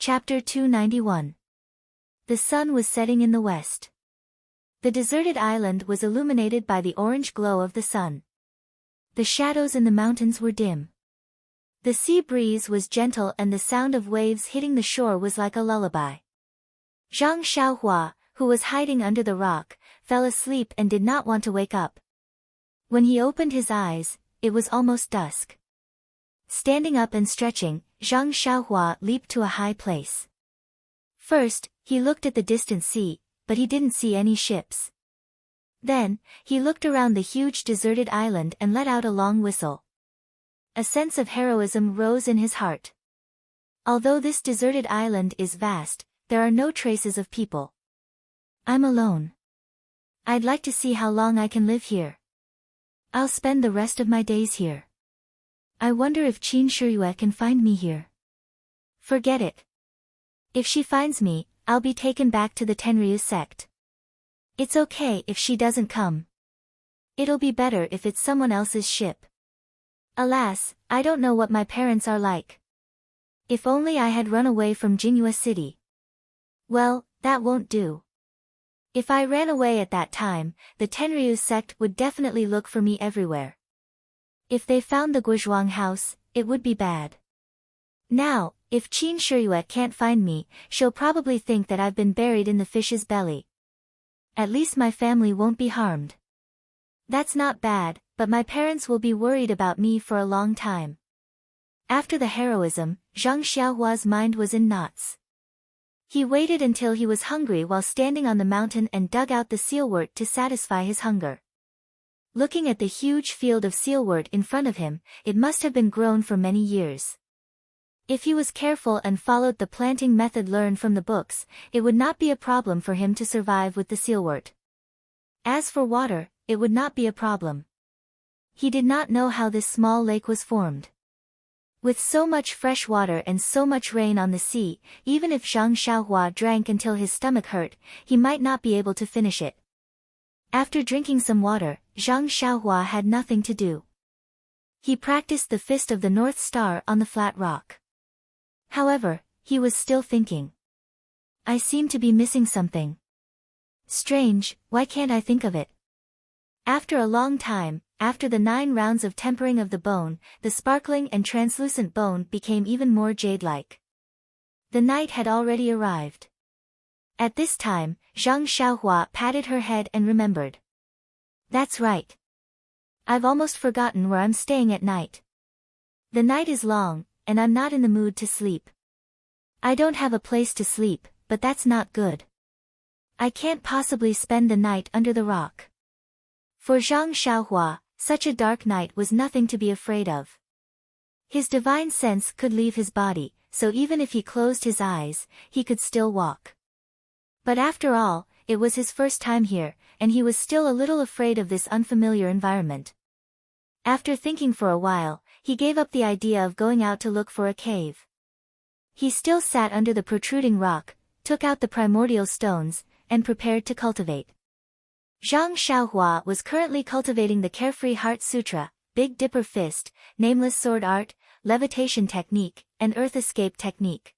Chapter 291. The sun was setting in the west. The deserted island was illuminated by the orange glow of the sun. The shadows in the mountains were dim. The sea breeze was gentle and the sound of waves hitting the shore was like a lullaby. Zhang Xiaohua, who was hiding under the rock, fell asleep and did not want to wake up. When he opened his eyes, it was almost dusk. Standing up and stretching, Zhang Xiaohua leaped to a high place. First, he looked at the distant sea, but he didn't see any ships. Then, he looked around the huge deserted island and let out a long whistle. A sense of heroism rose in his heart. Although this deserted island is vast, there are no traces of people. I'm alone. I'd like to see how long I can live here. I'll spend the rest of my days here. I wonder if Qin Shiyue can find me here. Forget it. If she finds me, I'll be taken back to the Tenryu sect. It's okay if she doesn't come. It'll be better if it's someone else's ship. Alas, I don't know what my parents are like. If only I had run away from Jingyue City. Well, that won't do. If I ran away at that time, the Tenryu sect would definitely look for me everywhere. If they found the Guizhuang house, it would be bad. Now, if Qin Shiyue can't find me, she'll probably think that I've been buried in the fish's belly. At least my family won't be harmed. That's not bad, but my parents will be worried about me for a long time. After the heroism, Zhang Xiaohua's mind was in knots. He waited until he was hungry while standing on the mountain and dug out the sealwort to satisfy his hunger. Looking at the huge field of sealwort in front of him, it must have been grown for many years. If he was careful and followed the planting method learned from the books, it would not be a problem for him to survive with the sealwort. As for water, it would not be a problem. He did not know how this small lake was formed. With so much fresh water and so much rain on the sea, even if Zhang Xiaohua drank until his stomach hurt, he might not be able to finish it. After drinking some water, Zhang Xiaohua had nothing to do. He practiced the fist of the North Star on the flat rock. However, he was still thinking. I seem to be missing something. Strange, why can't I think of it? After a long time, after the 9 rounds of tempering of the bone, the sparkling and translucent bone became even more jade-like. The night had already arrived. At this time, Zhang Xiaohua patted her head and remembered. That's right. I've almost forgotten where I'm staying at night. The night is long, and I'm not in the mood to sleep. I don't have a place to sleep, but that's not good. I can't possibly spend the night under the rock. For Zhang Xiaohua, such a dark night was nothing to be afraid of. His divine sense could leave his body, so even if he closed his eyes, he could still walk. But after all, it was his first time here, and he was still a little afraid of this unfamiliar environment. After thinking for a while, he gave up the idea of going out to look for a cave. He still sat under the protruding rock, took out the primordial stones, and prepared to cultivate. Zhang Xiaohua was currently cultivating the Carefree Heart Sutra, Big Dipper Fist, Nameless Sword Art, Levitation Technique, and Earth Escape Technique.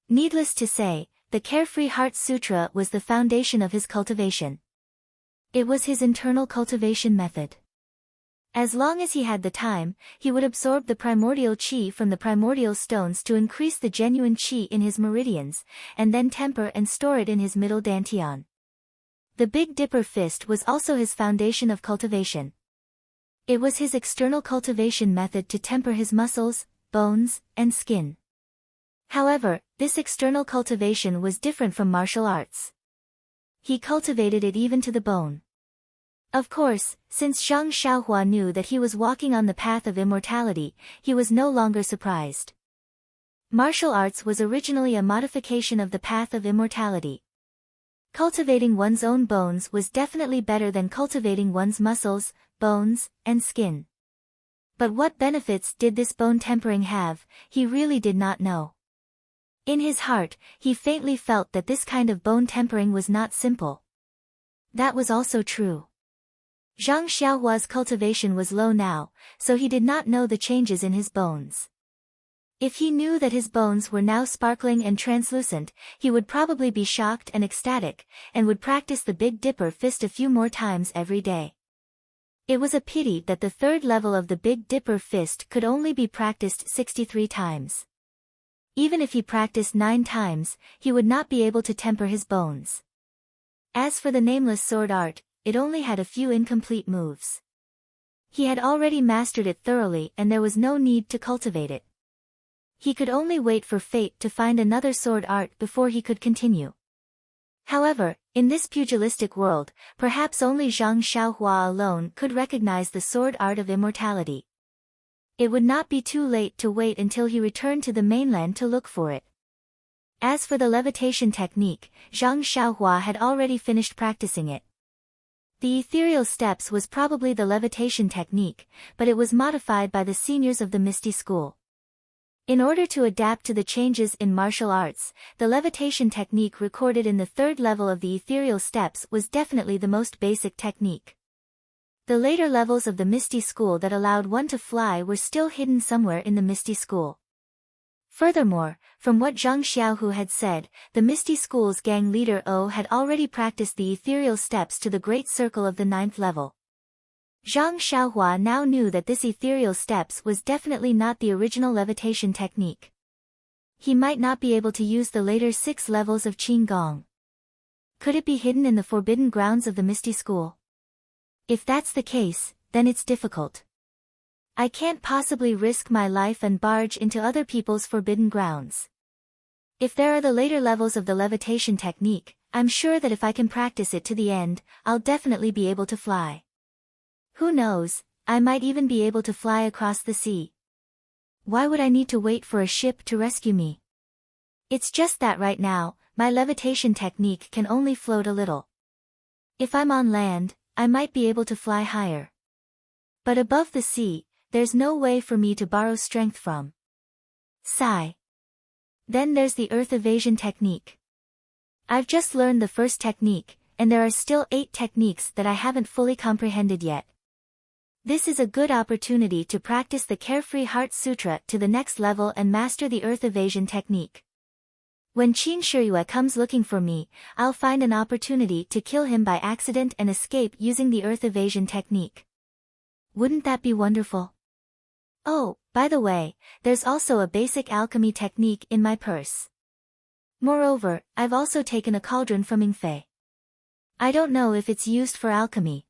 Needless to say, the Carefree Heart Sutra was the foundation of his cultivation. It was his internal cultivation method. As long as he had the time, he would absorb the primordial qi from the primordial stones to increase the genuine qi in his meridians, and then temper and store it in his middle dantian. The Big Dipper Fist was also his foundation of cultivation. It was his external cultivation method to temper his muscles, bones, and skin. However, this external cultivation was different from martial arts. He cultivated it even to the bone. Of course, since Zhang Xiaohua knew that he was walking on the path of immortality, he was no longer surprised. Martial arts was originally a modification of the path of immortality. Cultivating one's own bones was definitely better than cultivating one's muscles, bones, and skin. But what benefits did this bone tempering have, he really did not know. In his heart, he faintly felt that this kind of bone tempering was not simple. That was also true. Zhang Xiaohua's cultivation was low now, so he did not know the changes in his bones. If he knew that his bones were now sparkling and translucent, he would probably be shocked and ecstatic, and would practice the Big Dipper fist a few more times every day. It was a pity that the third level of the Big Dipper fist could only be practiced 63 times. Even if he practiced 9 times, he would not be able to temper his bones. As for the nameless sword art, it only had a few incomplete moves. He had already mastered it thoroughly and there was no need to cultivate it. He could only wait for fate to find another sword art before he could continue. However, in this pugilistic world, perhaps only Zhang Xiaohua alone could recognize the sword art of immortality. It would not be too late to wait until he returned to the mainland to look for it. As for the levitation technique, Zhang Xiaohua had already finished practicing it. The ethereal steps was probably the levitation technique, but it was modified by the seniors of the Misty School. In order to adapt to the changes in martial arts, the levitation technique recorded in the third level of the ethereal steps was definitely the most basic technique. The later levels of the Misty School that allowed one to fly were still hidden somewhere in the Misty School. Furthermore, from what Zhang Xiaohu had said, the Misty School's gang leader O had already practiced the ethereal steps to the Great Circle of the 9th level. Zhang Xiaohua now knew that this ethereal steps was definitely not the original levitation technique. He might not be able to use the later 6 levels of Qin Gong. Could it be hidden in the forbidden grounds of the Misty School? If that's the case, then it's difficult. I can't possibly risk my life and barge into other people's forbidden grounds. If there are the later levels of the levitation technique, I'm sure that if I can practice it to the end, I'll definitely be able to fly. Who knows, I might even be able to fly across the sea. Why would I need to wait for a ship to rescue me? It's just that right now, my levitation technique can only float a little. If I'm on land, I might be able to fly higher. But above the sea, there's no way for me to borrow strength from. Sigh. Then there's the earth evasion technique. I've just learned the first technique, and there are still 8 techniques that I haven't fully comprehended yet. This is a good opportunity to practice the Carefree Heart Sutra to the next level and master the earth evasion technique. When Qin Shiyue comes looking for me, I'll find an opportunity to kill him by accident and escape using the earth evasion technique. Wouldn't that be wonderful? Oh, by the way, there's also a basic alchemy technique in my purse. Moreover, I've also taken a cauldron from Yingfei. I don't know if it's used for alchemy.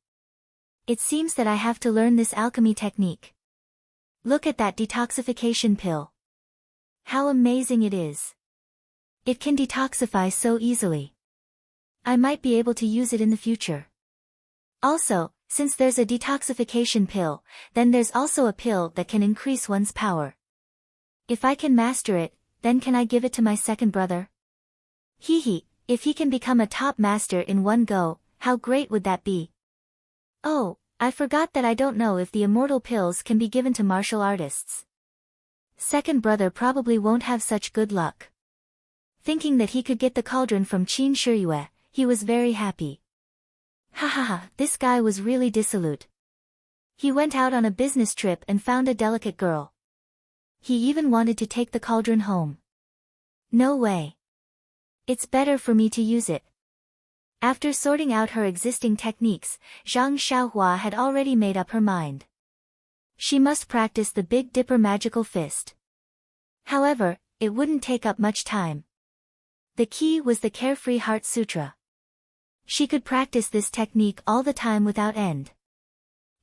It seems that I have to learn this alchemy technique. Look at that detoxification pill. How amazing it is. It can detoxify so easily. I might be able to use it in the future. Also, since there's a detoxification pill, then there's also a pill that can increase one's power. If I can master it, then can I give it to my second brother? Hee, if he can become a top master in one go, how great would that be? Oh, I forgot that I don't know if the immortal pills can be given to martial artists. Second brother probably won't have such good luck. Thinking that he could get the cauldron from Qin Shiyue, he was very happy. This guy was really dissolute. He went out on a business trip and found a delicate girl. He even wanted to take the cauldron home. No way. It's better for me to use it. After sorting out her existing techniques, Zhang Xiaohua had already made up her mind. She must practice the Big Dipper magical fist. However, it wouldn't take up much time. The key was the Carefree Heart Sutra. She could practice this technique all the time without end.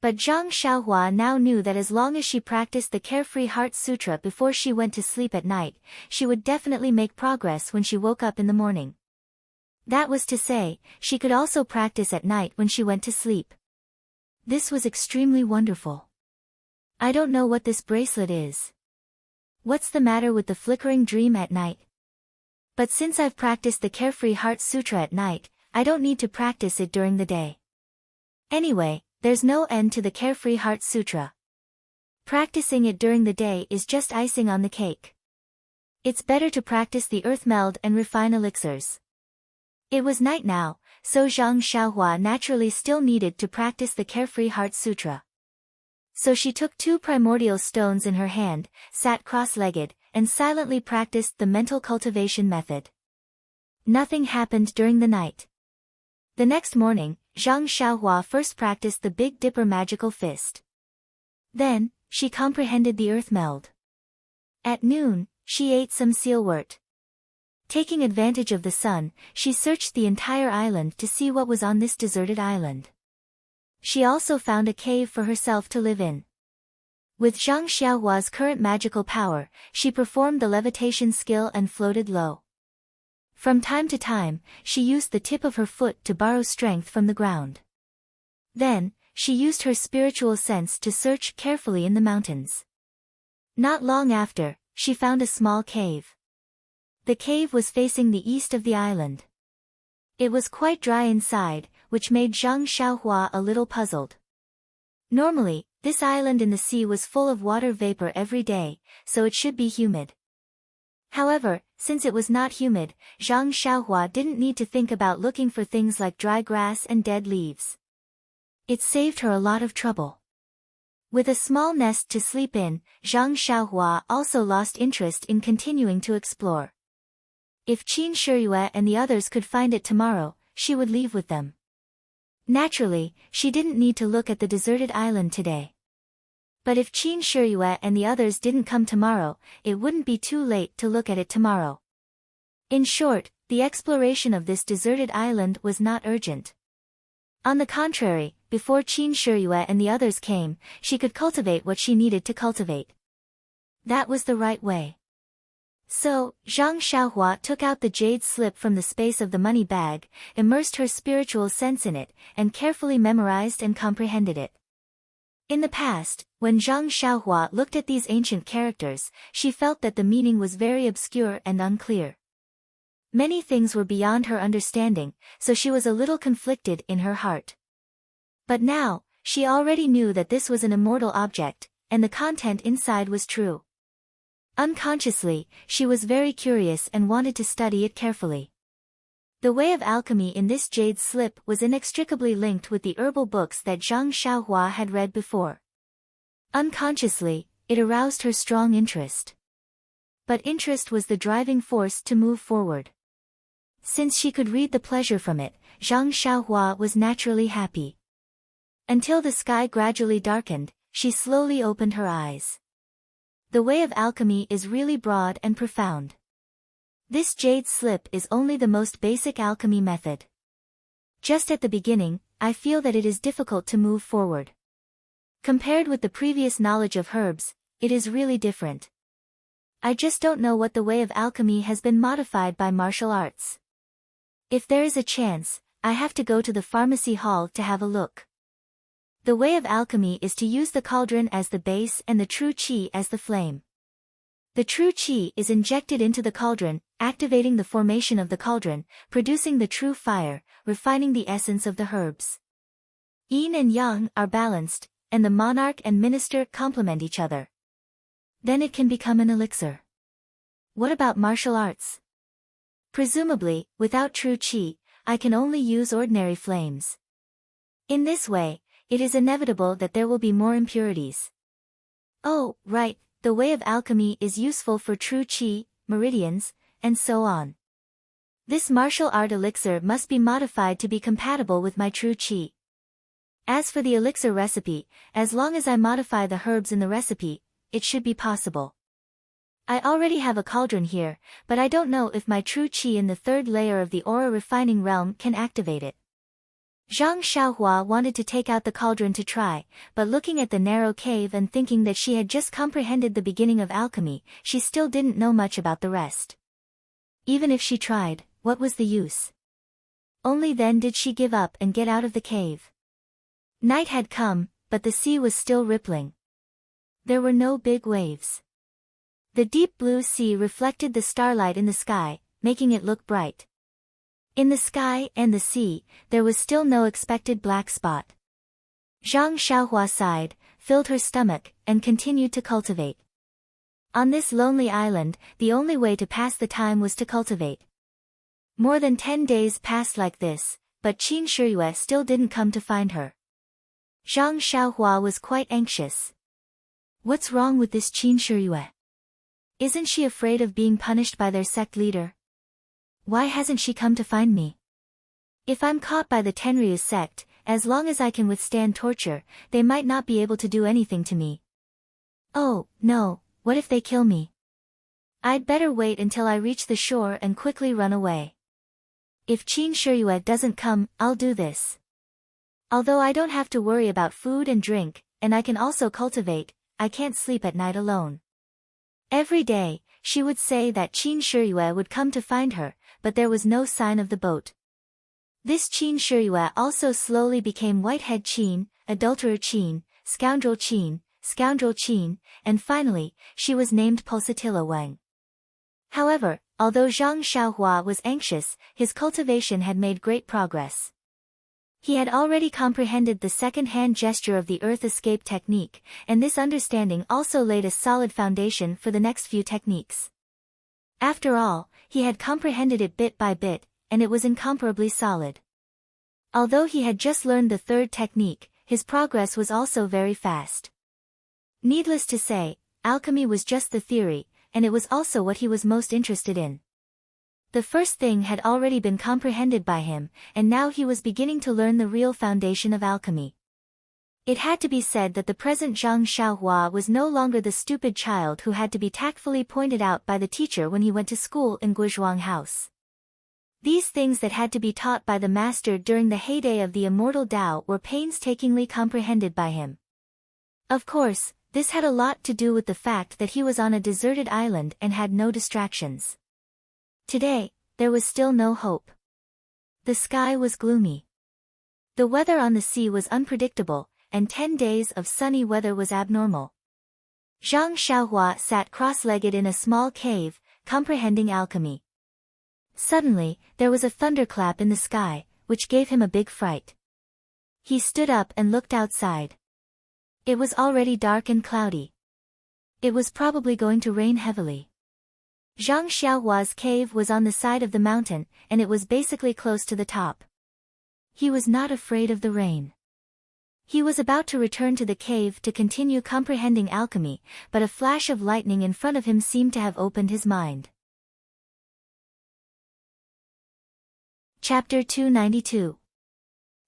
But Zhang Xiaohua now knew that as long as she practiced the Carefree Heart Sutra before she went to sleep at night, she would definitely make progress when she woke up in the morning. That was to say, she could also practice at night when she went to sleep. This was extremely wonderful. I don't know what this bracelet is. What's the matter with the flickering dream at night? But since I've practiced the Carefree Heart Sutra at night, I don't need to practice it during the day. Anyway, there's no end to the Carefree Heart Sutra. Practicing it during the day is just icing on the cake. It's better to practice the earth meld and refine elixirs. It was night now, so Zhang Xiaohua naturally still needed to practice the Carefree Heart Sutra. So she took 2 primordial stones in her hand, sat cross-legged, and silently practiced the mental cultivation method. Nothing happened during the night. The next morning, Zhang Xiaohua first practiced the Big Dipper magical fist. Then, she comprehended the earth meld. At noon, she ate some sealwort. Taking advantage of the sun, she searched the entire island to see what was on this deserted island. She also found a cave for herself to live in. With Zhang Xiaohua's current magical power, she performed the levitation skill and floated low. From time to time, she used the tip of her foot to borrow strength from the ground. Then, she used her spiritual sense to search carefully in the mountains. Not long after, she found a small cave. The cave was facing the east of the island. It was quite dry inside, which made Zhang Xiaohua a little puzzled. Normally, this island in the sea was full of water vapor every day, so it should be humid. However, since it was not humid, Zhang Xiaohua didn't need to think about looking for things like dry grass and dead leaves. It saved her a lot of trouble. With a small nest to sleep in, Zhang Xiaohua also lost interest in continuing to explore. If Qin Shiyue and the others could find it tomorrow, she would leave with them. Naturally, she didn't need to look at the deserted island today. But if Qin Shiyue and the others didn't come tomorrow, it wouldn't be too late to look at it tomorrow. In short, the exploration of this deserted island was not urgent. On the contrary, before Qin Shiyue and the others came, she could cultivate what she needed to cultivate. That was the right way. So, Zhang Xiaohua took out the jade slip from the space of the money bag, immersed her spiritual sense in it, and carefully memorized and comprehended it. In the past, when Zhang Xiaohua looked at these ancient characters, she felt that the meaning was very obscure and unclear. Many things were beyond her understanding, so she was a little conflicted in her heart. But now, she already knew that this was an immortal object, and the content inside was true. Unconsciously, she was very curious and wanted to study it carefully. The way of alchemy in this jade slip was inextricably linked with the herbal books that Zhang Xiaohua had read before. Unconsciously, it aroused her strong interest. But interest was the driving force to move forward. Since she could read the pleasure from it, Zhang Xiaohua was naturally happy. Until the sky gradually darkened, she slowly opened her eyes. The way of alchemy is really broad and profound. This jade slip is only the most basic alchemy method. Just at the beginning, I feel that it is difficult to move forward. Compared with the previous knowledge of herbs, it is really different. I just don't know what the way of alchemy has been modified by martial arts. If there is a chance, I have to go to the pharmacy hall to have a look. The way of alchemy is to use the cauldron as the base and the true qi as the flame. The true qi is injected into the cauldron, activating the formation of the cauldron, producing the true fire, refining the essence of the herbs. Yin and yang are balanced, and the monarch and minister complement each other. Then it can become an elixir. What about martial arts? Presumably, without true qi, I can only use ordinary flames. In this way, it is inevitable that there will be more impurities. Oh, right, the way of alchemy is useful for true qi, meridians, and so on. This martial art elixir must be modified to be compatible with my true qi. As for the elixir recipe, as long as I modify the herbs in the recipe, it should be possible. I already have a cauldron here, but I don't know if my true qi in the third layer of the aura refining realm can activate it. Zhang Xiaohua wanted to take out the cauldron to try, but looking at the narrow cave and thinking that she had just comprehended the beginning of alchemy, she still didn't know much about the rest. Even if she tried, what was the use? Only then did she give up and get out of the cave. Night had come, but the sea was still rippling. There were no big waves. The deep blue sea reflected the starlight in the sky, making it look bright. In the sky and the sea, there was still no expected black spot. Zhang Xiaohua sighed, filled her stomach, and continued to cultivate. On this lonely island, the only way to pass the time was to cultivate. More than 10 days passed like this, but Qin Shiyue still didn't come to find her. Zhang Xiaohua was quite anxious. What's wrong with this Qin Shiyue? Isn't she afraid of being punished by their sect leader? Why hasn't she come to find me? If I'm caught by the Tenryu sect, as long as I can withstand torture, they might not be able to do anything to me. Oh, no, what if they kill me? I'd better wait until I reach the shore and quickly run away. If Qin Shiyue doesn't come, I'll do this. Although I don't have to worry about food and drink, and I can also cultivate, I can't sleep at night alone. Every day, she would say that Qin Shiyue would come to find her, but there was no sign of the boat. This Qin Shiyue also slowly became Whitehead Qin, Adulterer Qin, Scoundrel Qin, and finally, she was named Pulsatilla Wang. However, although Zhang Xiaohua was anxious, his cultivation had made great progress. He had already comprehended the second-hand gesture of the earth escape technique, and this understanding also laid a solid foundation for the next few techniques. After all, he had comprehended it bit by bit, and it was incomparably solid. Although he had just learned the third technique, his progress was also very fast. Needless to say, alchemy was just the theory, and it was also what he was most interested in. The first thing had already been comprehended by him, and now he was beginning to learn the real foundation of alchemy. It had to be said that the present Zhang Xiaohua was no longer the stupid child who had to be tactfully pointed out by the teacher when he went to school in Guizhuang House. These things that had to be taught by the master during the heyday of the immortal Tao were painstakingly comprehended by him. Of course, this had a lot to do with the fact that he was on a deserted island and had no distractions. Today, there was still no hope. The sky was gloomy. The weather on the sea was unpredictable, and 10 days of sunny weather was abnormal. Zhang Xiaohua sat cross-legged in a small cave, comprehending alchemy. Suddenly, there was a thunderclap in the sky, which gave him a big fright. He stood up and looked outside. It was already dark and cloudy. It was probably going to rain heavily. Zhang Xiaohua's cave was on the side of the mountain, and it was basically close to the top. He was not afraid of the rain. He was about to return to the cave to continue comprehending alchemy, but a flash of lightning in front of him seemed to have opened his mind. Chapter 292.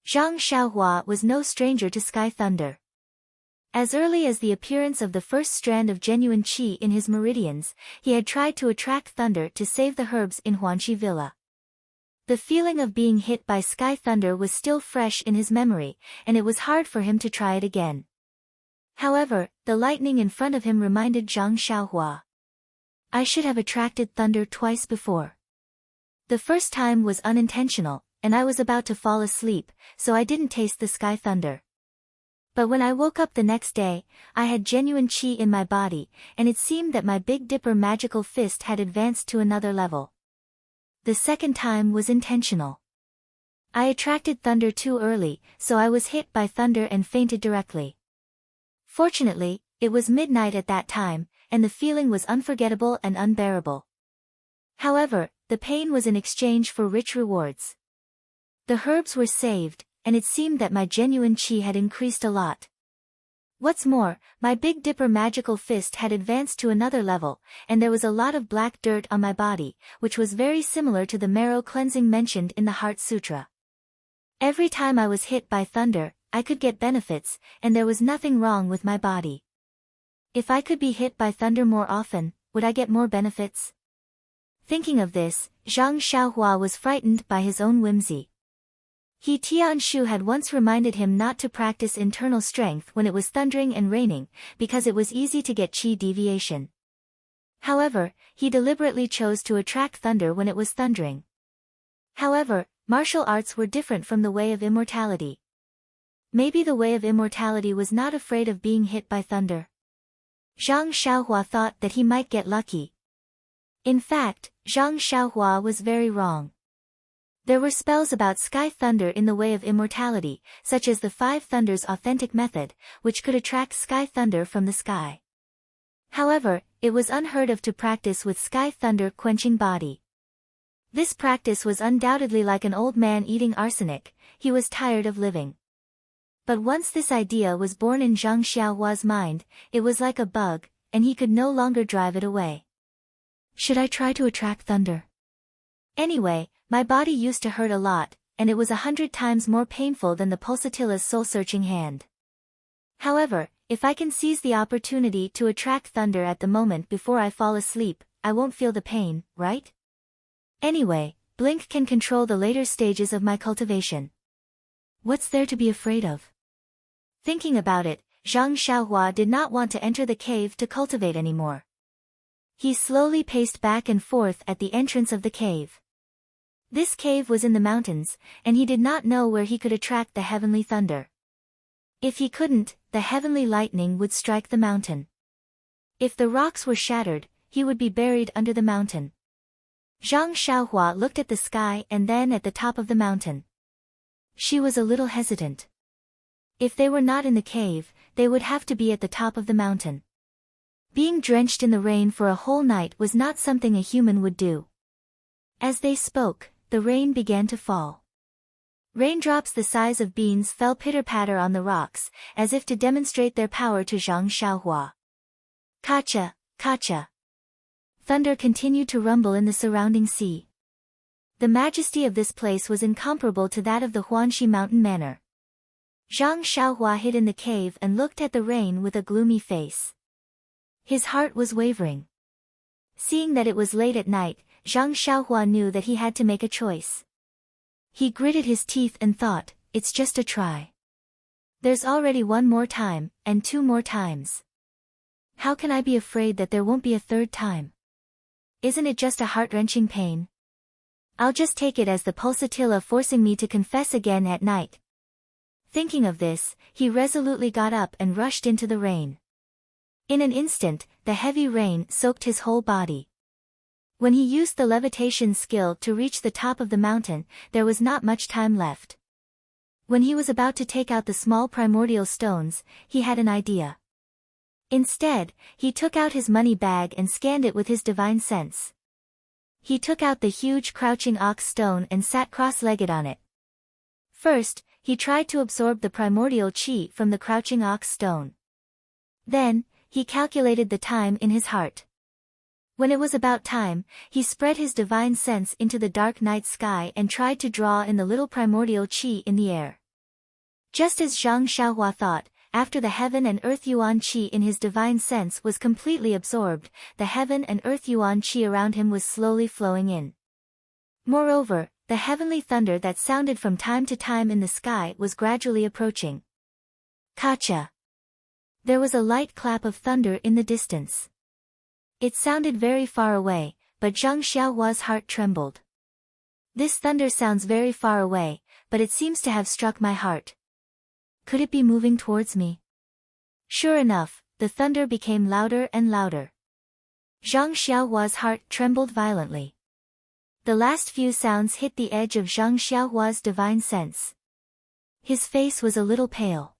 Zhang Xiaohua was no stranger to sky thunder. As early as the appearance of the first strand of genuine qi in his meridians, he had tried to attract thunder to save the herbs in Huanqi Villa. The feeling of being hit by sky thunder was still fresh in his memory, and it was hard for him to try it again. However, the lightning in front of him reminded Zhang Xiaohua. I should have attracted thunder twice before. The first time was unintentional, and I was about to fall asleep, so I didn't taste the sky thunder. But when I woke up the next day, I had genuine qi in my body, and it seemed that my Big Dipper magical fist had advanced to another level. The second time was intentional. I attracted thunder too early, so I was hit by thunder and fainted directly. Fortunately, it was midnight at that time, and the feeling was unforgettable and unbearable. However, the pain was in exchange for rich rewards. The herbs were saved, and it seemed that my genuine qi had increased a lot. What's more, my Big Dipper magical fist had advanced to another level, and there was a lot of black dirt on my body, which was very similar to the marrow cleansing mentioned in the Heart Sutra. Every time I was hit by thunder, I could get benefits, and there was nothing wrong with my body. If I could be hit by thunder more often, would I get more benefits? Thinking of this, Zhang Xiaohua was frightened by his own whimsy. He Tianshu had once reminded him not to practice internal strength when it was thundering and raining, because it was easy to get qi deviation. However, he deliberately chose to attract thunder when it was thundering. However, martial arts were different from the way of immortality. Maybe the way of immortality was not afraid of being hit by thunder. Zhang Xiaohua thought that he might get lucky. In fact, Zhang Xiaohua was very wrong. There were spells about sky thunder in the way of immortality, such as the Five Thunders authentic method, which could attract sky thunder from the sky. However, it was unheard of to practice with sky thunder quenching body. This practice was undoubtedly like an old man eating arsenic, he was tired of living. But once this idea was born in Zhang Xiaohua's mind, it was like a bug, and he could no longer drive it away. Should I try to attract thunder? Anyway, my body used to hurt a lot, and it was 100 times more painful than the pulsatilla's soul-searching hand. However, if I can seize the opportunity to attract thunder at the moment before I fall asleep, I won't feel the pain, right? Anyway, Blink can control the later stages of my cultivation. What's there to be afraid of? Thinking about it, Zhang Xiaohua did not want to enter the cave to cultivate anymore. He slowly paced back and forth at the entrance of the cave. This cave was in the mountains, and he did not know where he could attract the heavenly thunder. If he couldn't, the heavenly lightning would strike the mountain. If the rocks were shattered, he would be buried under the mountain. Zhang Xiaohua looked at the sky and then at the top of the mountain. She was a little hesitant. If they were not in the cave, they would have to be at the top of the mountain. Being drenched in the rain for a whole night was not something a human would do. As they spoke, the rain began to fall. Raindrops the size of beans fell pitter-patter on the rocks, as if to demonstrate their power to Zhang Xiaohua. Kacha, kacha. Thunder continued to rumble in the surrounding sea. The majesty of this place was incomparable to that of the Huanxi mountain manor. Zhang Xiaohua hid in the cave and looked at the rain with a gloomy face. His heart was wavering. Seeing that it was late at night, Zhang Xiaohua knew that he had to make a choice. He gritted his teeth and thought, it's just a try. There's already one more time, and two more times. How can I be afraid that there won't be a third time? Isn't it just a heart-wrenching pain? I'll just take it as the pulsatilla forcing me to confess again at night. Thinking of this, he resolutely got up and rushed into the rain. In an instant, the heavy rain soaked his whole body. When he used the levitation skill to reach the top of the mountain, there was not much time left. When he was about to take out the small primordial stones, he had an idea. Instead, he took out his money bag and scanned it with his divine sense. He took out the huge crouching ox stone and sat cross-legged on it. First, he tried to absorb the primordial chi from the crouching ox stone. Then, he calculated the time in his heart. When it was about time, he spread his divine sense into the dark night sky and tried to draw in the little primordial chi in the air. Just as Zhang Xiaohua thought, after the heaven and earth yuan chi in his divine sense was completely absorbed, the heaven and earth yuan chi around him was slowly flowing in. Moreover, the heavenly thunder that sounded from time to time in the sky was gradually approaching. Kacha! There was a light clap of thunder in the distance. It sounded very far away, but Zhang Xiaohua's heart trembled. This thunder sounds very far away, but it seems to have struck my heart. Could it be moving towards me? Sure enough, the thunder became louder and louder. Zhang Xiaohua's heart trembled violently. The last few sounds hit the edge of Zhang Xiaohua's divine sense. His face was a little pale.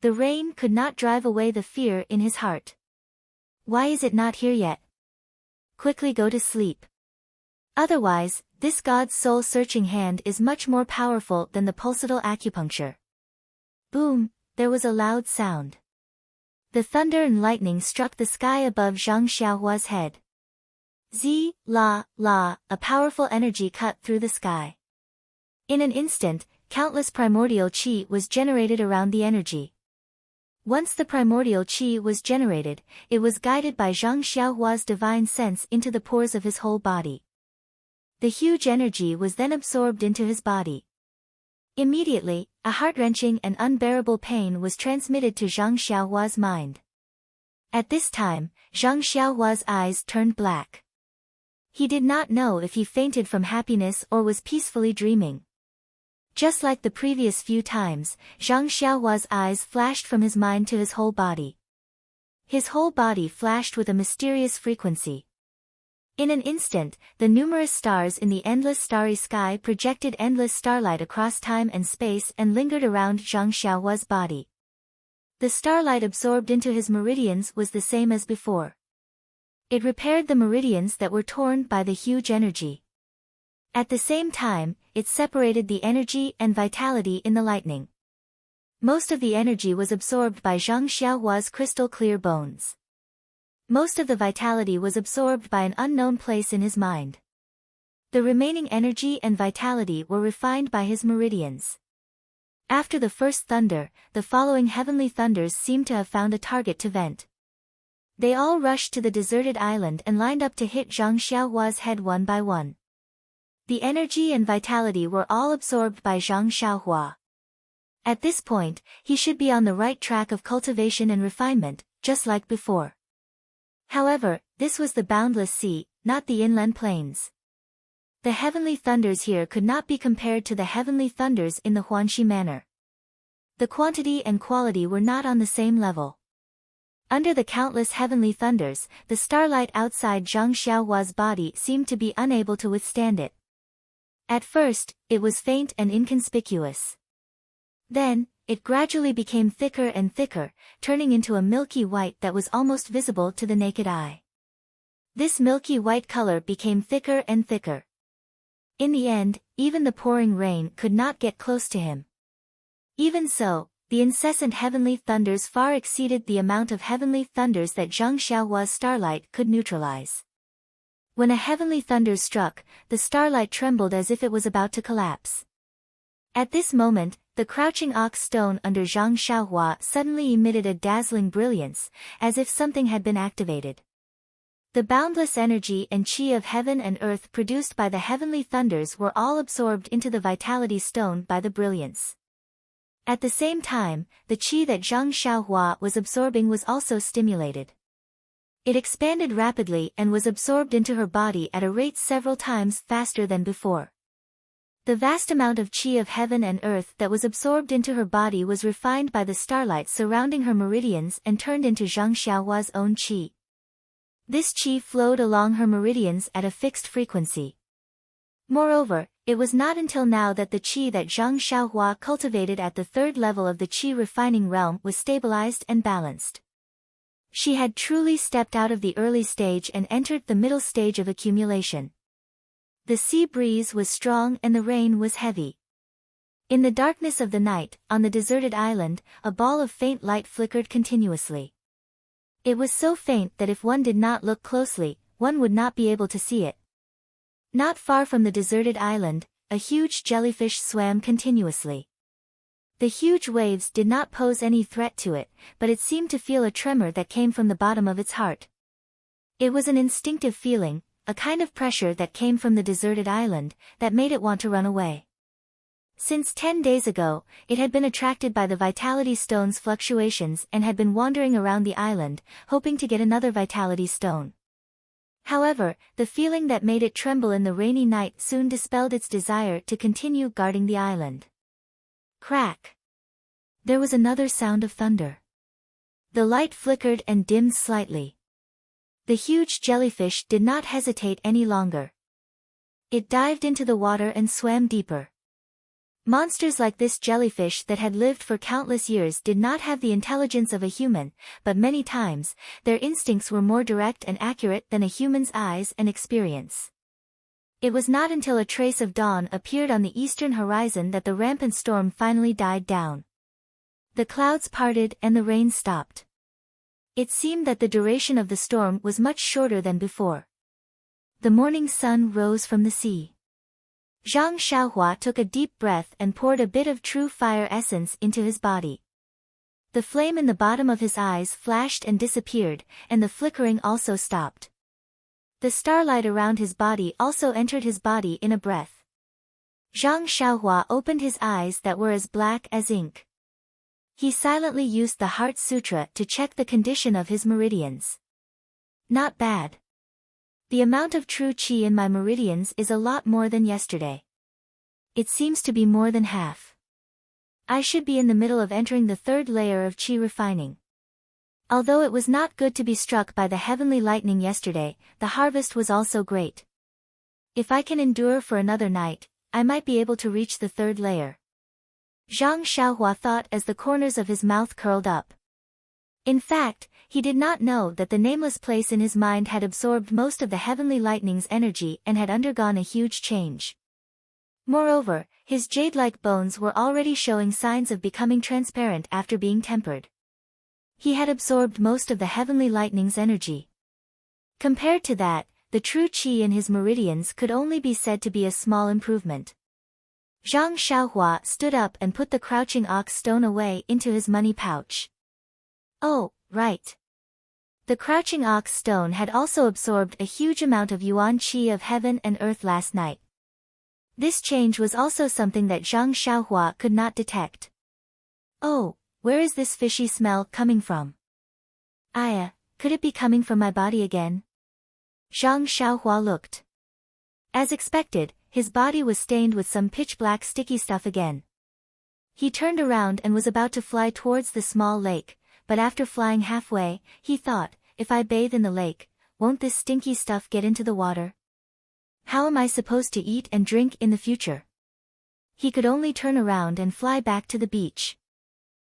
The rain could not drive away the fear in his heart. Why is it not here yet? Quickly go to sleep. Otherwise, this God's soul-searching hand is much more powerful than the pulsatile acupuncture. Boom, there was a loud sound. The thunder and lightning struck the sky above Zhang Xiaohua's head. Zi, la, a powerful energy cut through the sky. In an instant, countless primordial chi was generated around the energy. Once the primordial chi was generated, it was guided by Zhang Xiaohua's divine sense into the pores of his whole body. The huge energy was then absorbed into his body. Immediately, a heart-wrenching and unbearable pain was transmitted to Zhang Xiaohua's mind. At this time, Zhang Xiaohua's eyes turned black. He did not know if he fainted from happiness or was peacefully dreaming. Just like the previous few times, Zhang Xiaohua's eyes flashed from his mind to his whole body. His whole body flashed with a mysterious frequency. In an instant, the numerous stars in the endless starry sky projected endless starlight across time and space and lingered around Zhang Xiaohua's body. The starlight absorbed into his meridians was the same as before. It repaired the meridians that were torn by the huge energy. At the same time, it separated the energy and vitality in the lightning. Most of the energy was absorbed by Zhang Xiaohua's crystal-clear bones. Most of the vitality was absorbed by an unknown place in his mind. The remaining energy and vitality were refined by his meridians. After the first thunder, the following heavenly thunders seemed to have found a target to vent. They all rushed to the deserted island and lined up to hit Zhang Xiaohua's head one by one. The energy and vitality were all absorbed by Zhang Xiaohua. At this point, he should be on the right track of cultivation and refinement, just like before. However, this was the boundless sea, not the inland plains. The heavenly thunders here could not be compared to the heavenly thunders in the Huanxi manner. The quantity and quality were not on the same level. Under the countless heavenly thunders, the starlight outside Zhang Xiaohua's body seemed to be unable to withstand it. At first, it was faint and inconspicuous. Then, it gradually became thicker and thicker, turning into a milky white that was almost visible to the naked eye. This milky white color became thicker and thicker. In the end, even the pouring rain could not get close to him. Even so, the incessant heavenly thunders far exceeded the amount of heavenly thunders that Zhang Xiaohua's starlight could neutralize. When a heavenly thunder struck, the starlight trembled as if it was about to collapse. At this moment, the crouching ox stone under Zhang Xiaohua suddenly emitted a dazzling brilliance, as if something had been activated. The boundless energy and qi of heaven and earth produced by the heavenly thunders were all absorbed into the vitality stone by the brilliance. At the same time, the qi that Zhang Xiaohua was absorbing was also stimulated. It expanded rapidly and was absorbed into her body at a rate several times faster than before. The vast amount of qi of heaven and earth that was absorbed into her body was refined by the starlight surrounding her meridians and turned into Zhang Xiaohua's own qi. This qi flowed along her meridians at a fixed frequency. Moreover, it was not until now that the qi that Zhang Xiaohua cultivated at the third level of the qi refining realm was stabilized and balanced. She had truly stepped out of the early stage and entered the middle stage of accumulation. The sea breeze was strong and the rain was heavy. In the darkness of the night, on the deserted island, a ball of faint light flickered continuously. It was so faint that if one did not look closely, one would not be able to see it. Not far from the deserted island, a huge jellyfish swam continuously. The huge waves did not pose any threat to it, but it seemed to feel a tremor that came from the bottom of its heart. It was an instinctive feeling, a kind of pressure that came from the deserted island, that made it want to run away. Since 10 days ago, it had been attracted by the vitality stone's fluctuations and had been wandering around the island, hoping to get another vitality stone. However, the feeling that made it tremble in the rainy night soon dispelled its desire to continue guarding the island. Crack! There was another sound of thunder. The light flickered and dimmed slightly. The huge jellyfish did not hesitate any longer. It dived into the water and swam deeper. Monsters like this jellyfish that had lived for countless years did not have the intelligence of a human, but many times, their instincts were more direct and accurate than a human's eyes and experience. It was not until a trace of dawn appeared on the eastern horizon that the rampant storm finally died down. The clouds parted and the rain stopped. It seemed that the duration of the storm was much shorter than before. The morning sun rose from the sea. Zhang Xiaohua took a deep breath and poured a bit of true fire essence into his body. The flame in the bottom of his eyes flashed and disappeared, and the flickering also stopped. The starlight around his body also entered his body in a breath. Zhang Xiaohua opened his eyes that were as black as ink. He silently used the Heart Sutra to check the condition of his meridians. Not bad. The amount of true qi in my meridians is a lot more than yesterday. It seems to be more than half. I should be in the middle of entering the third layer of qi refining. Although it was not good to be struck by the heavenly lightning yesterday, the harvest was also great. If I can endure for another night, I might be able to reach the third layer. Zhang Xiaohua thought as the corners of his mouth curled up. In fact, he did not know that the nameless place in his mind had absorbed most of the heavenly lightning's energy and had undergone a huge change. Moreover, his jade-like bones were already showing signs of becoming transparent after being tempered. He had absorbed most of the heavenly lightning's energy. Compared to that, the true qi in his meridians could only be said to be a small improvement. Zhang Xiaohua stood up and put the crouching ox stone away into his money pouch. Oh, right. The crouching ox stone had also absorbed a huge amount of yuan qi of heaven and earth last night. This change was also something that Zhang Xiaohua could not detect. Oh, where is this fishy smell coming from? Could it be coming from my body again? Zhang Xiaohua looked. As expected, his body was stained with some pitch-black sticky stuff again. He turned around and was about to fly towards the small lake, but after flying halfway, he thought, if I bathe in the lake, won't this stinky stuff get into the water? How am I supposed to eat and drink in the future? He could only turn around and fly back to the beach.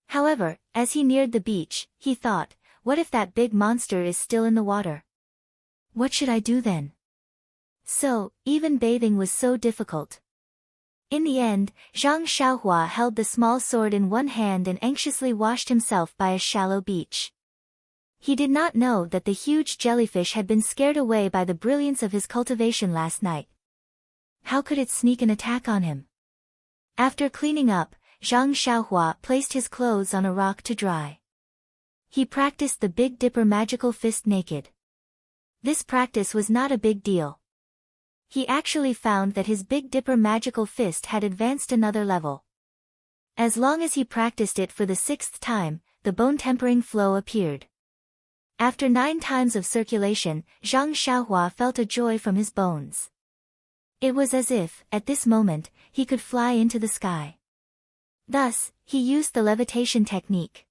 However, as he neared the beach, he thought, what if that big monster is still in the water? What should I do then? So, even bathing was so difficult. In the end, Zhang Xiaohua held the small sword in one hand and anxiously washed himself by a shallow beach. He did not know that the huge jellyfish had been scared away by the brilliance of his cultivation last night. How could it sneak an attack on him? After cleaning up, Zhang Xiaohua placed his clothes on a rock to dry. He practiced the Big Dipper magical fist naked. This practice was not a big deal. He actually found that his Big Dipper magical fist had advanced another level. As long as he practiced it for the 6th time, the bone-tempering flow appeared. After 9 times of circulation, Zhang Xiaohua felt a joy from his bones. It was as if, at this moment, he could fly into the sky. Thus, he used the levitation technique.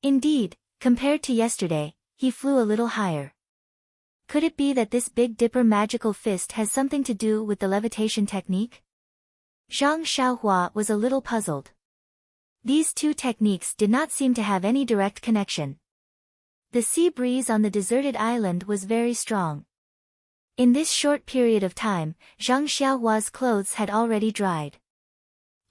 Indeed, compared to yesterday, he flew a little higher. Could it be that this Big Dipper magical fist has something to do with the levitation technique? Zhang Xiaohua was a little puzzled. These two techniques did not seem to have any direct connection. The sea breeze on the deserted island was very strong. In this short period of time, Zhang Xiaohua's clothes had already dried.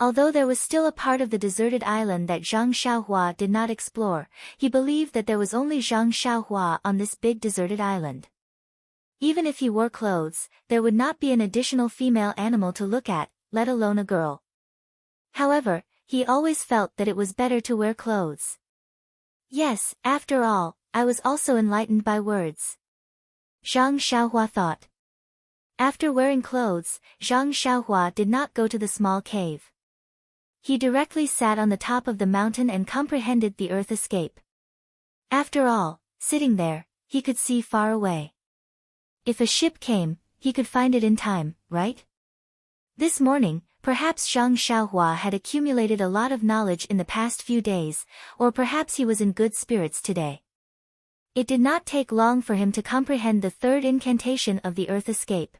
Although there was still a part of the deserted island that Zhang Xiaohua did not explore, he believed that there was only Zhang Xiaohua on this big deserted island. Even if he wore clothes, there would not be an additional female animal to look at, let alone a girl. However, he always felt that it was better to wear clothes. Yes, after all, I was also enlightened by words. Zhang Xiaohua thought. After wearing clothes, Zhang Xiaohua did not go to the small cave. He directly sat on the top of the mountain and comprehended the earth escape. After all, sitting there, he could see far away. If a ship came, he could find it in time, right? This morning, perhaps Zhang Xiaohua had accumulated a lot of knowledge in the past few days, or perhaps he was in good spirits today. It did not take long for him to comprehend the 3rd incantation of the earth escape.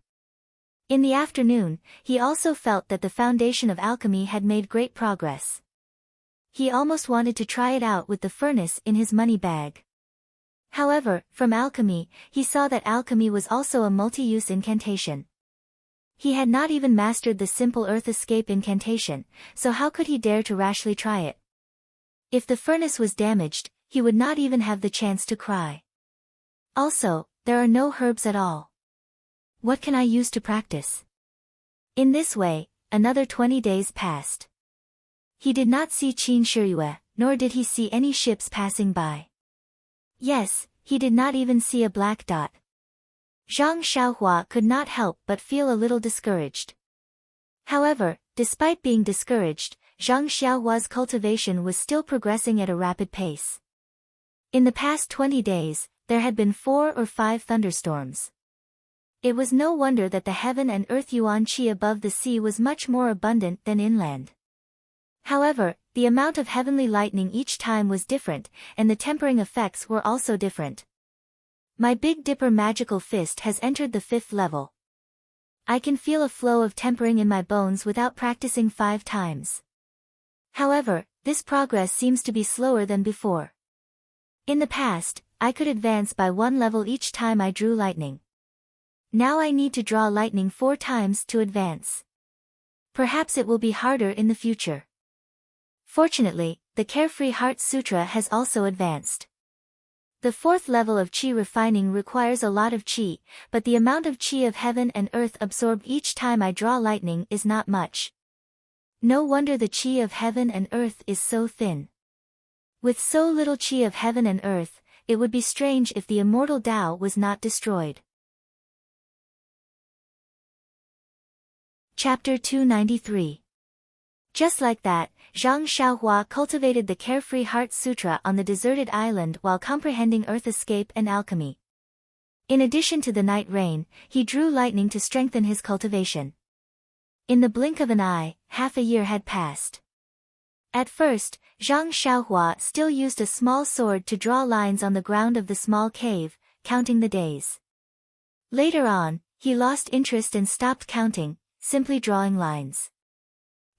In the afternoon, he also felt that the foundation of alchemy had made great progress. He almost wanted to try it out with the furnace in his money bag. However, from alchemy, he saw that alchemy was also a multi-use incantation. He had not even mastered the simple earth escape incantation, so how could he dare to rashly try it? If the furnace was damaged, he would not even have the chance to cry. Also, there are no herbs at all. What can I use to practice? In this way, another 20 days passed. He did not see Qin Shiyue, nor did he see any ships passing by. Yes, he did not even see a black dot. Zhang Xiaohua could not help but feel a little discouraged. However, despite being discouraged, Zhang Xiaohua's cultivation was still progressing at a rapid pace. In the past 20 days, there had been 4 or 5 thunderstorms. It was no wonder that the heaven and earth yuan qi above the sea was much more abundant than inland. However, the amount of heavenly lightning each time was different, and the tempering effects were also different. My Big Dipper magical fist has entered the 5th level. I can feel a flow of tempering in my bones without practicing 5 times. However, this progress seems to be slower than before. In the past, I could advance by 1 level each time I drew lightning. Now I need to draw lightning 4 times to advance. Perhaps it will be harder in the future. Fortunately, the Carefree Heart Sutra has also advanced. The fourth level of qi refining requires a lot of qi, but the amount of qi of heaven and earth absorbed each time I draw lightning is not much. No wonder the qi of heaven and earth is so thin. With so little qi of heaven and earth, it would be strange if the immortal Tao was not destroyed. Chapter 293. Just like that, Zhang Xiaohua cultivated the Carefree Heart Sutra on the deserted island while comprehending earth escape and alchemy. In addition to the night rain, he drew lightning to strengthen his cultivation. In the blink of an eye, half a year had passed. At first, Zhang Xiaohua still used a small sword to draw lines on the ground of the small cave, counting the days. Later on, he lost interest and stopped counting, simply drawing lines.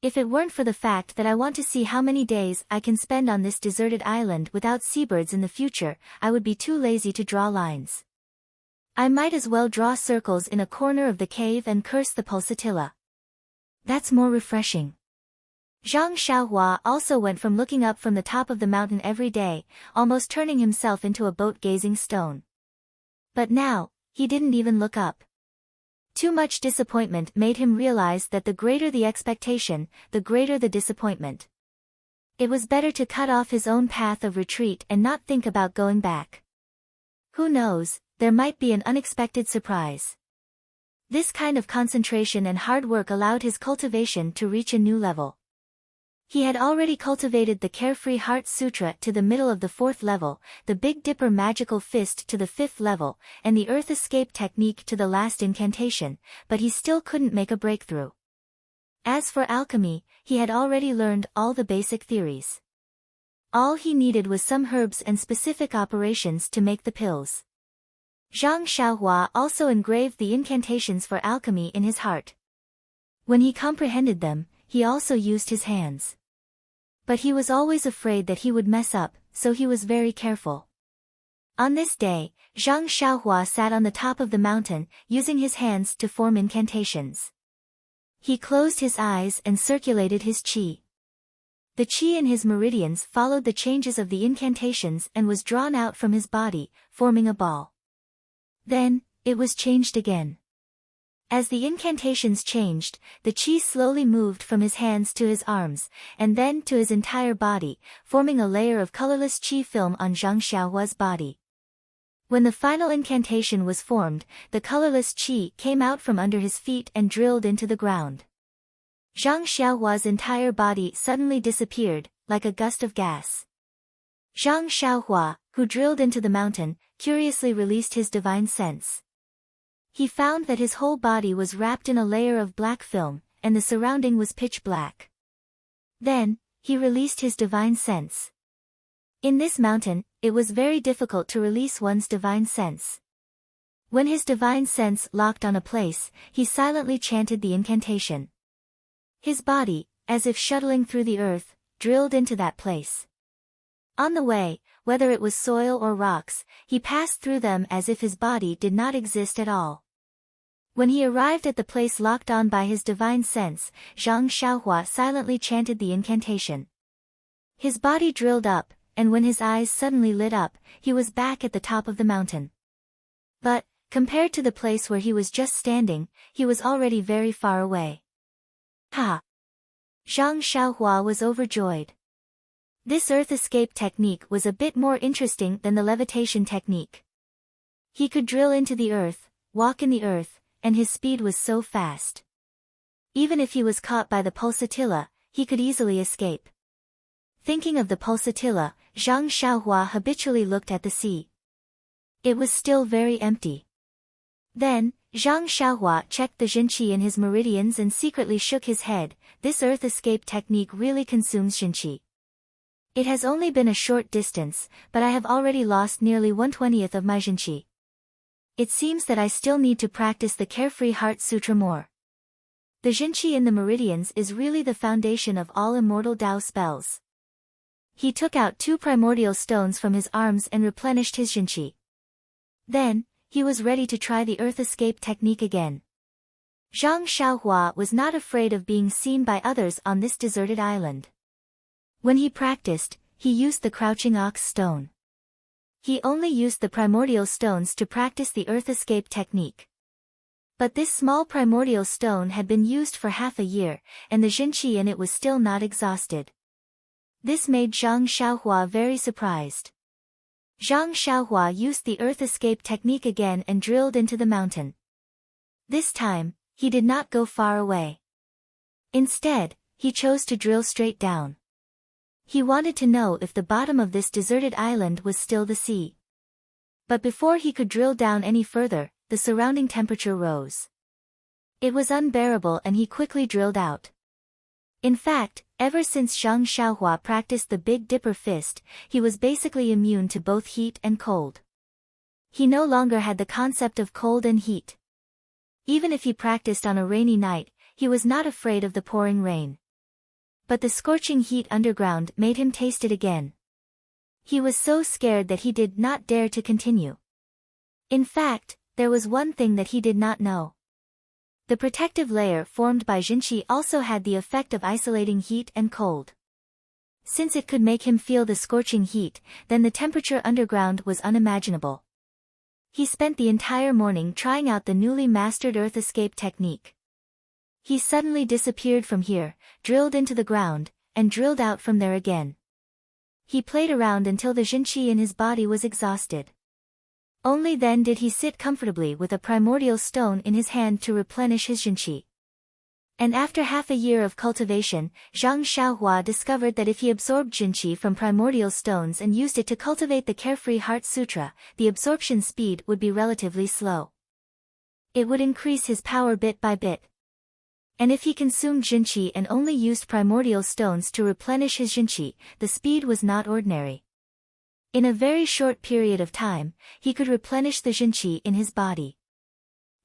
If it weren't for the fact that I want to see how many days I can spend on this deserted island without seabirds in the future, I would be too lazy to draw lines. I might as well draw circles in a corner of the cave and curse the pulsatilla. That's more refreshing. Zhang Xiaohua also went from looking up from the top of the mountain every day, almost turning himself into a boat-gazing stone. But now, he didn't even look up. Too much disappointment made him realize that the greater the expectation, the greater the disappointment. It was better to cut off his own path of retreat and not think about going back. Who knows, there might be an unexpected surprise. This kind of concentration and hard work allowed his cultivation to reach a new level. He had already cultivated the Carefree Heart Sutra to the middle of the fourth level, the Big Dipper Magical Fist to the fifth level, and the Earth Escape Technique to the last incantation, but he still couldn't make a breakthrough. As for alchemy, he had already learned all the basic theories. All he needed was some herbs and specific operations to make the pills. Zhang Xiaohua also engraved the incantations for alchemy in his heart. When he comprehended them, he also used his hands. But he was always afraid that he would mess up, so he was very careful. On this day, Zhang Xiaohua sat on the top of the mountain, using his hands to form incantations. He closed his eyes and circulated his qi. The qi in his meridians followed the changes of the incantations and was drawn out from his body, forming a ball. Then, it was changed again. As the incantations changed, the qi slowly moved from his hands to his arms, and then to his entire body, forming a layer of colorless qi film on Zhang Xiaohua's body. When the final incantation was formed, the colorless qi came out from under his feet and drilled into the ground. Zhang Xiaohua's entire body suddenly disappeared, like a gust of gas. Zhang Xiaohua, who drilled into the mountain, curiously released his divine sense. He found that his whole body was wrapped in a layer of black film, and the surrounding was pitch black. Then, he released his divine sense. In this mountain, it was very difficult to release one's divine sense. When his divine sense locked on a place, he silently chanted the incantation. His body, as if shuttling through the earth, drilled into that place. On the way, whether it was soil or rocks, he passed through them as if his body did not exist at all. When he arrived at the place locked on by his divine sense, Zhang Xiaohua silently chanted the incantation. His body drilled up, and when his eyes suddenly lit up, he was back at the top of the mountain. But, compared to the place where he was just standing, he was already very far away. Ha! Zhang Xiaohua was overjoyed. This earth escape technique was a bit more interesting than the levitation technique. He could drill into the earth, walk in the earth, and his speed was so fast. Even if he was caught by the pulsatilla, he could easily escape. Thinking of the pulsatilla, Zhang Xiaohua habitually looked at the sea. It was still very empty. Then, Zhang Xiaohua checked the Jinqi in his meridians and secretly shook his head. This earth escape technique really consumes Jinqi. It has only been a short distance, but I have already lost nearly 1/20th of my Jinqi. It seems that I still need to practice the Carefree Heart Sutra more. The Jinqi in the meridians is really the foundation of all immortal Tao spells. He took out 2 primordial stones from his arms and replenished his Jinqi. Then, he was ready to try the earth escape technique again. Zhang Xiaohua was not afraid of being seen by others on this deserted island. When he practiced, he used the crouching ox stone. He only used the primordial stones to practice the earth escape technique. But this small primordial stone had been used for half a year, and the Jinqi in it was still not exhausted. This made Zhang Xiaohua very surprised. Zhang Xiaohua used the earth escape technique again and drilled into the mountain. This time, he did not go far away. Instead, he chose to drill straight down. He wanted to know if the bottom of this deserted island was still the sea. But before he could drill down any further, the surrounding temperature rose. It was unbearable and he quickly drilled out. In fact, ever since Zhang Xiaohua practiced the Big Dipper fist, he was basically immune to both heat and cold. He no longer had the concept of cold and heat. Even if he practiced on a rainy night, he was not afraid of the pouring rain. But the scorching heat underground made him taste it again. He was so scared that he did not dare to continue. In fact, there was one thing that he did not know. The protective layer formed by Jinqi also had the effect of isolating heat and cold. Since it could make him feel the scorching heat, then the temperature underground was unimaginable. He spent the entire morning trying out the newly mastered earth escape technique. He suddenly disappeared from here, drilled into the ground, and drilled out from there again. He played around until the Jinqi in his body was exhausted. Only then did he sit comfortably with a primordial stone in his hand to replenish his Jinqi. And after half a year of cultivation, Zhang Xiaohua discovered that if he absorbed Jinqi from primordial stones and used it to cultivate the Carefree Heart Sutra, the absorption speed would be relatively slow. It would increase his power bit by bit. And if he consumed Jinqi and only used primordial stones to replenish his Jinqi, the speed was not ordinary. In a very short period of time, he could replenish the Jinqi in his body.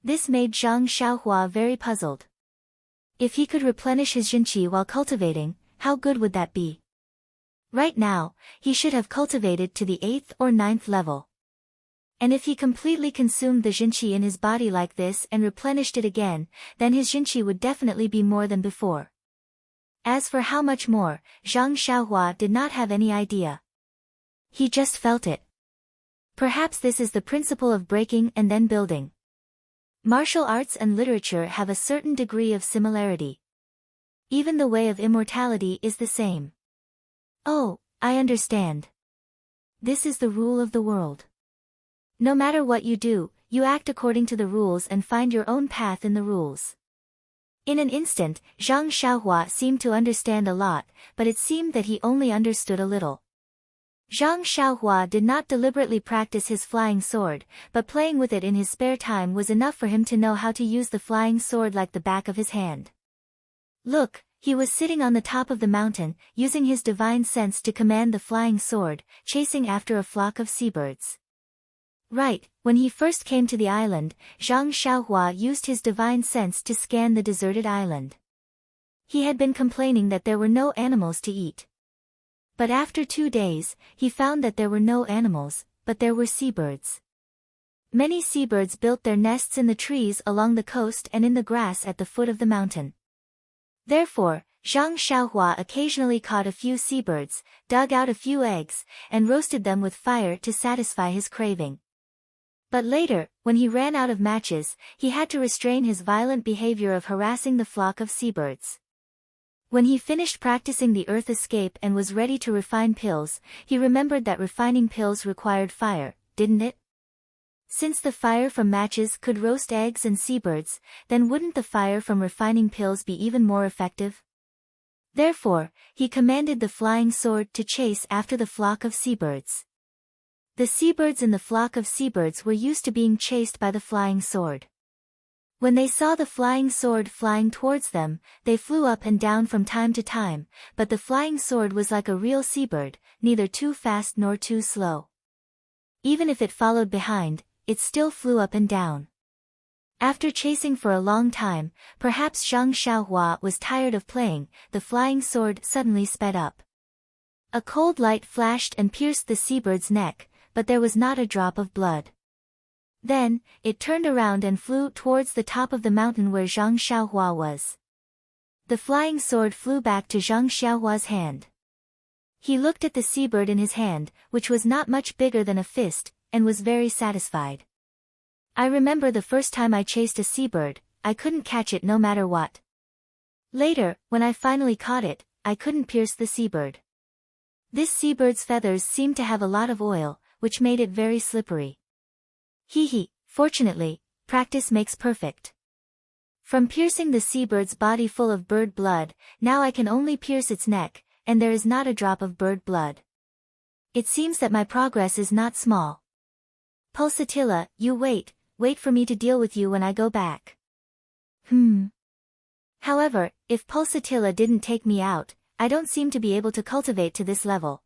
This made Zhang Xiaohua very puzzled. If he could replenish his Jinqi while cultivating, how good would that be? Right now, he should have cultivated to the 8th or 9th level. And if he completely consumed the Jinqi in his body like this and replenished it again, then his Jinqi would definitely be more than before. As for how much more, Zhang Xiaohua did not have any idea. He just felt it. Perhaps this is the principle of breaking and then building. Martial arts and literature have a certain degree of similarity. Even the way of immortality is the same. Oh, I understand. This is the rule of the world. No matter what you do, you act according to the rules and find your own path in the rules. In an instant, Zhang Xiaohua seemed to understand a lot, but it seemed that he only understood a little. Zhang Xiaohua did not deliberately practice his flying sword, but playing with it in his spare time was enough for him to know how to use the flying sword like the back of his hand. Look, he was sitting on the top of the mountain, using his divine sense to command the flying sword, chasing after a flock of seabirds. Right, when he first came to the island, Zhang Xiaohua used his divine sense to scan the deserted island. He had been complaining that there were no animals to eat. But after 2 days, he found that there were no animals, but there were seabirds. Many seabirds built their nests in the trees along the coast and in the grass at the foot of the mountain. Therefore, Zhang Xiaohua occasionally caught a few seabirds, dug out a few eggs, and roasted them with fire to satisfy his craving. But later, when he ran out of matches, he had to restrain his violent behavior of harassing the flock of seabirds. When he finished practicing the earth escape and was ready to refine pills, he remembered that refining pills required fire, didn't it? Since the fire from matches could roast eggs and seabirds, then wouldn't the fire from refining pills be even more effective? Therefore, he commanded the flying sword to chase after the flock of seabirds. The seabirds in the flock of seabirds were used to being chased by the flying sword. When they saw the flying sword flying towards them, they flew up and down from time to time, but the flying sword was like a real seabird, neither too fast nor too slow. Even if it followed behind, it still flew up and down. After chasing for a long time, perhaps Zhang Xiaohua was tired of playing, the flying sword suddenly sped up. A cold light flashed and pierced the seabird's neck, but there was not a drop of blood. Then, it turned around and flew towards the top of the mountain where Zhang Xiaohua was. The flying sword flew back to Zhang Xiaohua's hand. He looked at the seabird in his hand, which was not much bigger than a fist, and was very satisfied. I remember the first time I chased a seabird, I couldn't catch it no matter what. Later, when I finally caught it, I couldn't pierce the seabird. This seabird's feathers seemed to have a lot of oil, which made it very slippery. Hee. Fortunately, practice makes perfect. From piercing the seabird's body full of bird blood, now I can only pierce its neck, and there is not a drop of bird blood. It seems that my progress is not small. Pulsatilla, you wait for me to deal with you when I go back. However, if Pulsatilla didn't take me out, I don't seem to be able to cultivate to this level.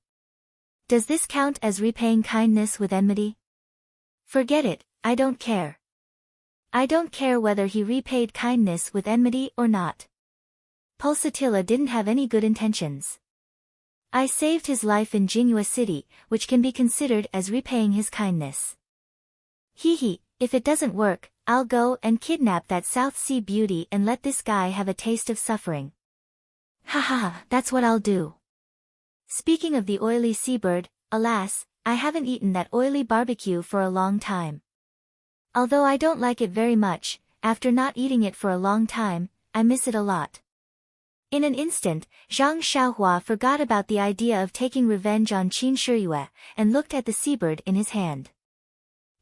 Does this count as repaying kindness with enmity? Forget it, I don't care. I don't care whether he repaid kindness with enmity or not. Pulsatilla didn't have any good intentions. I saved his life in Jinghua City, which can be considered as repaying his kindness. Hee, if it doesn't work, I'll go and kidnap that South Sea beauty and let this guy have a taste of suffering. That's what I'll do. Speaking of the oily seabird, alas, I haven't eaten that oily barbecue for a long time. Although I don't like it very much, after not eating it for a long time, I miss it a lot. In an instant, Zhang Xiaohua forgot about the idea of taking revenge on Qin Shiyue, and looked at the seabird in his hand.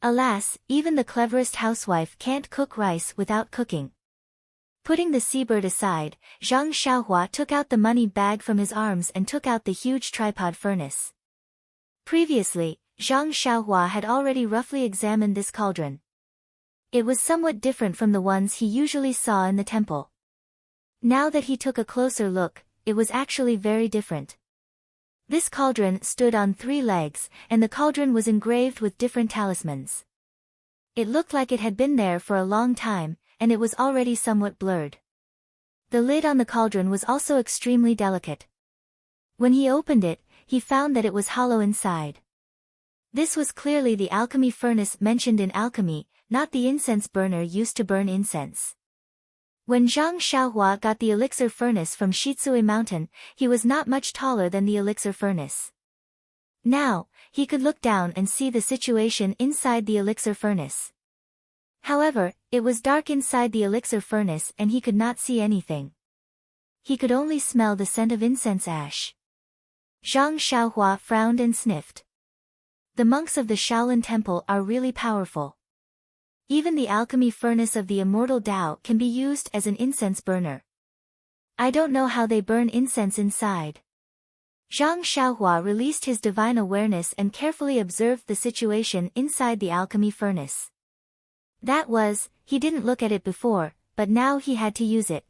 Alas, even the cleverest housewife can't cook rice without cooking. Putting the seabird aside, Zhang Xiaohua took out the money bag from his arms and took out the huge tripod furnace. Previously, Zhang Xiaohua had already roughly examined this cauldron. It was somewhat different from the ones he usually saw in the temple. Now that he took a closer look, it was actually very different. This cauldron stood on 3 legs, and the cauldron was engraved with different talismans. It looked like it had been there for a long time, and it was already somewhat blurred. The lid on the cauldron was also extremely delicate. When he opened it, he found that it was hollow inside. This was clearly the alchemy furnace mentioned in alchemy, not the incense burner used to burn incense. When Zhang Xiaohua got the elixir furnace from Shitsui Mountain, he was not much taller than the elixir furnace. Now, he could look down and see the situation inside the elixir furnace. However, it was dark inside the elixir furnace and he could not see anything. He could only smell the scent of incense ash. Zhang Xiaohua frowned and sniffed. The monks of the Shaolin Temple are really powerful. Even the alchemy furnace of the immortal Tao can be used as an incense burner. I don't know how they burn incense inside. Zhang Xiaohua released his divine awareness and carefully observed the situation inside the alchemy furnace. That was, he didn't look at it before, but now he had to use it.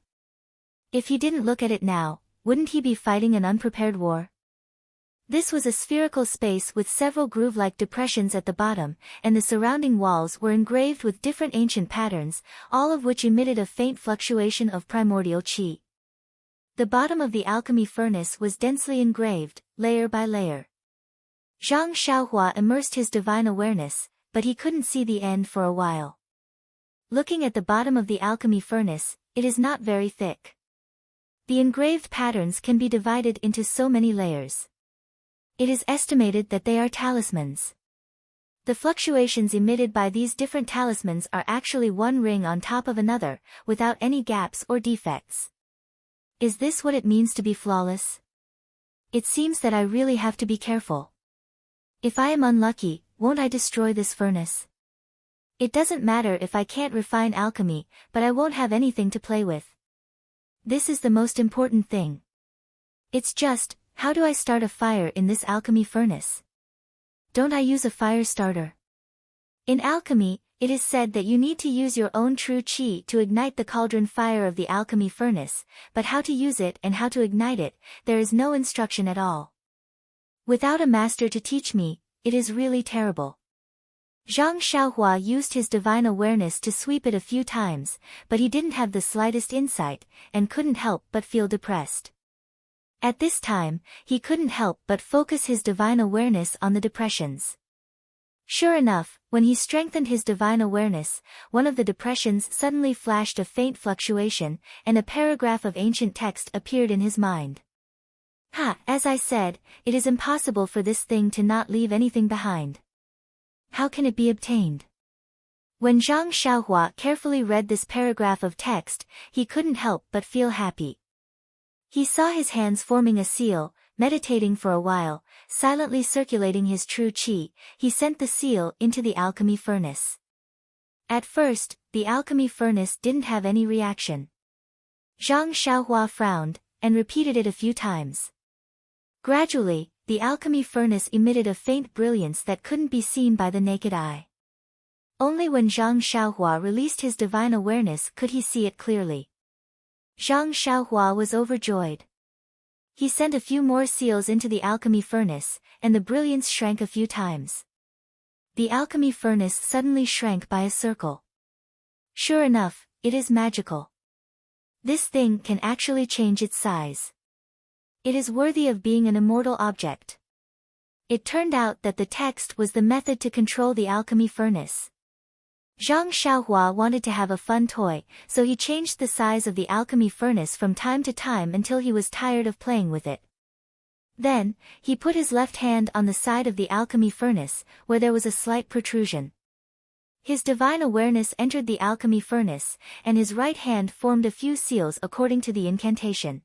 If he didn't look at it now, wouldn't he be fighting an unprepared war? This was a spherical space with several groove-like depressions at the bottom, and the surrounding walls were engraved with different ancient patterns, all of which emitted a faint fluctuation of primordial qi. The bottom of the alchemy furnace was densely engraved, layer by layer. Zhang Xiaohua immersed his divine awareness, but he couldn't see the end for a while. Looking at the bottom of the alchemy furnace, it is not very thick. The engraved patterns can be divided into so many layers. It is estimated that they are talismans. The fluctuations emitted by these different talismans are actually one ring on top of another, without any gaps or defects. Is this what it means to be flawless? It seems that I really have to be careful. If I am unlucky, won't I destroy this furnace? It doesn't matter if I can't refine alchemy, but I won't have anything to play with. This is the most important thing. It's just, how do I start a fire in this alchemy furnace? Don't I use a fire starter? In alchemy, it is said that you need to use your own true qi to ignite the cauldron fire of the alchemy furnace, but how to use it and how to ignite it, there is no instruction at all. Without a master to teach me, it is really terrible. Zhang Xiaohua used his divine awareness to sweep it a few times, but he didn't have the slightest insight, and couldn't help but feel depressed. At this time, he couldn't help but focus his divine awareness on the depressions. Sure enough, when he strengthened his divine awareness, one of the depressions suddenly flashed a faint fluctuation, and a paragraph of ancient text appeared in his mind. Ha, as I said, it is impossible for this thing to not leave anything behind. How can it be obtained? When Zhang Xiaohua carefully read this paragraph of text, he couldn't help but feel happy. He saw his hands forming a seal, meditating for a while, silently circulating his true qi. He sent the seal into the alchemy furnace. At first, the alchemy furnace didn't have any reaction. Zhang Xiaohua frowned, and repeated it a few times. Gradually, the alchemy furnace emitted a faint brilliance that couldn't be seen by the naked eye. Only when Zhang Xiaohua released his divine awareness could he see it clearly. Zhang Xiaohua was overjoyed. He sent a few more seals into the alchemy furnace, and the brilliance shrank a few times. The alchemy furnace suddenly shrank by a circle. Sure enough, it is magical. This thing can actually change its size. It is worthy of being an immortal object. It turned out that the text was the method to control the alchemy furnace. Zhang Xiaohua wanted to have a fun toy, so he changed the size of the alchemy furnace from time to time until he was tired of playing with it. Then, he put his left hand on the side of the alchemy furnace, where there was a slight protrusion. His divine awareness entered the alchemy furnace, and his right hand formed a few seals according to the incantation.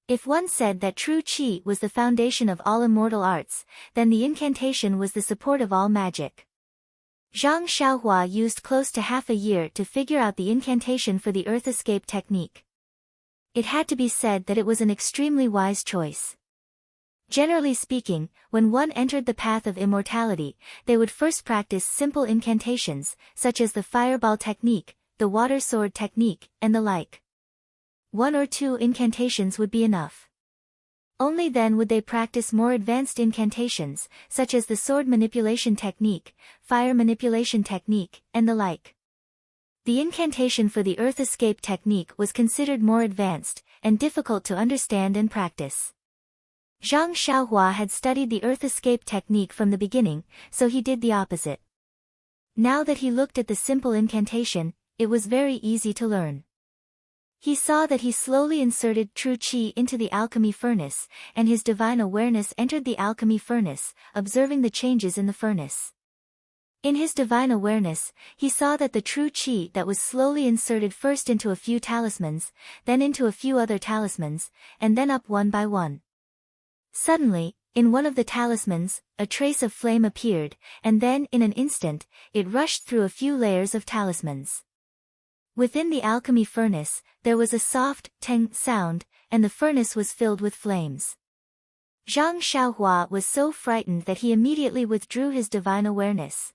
If one said that true qi was the foundation of all immortal arts, then the incantation was the support of all magic. Zhang Xiaohua used close to half a year to figure out the incantation for the earth escape technique. It had to be said that it was an extremely wise choice. Generally speaking, when one entered the path of immortality, they would first practice simple incantations, such as the fireball technique, the water sword technique, and the like. 1 or 2 incantations would be enough. Only then would they practice more advanced incantations, such as the sword manipulation technique, fire manipulation technique, and the like. The incantation for the earth escape technique was considered more advanced, and difficult to understand and practice. Zhang Xiaohua had studied the earth escape technique from the beginning, so he did the opposite. Now that he looked at the simple incantation, it was very easy to learn. He saw that he slowly inserted true qi into the alchemy furnace, and his divine awareness entered the alchemy furnace, observing the changes in the furnace. In his divine awareness, he saw that the true qi that was slowly inserted first into a few talismans, then into a few other talismans, and then up one by one. Suddenly, in one of the talismans, a trace of flame appeared, and then in an instant, it rushed through a few layers of talismans. Within the alchemy furnace, there was a soft, tang sound, and the furnace was filled with flames. Zhang Xiaohua was so frightened that he immediately withdrew his divine awareness.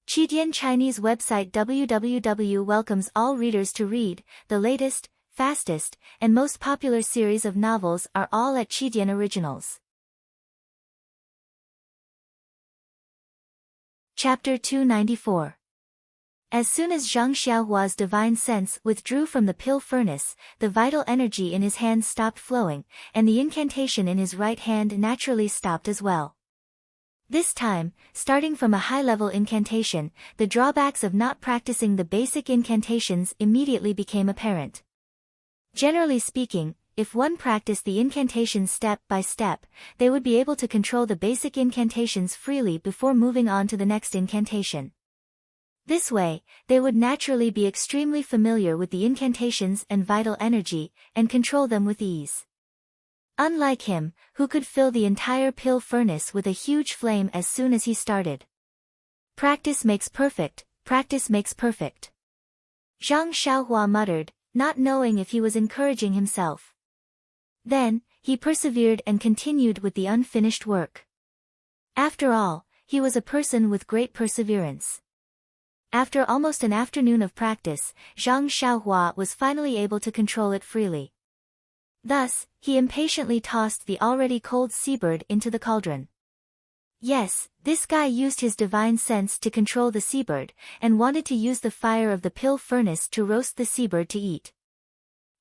Qidian Chinese website www welcomes all readers to read. The latest, fastest, and most popular series of novels are all at Qidian Originals. Chapter 294. As soon as Zhang Xiaohua's divine sense withdrew from the pill furnace, the vital energy in his hands stopped flowing, and the incantation in his right hand naturally stopped as well. This time, starting from a high-level incantation, the drawbacks of not practicing the basic incantations immediately became apparent. Generally speaking, if one practiced the incantations step by step, they would be able to control the basic incantations freely before moving on to the next incantation. This way, they would naturally be extremely familiar with the incantations and vital energy, and control them with ease. Unlike him, who could fill the entire pill furnace with a huge flame as soon as he started. Practice makes perfect, practice makes perfect. Zhang Xiaohua muttered, not knowing if he was encouraging himself. Then, he persevered and continued with the unfinished work. After all, he was a person with great perseverance. After almost an afternoon of practice, Zhang Xiaohua was finally able to control it freely. Thus, he impatiently tossed the already cold seabird into the cauldron. Yes, this guy used his divine sense to control the seabird, and wanted to use the fire of the pill furnace to roast the seabird to eat.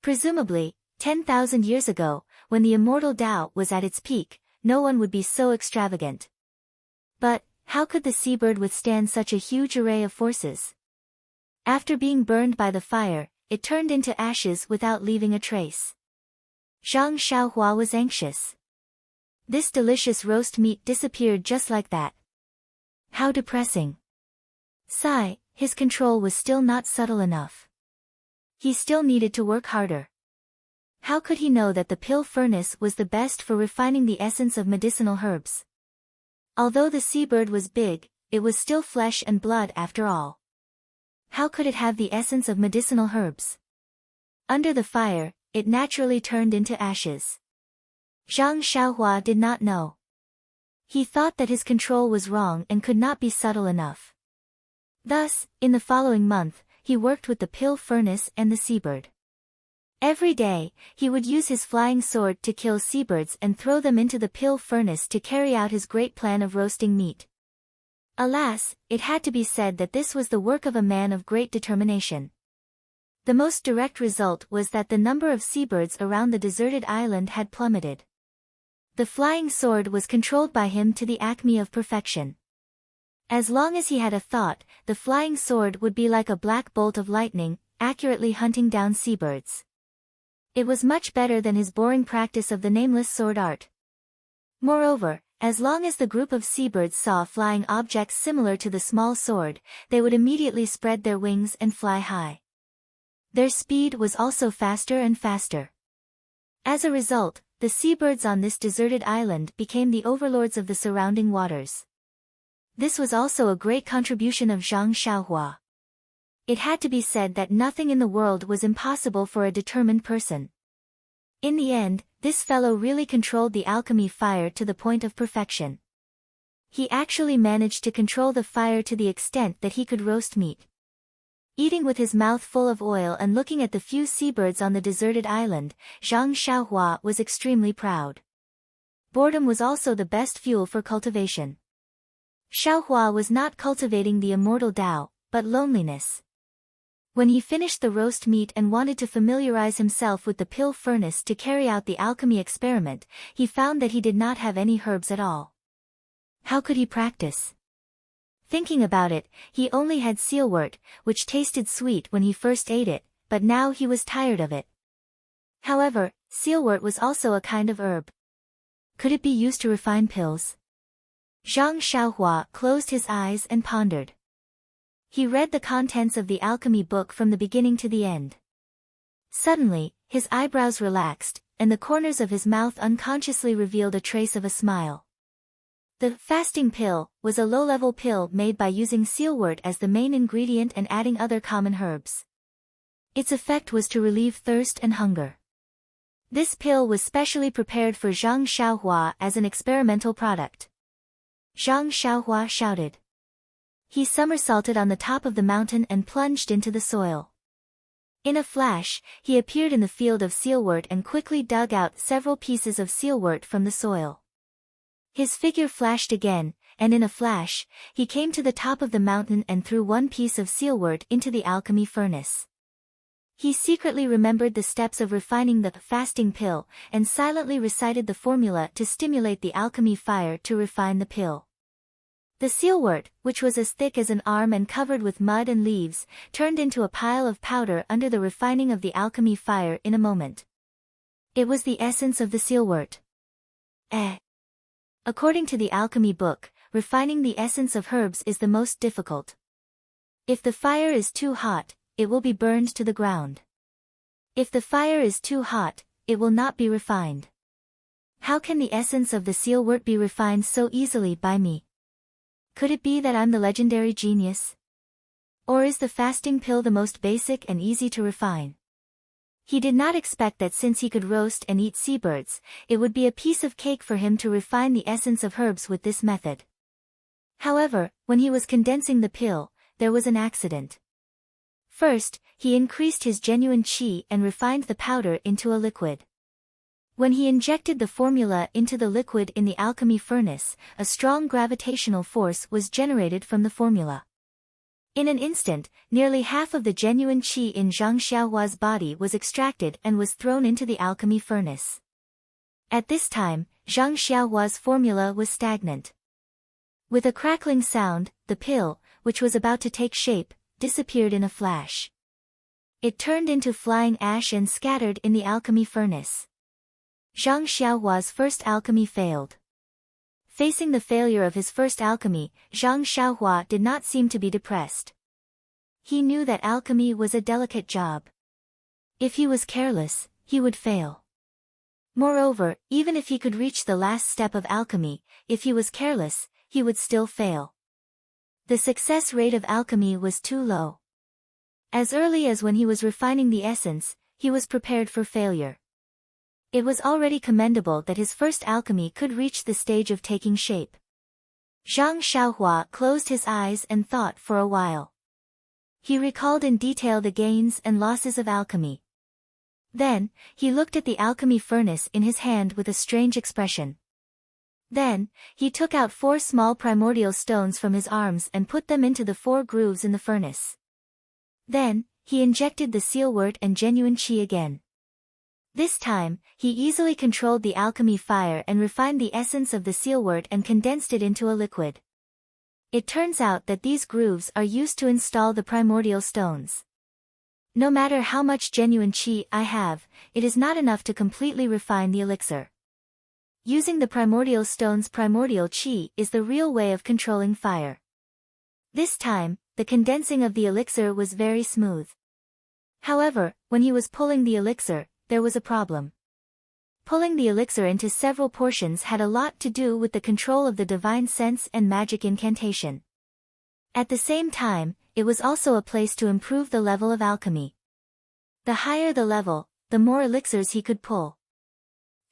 Presumably, 10,000 years ago, when the immortal Tao was at its peak, no one would be so extravagant. But, how could the seabird withstand such a huge array of forces? After being burned by the fire, it turned into ashes without leaving a trace. Zhang Xiaohua was anxious. This delicious roast meat disappeared just like that. How depressing. Sigh, his control was still not subtle enough. He still needed to work harder. How could he know that the pill furnace was the best for refining the essence of medicinal herbs? Although the seabird was big, it was still flesh and blood after all. How could it have the essence of medicinal herbs? Under the fire, it naturally turned into ashes. Zhang Xiaohua did not know. He thought that his control was wrong and could not be subtle enough. Thus, in the following month, he worked with the pill furnace and the seabird. Every day, he would use his flying sword to kill seabirds and throw them into the pill furnace to carry out his great plan of roasting meat. Alas, it had to be said that this was the work of a man of great determination. The most direct result was that the number of seabirds around the deserted island had plummeted. The flying sword was controlled by him to the acme of perfection. As long as he had a thought, the flying sword would be like a black bolt of lightning, accurately hunting down seabirds. It was much better than his boring practice of the nameless sword art. Moreover, as long as the group of seabirds saw flying objects similar to the small sword, they would immediately spread their wings and fly high. Their speed was also faster and faster. As a result, the seabirds on this deserted island became the overlords of the surrounding waters. This was also a great contribution of Zhang Xiaohua. It had to be said that nothing in the world was impossible for a determined person. In the end, this fellow really controlled the alchemy fire to the point of perfection. He actually managed to control the fire to the extent that he could roast meat. Eating with his mouth full of oil and looking at the few seabirds on the deserted island, Zhang Xiaohua was extremely proud. Boredom was also the best fuel for cultivation. Xiaohua was not cultivating the immortal Tao, but loneliness. When he finished the roast meat and wanted to familiarize himself with the pill furnace to carry out the alchemy experiment, he found that he did not have any herbs at all. How could he practice? Thinking about it, he only had sealwort, which tasted sweet when he first ate it, but now he was tired of it. However, sealwort was also a kind of herb. Could it be used to refine pills? Zhang Xiaohua closed his eyes and pondered. He read the contents of the alchemy book from the beginning to the end. Suddenly, his eyebrows relaxed, and the corners of his mouth unconsciously revealed a trace of a smile. The fasting pill was a low-level pill made by using sealwort as the main ingredient and adding other common herbs. Its effect was to relieve thirst and hunger. This pill was specially prepared for Zhang Xiaohua as an experimental product. Zhang Xiaohua shouted. He somersaulted on the top of the mountain and plunged into the soil. In a flash, he appeared in the field of sealwort and quickly dug out several pieces of sealwort from the soil. His figure flashed again, and in a flash, he came to the top of the mountain and threw one piece of sealwort into the alchemy furnace. He secretly remembered the steps of refining the fasting pill, and silently recited the formula to stimulate the alchemy fire to refine the pill. The sealwort, which was as thick as an arm and covered with mud and leaves, turned into a pile of powder under the refining of the alchemy fire in a moment. It was the essence of the sealwort. According to the alchemy book, refining the essence of herbs is the most difficult. If the fire is too hot, it will be burned to the ground. If the fire is too hot, it will not be refined. How can the essence of the sealwort be refined so easily by me? Could it be that I'm the legendary genius? Or is the fasting pill the most basic and easy to refine? He did not expect that since he could roast and eat seabirds, it would be a piece of cake for him to refine the essence of herbs with this method. However, when he was condensing the pill, there was an accident. First, he increased his genuine qi and refined the powder into a liquid. When he injected the formula into the liquid in the alchemy furnace, a strong gravitational force was generated from the formula. In an instant, nearly half of the genuine qi in Zhang Xiaohua's body was extracted and was thrown into the alchemy furnace. At this time, Zhang Xiaohua's formula was stagnant. With a crackling sound, the pill, which was about to take shape, disappeared in a flash. It turned into flying ash and scattered in the alchemy furnace. Zhang Xiaohua's first alchemy failed. Facing the failure of his first alchemy, Zhang Xiaohua did not seem to be depressed. He knew that alchemy was a delicate job. If he was careless, he would fail. Moreover, even if he could reach the last step of alchemy, if he was careless, he would still fail. The success rate of alchemy was too low. As early as when he was refining the essence, he was prepared for failure. It was already commendable that his first alchemy could reach the stage of taking shape. Zhang Xiaohua closed his eyes and thought for a while. He recalled in detail the gains and losses of alchemy. Then, he looked at the alchemy furnace in his hand with a strange expression. Then, he took out 4 small primordial stones from his arms and put them into the 4 grooves in the furnace. Then, he injected the sealwort and genuine qi again. This time, he easily controlled the alchemy fire and refined the essence of the sealwort and condensed it into a liquid. It turns out that these grooves are used to install the primordial stones. No matter how much genuine qi I have, it is not enough to completely refine the elixir. Using the primordial stone's primordial qi is the real way of controlling fire. This time, the condensing of the elixir was very smooth. However, when he was pulling the elixir, there was a problem. Pulling the elixir into several portions had a lot to do with the control of the divine sense and magic incantation. At the same time, it was also a place to improve the level of alchemy. The higher the level, the more elixirs he could pull.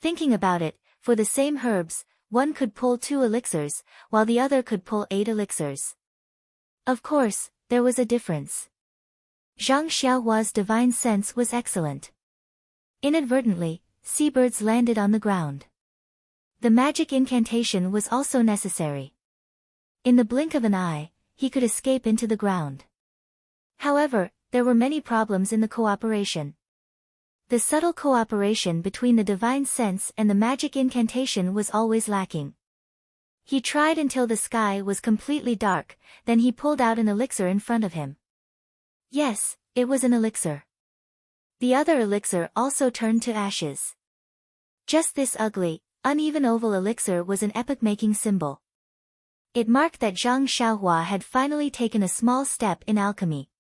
Thinking about it, for the same herbs, one could pull 2 elixirs, while the other could pull 8 elixirs. Of course, there was a difference. Zhang Xiaohua's divine sense was excellent. Inadvertently, seabirds landed on the ground. The magic incantation was also necessary. In the blink of an eye, he could escape into the ground. However, there were many problems in the cooperation. The subtle cooperation between the divine sense and the magic incantation was always lacking. He tried until the sky was completely dark, then he pulled out an elixir in front of him. Yes, it was an elixir. The other elixir also turned to ashes. Just this ugly, uneven oval elixir was an epoch-making symbol. It marked that Zhang Xiaohua had finally taken a small step in alchemy.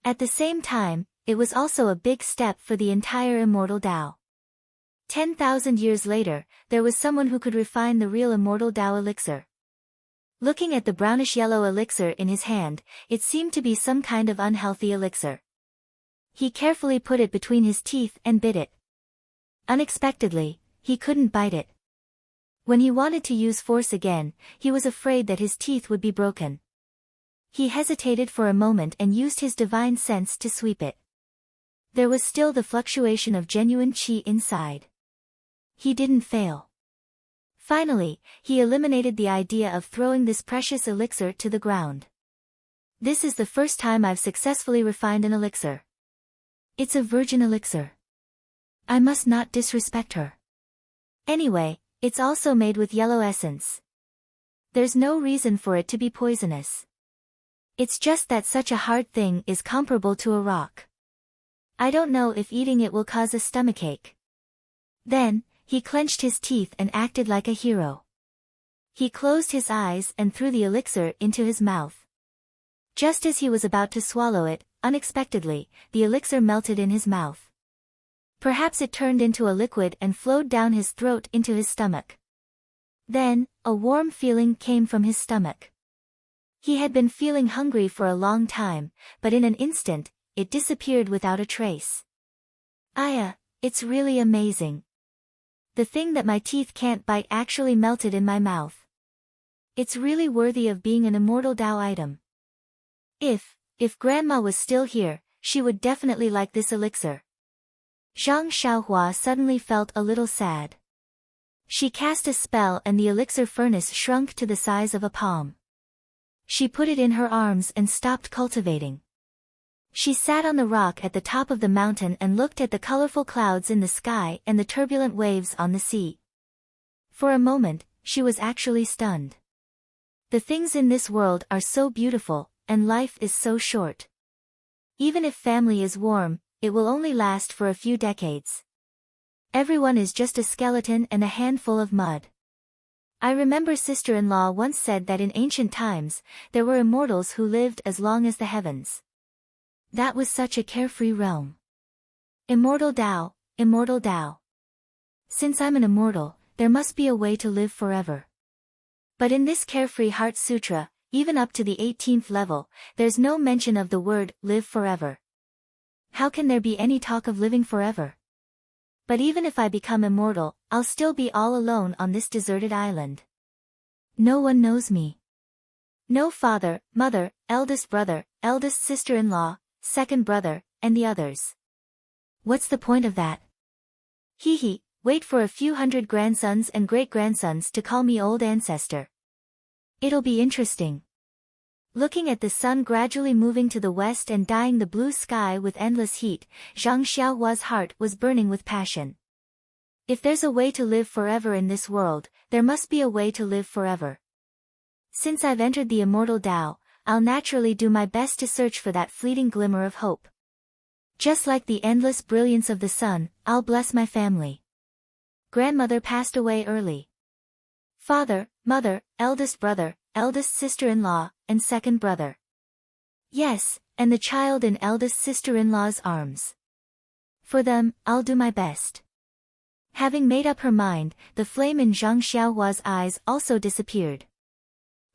At the same time, it was also a big step for the entire immortal Tao. 10,000 years later, there was someone who could refine the real immortal Tao elixir. Looking at the brownish-yellow elixir in his hand, it seemed to be some kind of unhealthy elixir. He carefully put it between his teeth and bit it. Unexpectedly, he couldn't bite it. When he wanted to use force again, he was afraid that his teeth would be broken. He hesitated for a moment and used his divine sense to sweep it. There was still the fluctuation of genuine qi inside. He didn't fail. Finally, he eliminated the idea of throwing this precious elixir to the ground. This is the first time I've successfully refined an elixir. It's a virgin elixir. I must not disrespect her. Anyway, it's also made with yellow essence. There's no reason for it to be poisonous. It's just that such a hard thing is comparable to a rock. I don't know if eating it will cause a stomachache. Then, he clenched his teeth and acted like a hero. He closed his eyes and threw the elixir into his mouth. Just as he was about to swallow it, unexpectedly, the elixir melted in his mouth. Perhaps it turned into a liquid and flowed down his throat into his stomach. Then, a warm feeling came from his stomach. He had been feeling hungry for a long time, but in an instant, it disappeared without a trace. It's really amazing. The thing that my teeth can't bite actually melted in my mouth. It's really worthy of being an immortal Tao item. If Grandma was still here, she would definitely like this elixir. Zhang Xiaohua suddenly felt a little sad. She cast a spell and the elixir furnace shrunk to the size of a palm. She put it in her arms and stopped cultivating. She sat on the rock at the top of the mountain and looked at the colorful clouds in the sky and the turbulent waves on the sea. For a moment, she was actually stunned. The things in this world are so beautiful, and life is so short. Even if family is warm, it will only last for a few decades. Everyone is just a skeleton and a handful of mud. I remember sister-in-law once said that in ancient times, there were immortals who lived as long as the heavens. That was such a carefree realm. Immortal Tao, immortal Tao. Since I'm an immortal, there must be a way to live forever. But in this carefree heart sutra, even up to the 18th level, there's no mention of the word, live forever. How can there be any talk of living forever? But even if I become immortal, I'll still be all alone on this deserted island. No one knows me. No father, mother, eldest brother, eldest sister-in-law, second brother, and the others. What's the point of that? Hee, wait for a few hundred grandsons and great-grandsons to call me old ancestor. It'll be interesting. Looking at the sun gradually moving to the west and dyeing the blue sky with endless heat, Zhang Xiaohua's heart was burning with passion. If there's a way to live forever in this world, there must be a way to live forever. Since I've entered the immortal Tao, I'll naturally do my best to search for that fleeting glimmer of hope. Just like the endless brilliance of the sun, I'll bless my family. Grandmother passed away early. Father, mother, eldest brother, eldest sister-in-law, and second brother. Yes, and the child in eldest sister-in-law's arms. For them, I'll do my best. Having made up her mind, the flame in Zhang Xiaohua's eyes also disappeared.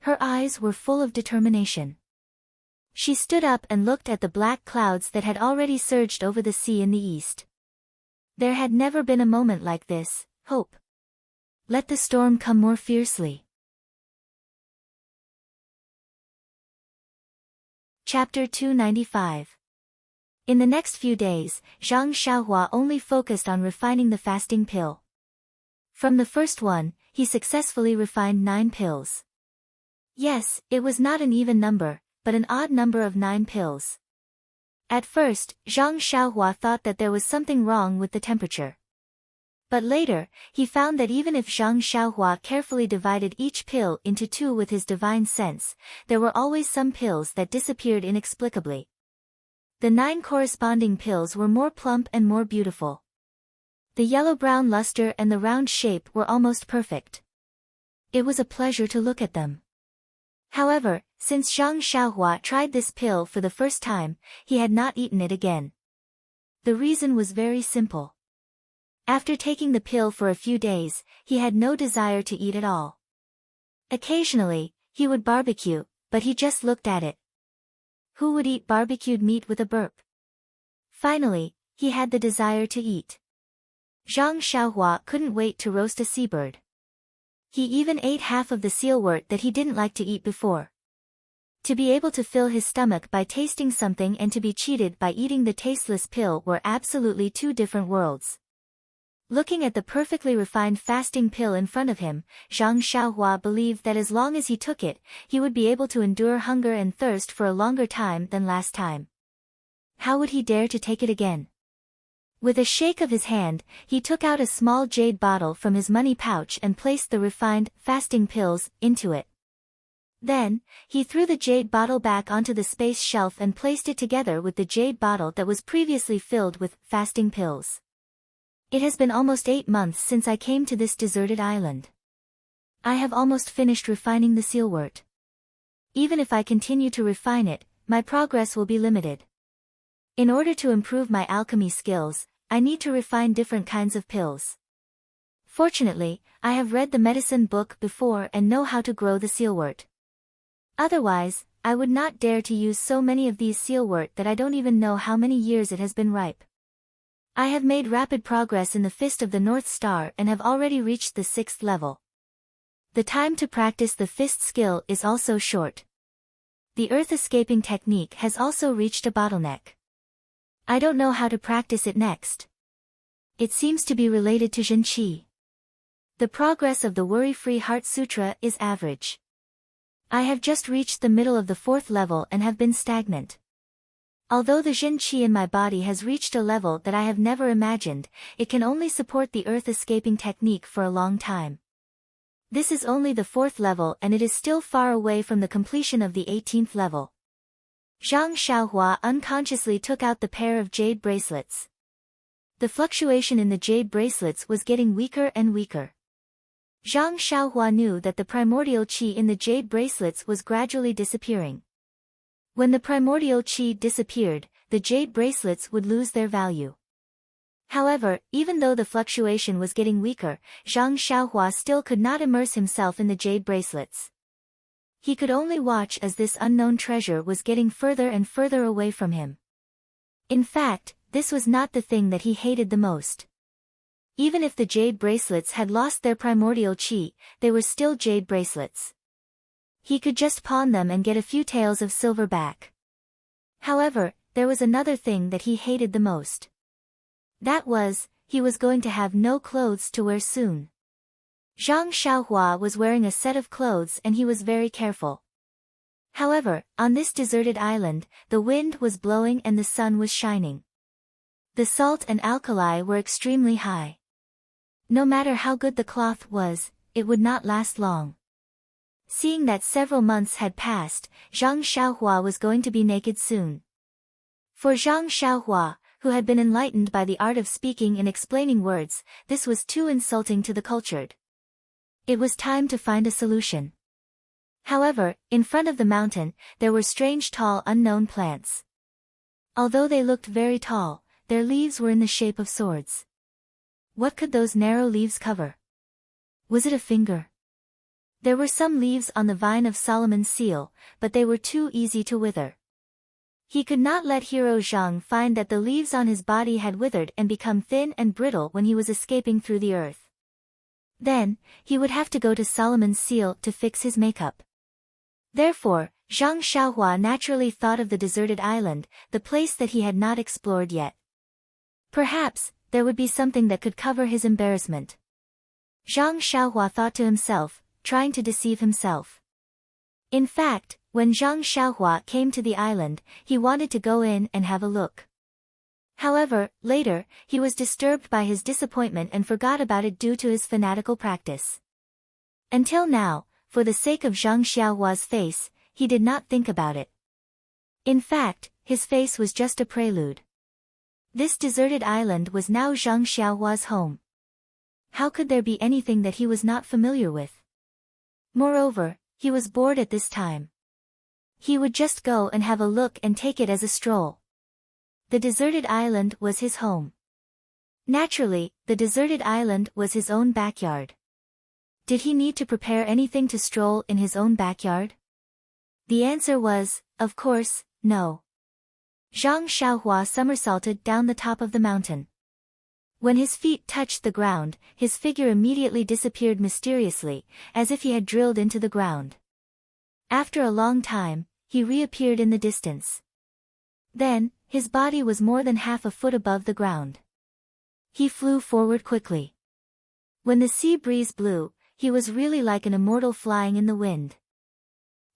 Her eyes were full of determination. She stood up and looked at the black clouds that had already surged over the sea in the east. There had never been a moment like this, hope. Let the storm come more fiercely. Chapter 295. In the next few days, Zhang Xiaohua only focused on refining the fasting pill. From the first one, he successfully refined 9 pills. Yes, it was not an even number, but an odd number of 9 pills. At first, Zhang Xiaohua thought that there was something wrong with the temperature. But later, he found that even if Zhang Xiaohua carefully divided each pill into 2 with his divine sense, there were always some pills that disappeared inexplicably. The 9 corresponding pills were more plump and more beautiful. The yellow-brown luster and the round shape were almost perfect. It was a pleasure to look at them. However, since Zhang Xiaohua tried this pill for the first time, he had not eaten it again. The reason was very simple. After taking the pill for a few days, he had no desire to eat at all. Occasionally, he would barbecue, but he just looked at it. Who would eat barbecued meat with a burp? Finally, he had the desire to eat. Zhang Xiaohua couldn't wait to roast a seabird. He even ate half of the sealwort that he didn't like to eat before. To be able to fill his stomach by tasting something and to be cheated by eating the tasteless pill were absolutely 2 different worlds. Looking at the perfectly refined fasting pill in front of him, Zhang Xiaohua believed that as long as he took it, he would be able to endure hunger and thirst for a longer time than last time. How would he dare to take it again? With a shake of his hand, he took out a small jade bottle from his money pouch and placed the refined, fasting pills into it. Then, he threw the jade bottle back onto the space shelf and placed it together with the jade bottle that was previously filled with fasting pills. It has been almost 8 months since I came to this deserted island. I have almost finished refining the sealwort. Even if I continue to refine it, my progress will be limited. In order to improve my alchemy skills, I need to refine different kinds of pills. Fortunately, I have read the medicine book before and know how to grow the sealwort. Otherwise, I would not dare to use so many of these sealwort that I don't even know how many years it has been ripe. I have made rapid progress in the Fist of the North Star and have already reached the 6th level. The time to practice the fist skill is also short. The earth escaping technique has also reached a bottleneck. I don't know how to practice it next. It seems to be related to Zhen Qi. The progress of the Worry-Free Heart Sutra is average. I have just reached the middle of the 4th level and have been stagnant. Although the Zhen Qi in my body has reached a level that I have never imagined, it can only support the earth escaping technique for a long time. This is only the 4th level and it is still far away from the completion of the 18th level. Zhang Xiaohua unconsciously took out the pair of jade bracelets. The fluctuation in the jade bracelets was getting weaker and weaker. Zhang Xiaohua knew that the primordial qi in the jade bracelets was gradually disappearing. When the primordial qi disappeared, the jade bracelets would lose their value. However, even though the fluctuation was getting weaker, Zhang Xiaohua still could not immerse himself in the jade bracelets. He could only watch as this unknown treasure was getting further and further away from him. In fact, this was not the thing that he hated the most. Even if the jade bracelets had lost their primordial qi, they were still jade bracelets. He could just pawn them and get a few taels of silver back. However, there was another thing that he hated the most. That was, he was going to have no clothes to wear soon. Zhang Xiaohua was wearing a set of clothes and he was very careful. However, on this deserted island, the wind was blowing and the sun was shining. The salt and alkali were extremely high. No matter how good the cloth was, it would not last long. Seeing that several months had passed, Zhang Xiaohua was going to be naked soon. For Zhang Xiaohua, who had been enlightened by the art of speaking and explaining words, this was too insulting to the cultured. It was time to find a solution. However, in front of the mountain, there were strange tall unknown plants. Although they looked very tall, their leaves were in the shape of swords. What could those narrow leaves cover? Was it a finger? There were some leaves on the vine of Solomon's seal, but they were too easy to wither. He could not let Hero Zhang find that the leaves on his body had withered and become thin and brittle when he was escaping through the earth. Then, he would have to go to Solomon's seal to fix his makeup. Therefore, Zhang Xiaohua naturally thought of the deserted island, the place that he had not explored yet. Perhaps, there would be something that could cover his embarrassment. Zhang Xiaohua thought to himself, trying to deceive himself. In fact, when Zhang Xiaohua came to the island, he wanted to go in and have a look. However, later, he was disturbed by his disappointment and forgot about it due to his fanatical practice. Until now, for the sake of Zhang Xiaohua's face, he did not think about it. In fact, his face was just a prelude. This deserted island was now Zhang Xiaohua's home. How could there be anything that he was not familiar with? Moreover, he was bored at this time. He would just go and have a look and take it as a stroll. The deserted island was his home. Naturally, the deserted island was his own backyard. Did he need to prepare anything to stroll in his own backyard? The answer was, of course, no. Zhang Xiaohua somersaulted down the top of the mountain. When his feet touched the ground, his figure immediately disappeared mysteriously, as if he had drilled into the ground. After a long time, he reappeared in the distance. Then, his body was more than half a foot above the ground. He flew forward quickly. When the sea breeze blew, he was really like an immortal flying in the wind.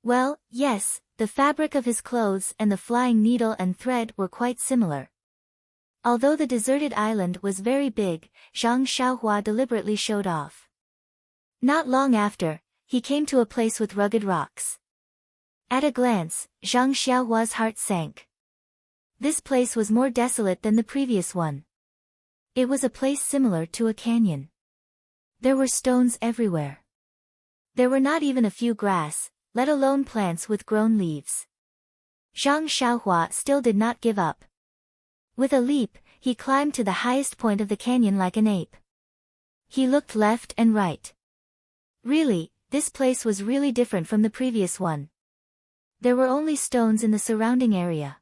Well, yes, the fabric of his clothes and the flying needle and thread were quite similar. Although the deserted island was very big, Zhang Xiaohua deliberately showed off. Not long after, he came to a place with rugged rocks. At a glance, Zhang Xiaohua's heart sank. This place was more desolate than the previous one. It was a place similar to a canyon. There were stones everywhere. There were not even a few grass, let alone plants with grown leaves. Zhang Xiaohua still did not give up. With a leap, he climbed to the highest point of the canyon like an ape. He looked left and right. Really, this place was really different from the previous one. There were only stones in the surrounding area.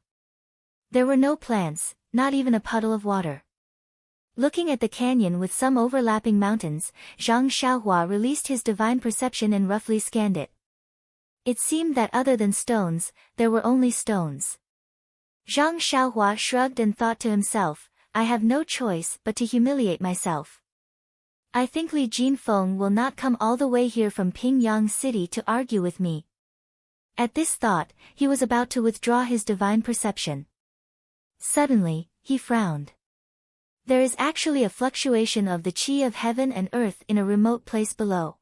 There were no plants, not even a puddle of water. Looking at the canyon with some overlapping mountains, Zhang Xiaohua released his divine perception and roughly scanned it. It seemed that other than stones, there were only stones. Zhang Xiaohua shrugged and thought to himself, I have no choice but to humiliate myself. I think Li Jinfeng will not come all the way here from Pingyang City to argue with me. At this thought, he was about to withdraw his divine perception. Suddenly, he frowned. There is actually a fluctuation of the qi of heaven and earth in a remote place below.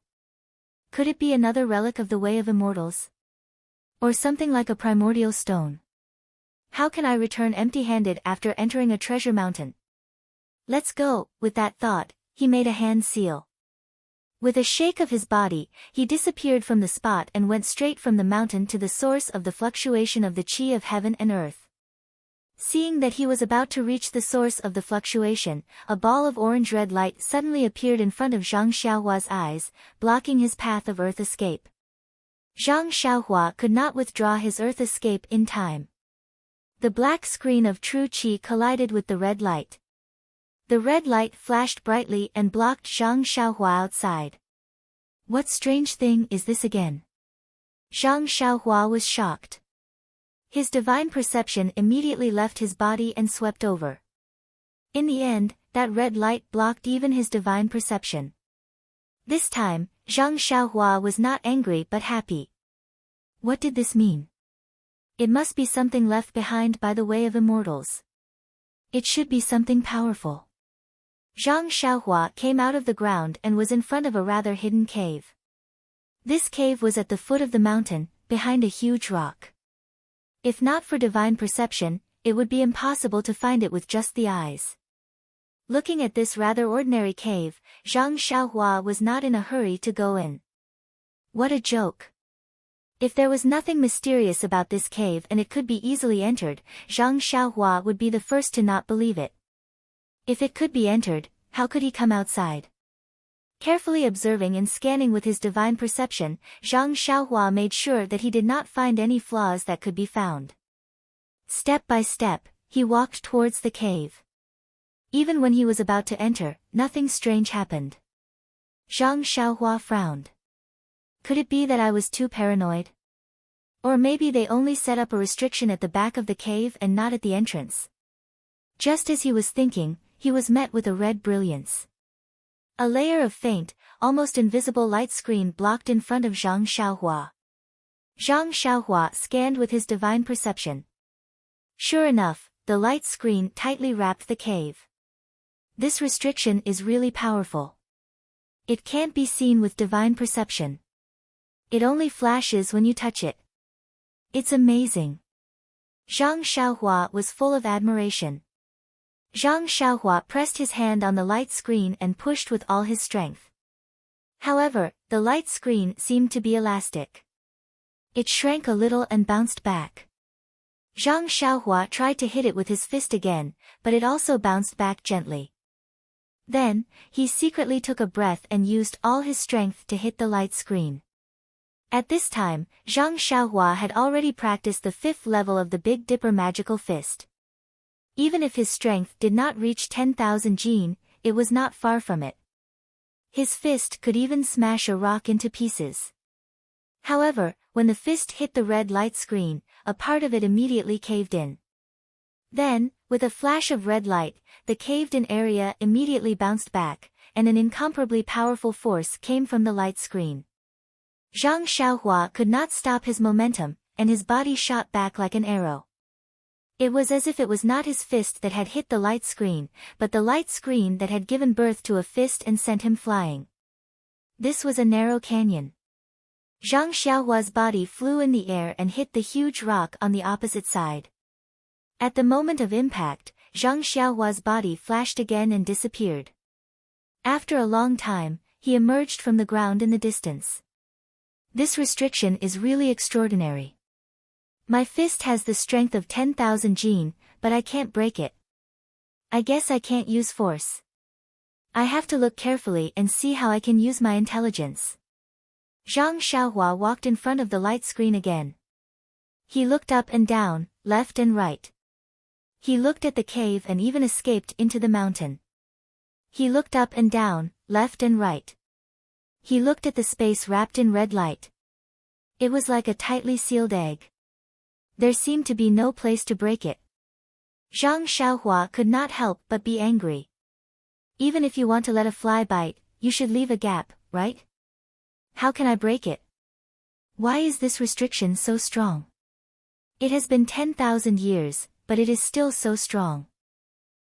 Could it be another relic of the way of immortals? Or something like a primordial stone? How can I return empty-handed after entering a treasure mountain? Let's go. With that thought, he made a hand seal. With a shake of his body, he disappeared from the spot and went straight from the mountain to the source of the fluctuation of the chi of heaven and earth. Seeing that he was about to reach the source of the fluctuation, a ball of orange-red light suddenly appeared in front of Zhang Xiaohua's eyes, blocking his path of earth escape. Zhang Xiaohua could not withdraw his earth escape in time. The black screen of true qi collided with the red light. The red light flashed brightly and blocked Zhang Xiaohua outside. What strange thing is this again? Zhang Xiaohua was shocked. His divine perception immediately left his body and swept over. In the end, that red light blocked even his divine perception. This time, Zhang Xiaohua was not angry but happy. What did this mean? It must be something left behind by the way of immortals. It should be something powerful. Zhang Xiaohua came out of the ground and was in front of a rather hidden cave. This cave was at the foot of the mountain, behind a huge rock. If not for divine perception, it would be impossible to find it with just the eyes. Looking at this rather ordinary cave, Zhang Xiaohua was not in a hurry to go in. What a joke! If there was nothing mysterious about this cave and it could be easily entered, Zhang Xiaohua would be the first to not believe it. If it could be entered, how could he come outside? Carefully observing and scanning with his divine perception, Zhang Xiaohua made sure that he did not find any flaws that could be found. Step by step, he walked towards the cave. Even when he was about to enter, nothing strange happened. Zhang Xiaohua frowned. Could it be that I was too paranoid? Or maybe they only set up a restriction at the back of the cave and not at the entrance. Just as he was thinking, he was met with a red brilliance. A layer of faint, almost invisible light screen blocked in front of Zhang Xiaohua. Zhang Xiaohua scanned with his divine perception. Sure enough, the light screen tightly wrapped the cave. This restriction is really powerful. It can't be seen with divine perception. It only flashes when you touch it. It's amazing. Zhang Xiaohua was full of admiration. Zhang Xiaohua pressed his hand on the light screen and pushed with all his strength. However, the light screen seemed to be elastic. It shrank a little and bounced back. Zhang Xiaohua tried to hit it with his fist again, but it also bounced back gently. Then, he secretly took a breath and used all his strength to hit the light screen. At this time, Zhang Xiaohua had already practiced the 5th level of the Big Dipper magical fist. Even if his strength did not reach 10,000 jin, it was not far from it. His fist could even smash a rock into pieces. However, when the fist hit the red light screen, a part of it immediately caved in. Then, with a flash of red light, the caved-in area immediately bounced back, and an incomparably powerful force came from the light screen. Zhang Xiaohua could not stop his momentum, and his body shot back like an arrow. It was as if it was not his fist that had hit the light screen, but the light screen that had given birth to a fist and sent him flying. This was a narrow canyon. Zhang Xiaohua's body flew in the air and hit the huge rock on the opposite side. At the moment of impact, Zhang Xiaohua's body flashed again and disappeared. After a long time, he emerged from the ground in the distance. This restriction is really extraordinary. My fist has the strength of 10,000 jin, but I can't break it. I guess I can't use force. I have to look carefully and see how I can use my intelligence. Zhang Xiaohua walked in front of the light screen again. He looked up and down, left and right. He looked at the cave and even escaped into the mountain. He looked up and down, left and right. He looked at the space wrapped in red light. It was like a tightly sealed egg. There seemed to be no place to break it. Zhang Xiaohua could not help but be angry. Even if you want to let a fly bite, you should leave a gap, right? How can I break it? Why is this restriction so strong? It has been 10,000 years, but it is still so strong.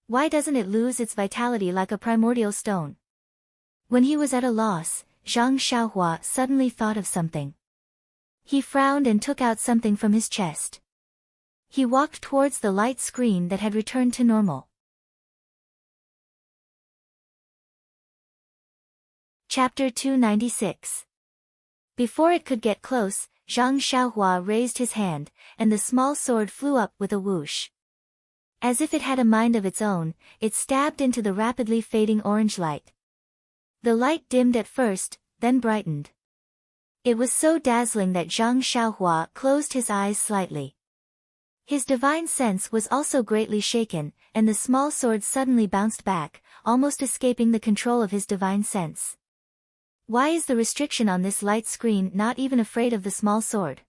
Why doesn't it lose its vitality like a primordial stone? When he was at a loss, Zhang Xiaohua suddenly thought of something. He frowned and took out something from his chest. He walked towards the light screen that had returned to normal. Chapter 296. Before it could get close, Zhang Xiaohua raised his hand, and the small sword flew up with a whoosh. As if it had a mind of its own, it stabbed into the rapidly fading orange light. The light dimmed at first, then brightened. It was so dazzling that Zhang Xiaohua closed his eyes slightly. His divine sense was also greatly shaken, and the small sword suddenly bounced back, almost escaping the control of his divine sense. Why is the restriction on this light screen not even afraid of the small sword?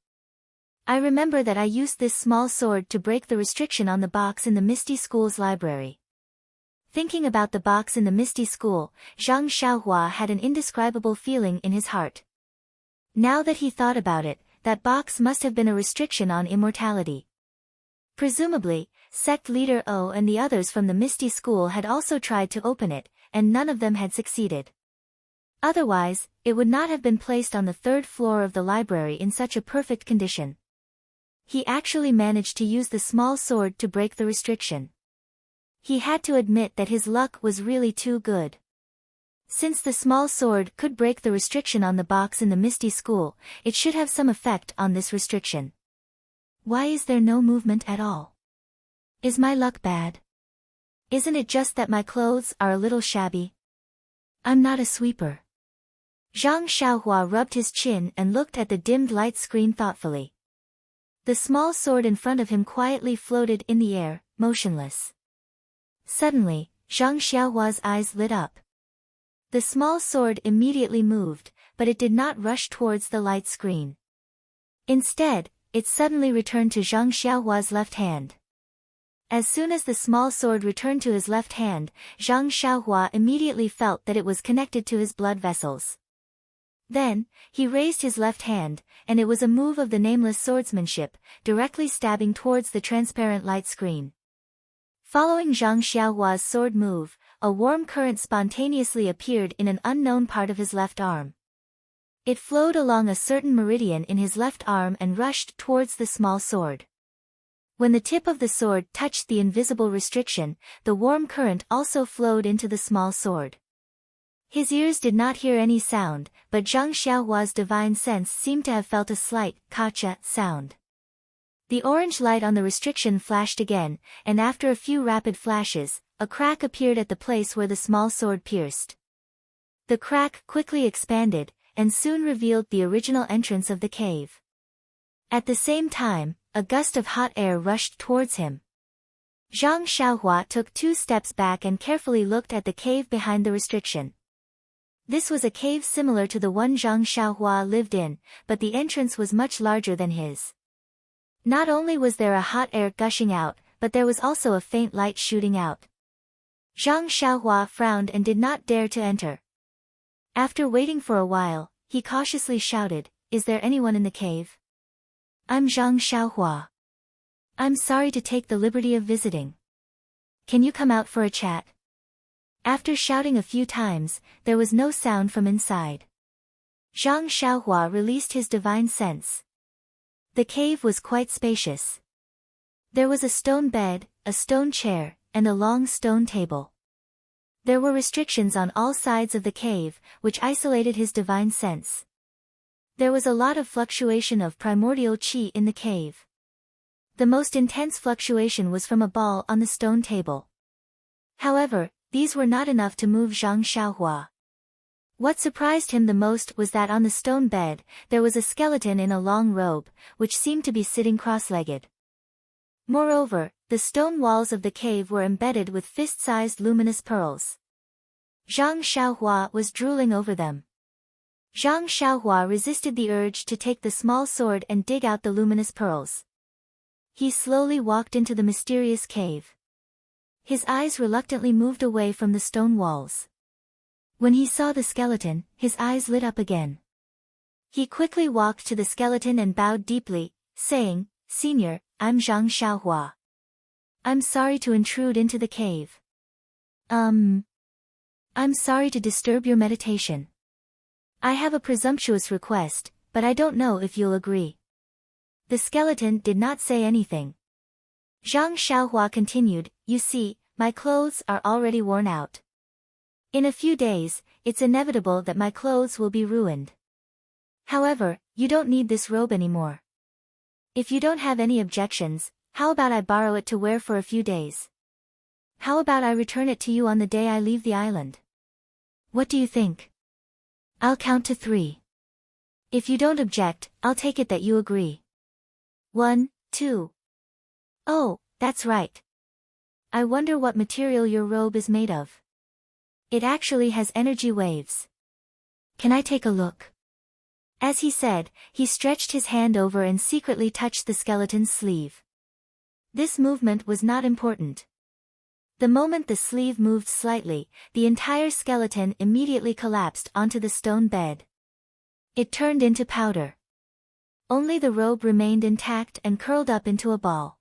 I remember that I used this small sword to break the restriction on the box in the Misty School's library. Thinking about the box in the Misty School, Zhang Xiaohua had an indescribable feeling in his heart. Now that he thought about it, that box must have been a restriction on immortality. Presumably, sect leader O and the others from the Misty School had also tried to open it, and none of them had succeeded. Otherwise, it would not have been placed on the third floor of the library in such a perfect condition. He actually managed to use the small sword to break the restriction. He had to admit that his luck was really too good. Since the small sword could break the restriction on the box in the Misty School, it should have some effect on this restriction. Why is there no movement at all? Is my luck bad? Isn't it just that my clothes are a little shabby? I'm not a sweeper. Zhang Xiaohua rubbed his chin and looked at the dimmed light screen thoughtfully. The small sword in front of him quietly floated in the air, motionless. Suddenly, Zhang Xiaohua's eyes lit up. The small sword immediately moved, but it did not rush towards the light screen. Instead, it suddenly returned to Zhang Xiaohua's left hand. As soon as the small sword returned to his left hand, Zhang Xiaohua immediately felt that it was connected to his blood vessels. Then, he raised his left hand, and it was a move of the nameless swordsmanship, directly stabbing towards the transparent light screen. Following Zhang Xiaohua's sword move, a warm current spontaneously appeared in an unknown part of his left arm. It flowed along a certain meridian in his left arm and rushed towards the small sword. When the tip of the sword touched the invisible restriction, the warm current also flowed into the small sword. His ears did not hear any sound, but Zhang Xiaohua's divine sense seemed to have felt a slight, "kacha" sound. The orange light on the restriction flashed again, and after a few rapid flashes, a crack appeared at the place where the small sword pierced. The crack quickly expanded, and soon revealed the original entrance of the cave. At the same time, a gust of hot air rushed towards him. Zhang Xiaohua took 2 steps back and carefully looked at the cave behind the restriction. This was a cave similar to the one Zhang Xiaohua lived in, but the entrance was much larger than his. Not only was there a hot air gushing out, but there was also a faint light shooting out. Zhang Xiaohua frowned and did not dare to enter. After waiting for a while, he cautiously shouted, "Is there anyone in the cave? I'm Zhang Xiaohua. I'm sorry to take the liberty of visiting. Can you come out for a chat?" After shouting a few times, there was no sound from inside. Zhang Xiaohua released his divine sense. The cave was quite spacious. There was a stone bed, a stone chair, and a long stone table. There were restrictions on all sides of the cave, which isolated his divine sense. There was a lot of fluctuation of primordial qi in the cave. The most intense fluctuation was from a ball on the stone table. However, these were not enough to move Zhang Xiaohua. What surprised him the most was that on the stone bed, there was a skeleton in a long robe, which seemed to be sitting cross-legged. Moreover, the stone walls of the cave were embedded with fist-sized luminous pearls. Zhang Xiaohua was drooling over them. Zhang Xiaohua resisted the urge to take the small sword and dig out the luminous pearls. He slowly walked into the mysterious cave. His eyes reluctantly moved away from the stone walls. When he saw the skeleton, his eyes lit up again. He quickly walked to the skeleton and bowed deeply, saying, "Senior, I'm Zhang Xiaohua. I'm sorry to intrude into the cave. I'm sorry to disturb your meditation. I have a presumptuous request, but I don't know if you'll agree." The skeleton did not say anything. Zhang Xiaohua continued, "You see, my clothes are already worn out. In a few days, it's inevitable that my clothes will be ruined. However, you don't need this robe anymore. If you don't have any objections, how about I borrow it to wear for a few days? How about I return it to you on the day I leave the island? What do you think? I'll count to 3. If you don't object, I'll take it that you agree. 1, 2. Oh, that's right. I wonder what material your robe is made of. It actually has energy waves. Can I take a look? As he said, he stretched his hand over and secretly touched the skeleton's sleeve. This movement was not important. The moment the sleeve moved slightly, the entire skeleton immediately collapsed onto the stone bed. It turned into powder. Only the robe remained intact and curled up into a ball.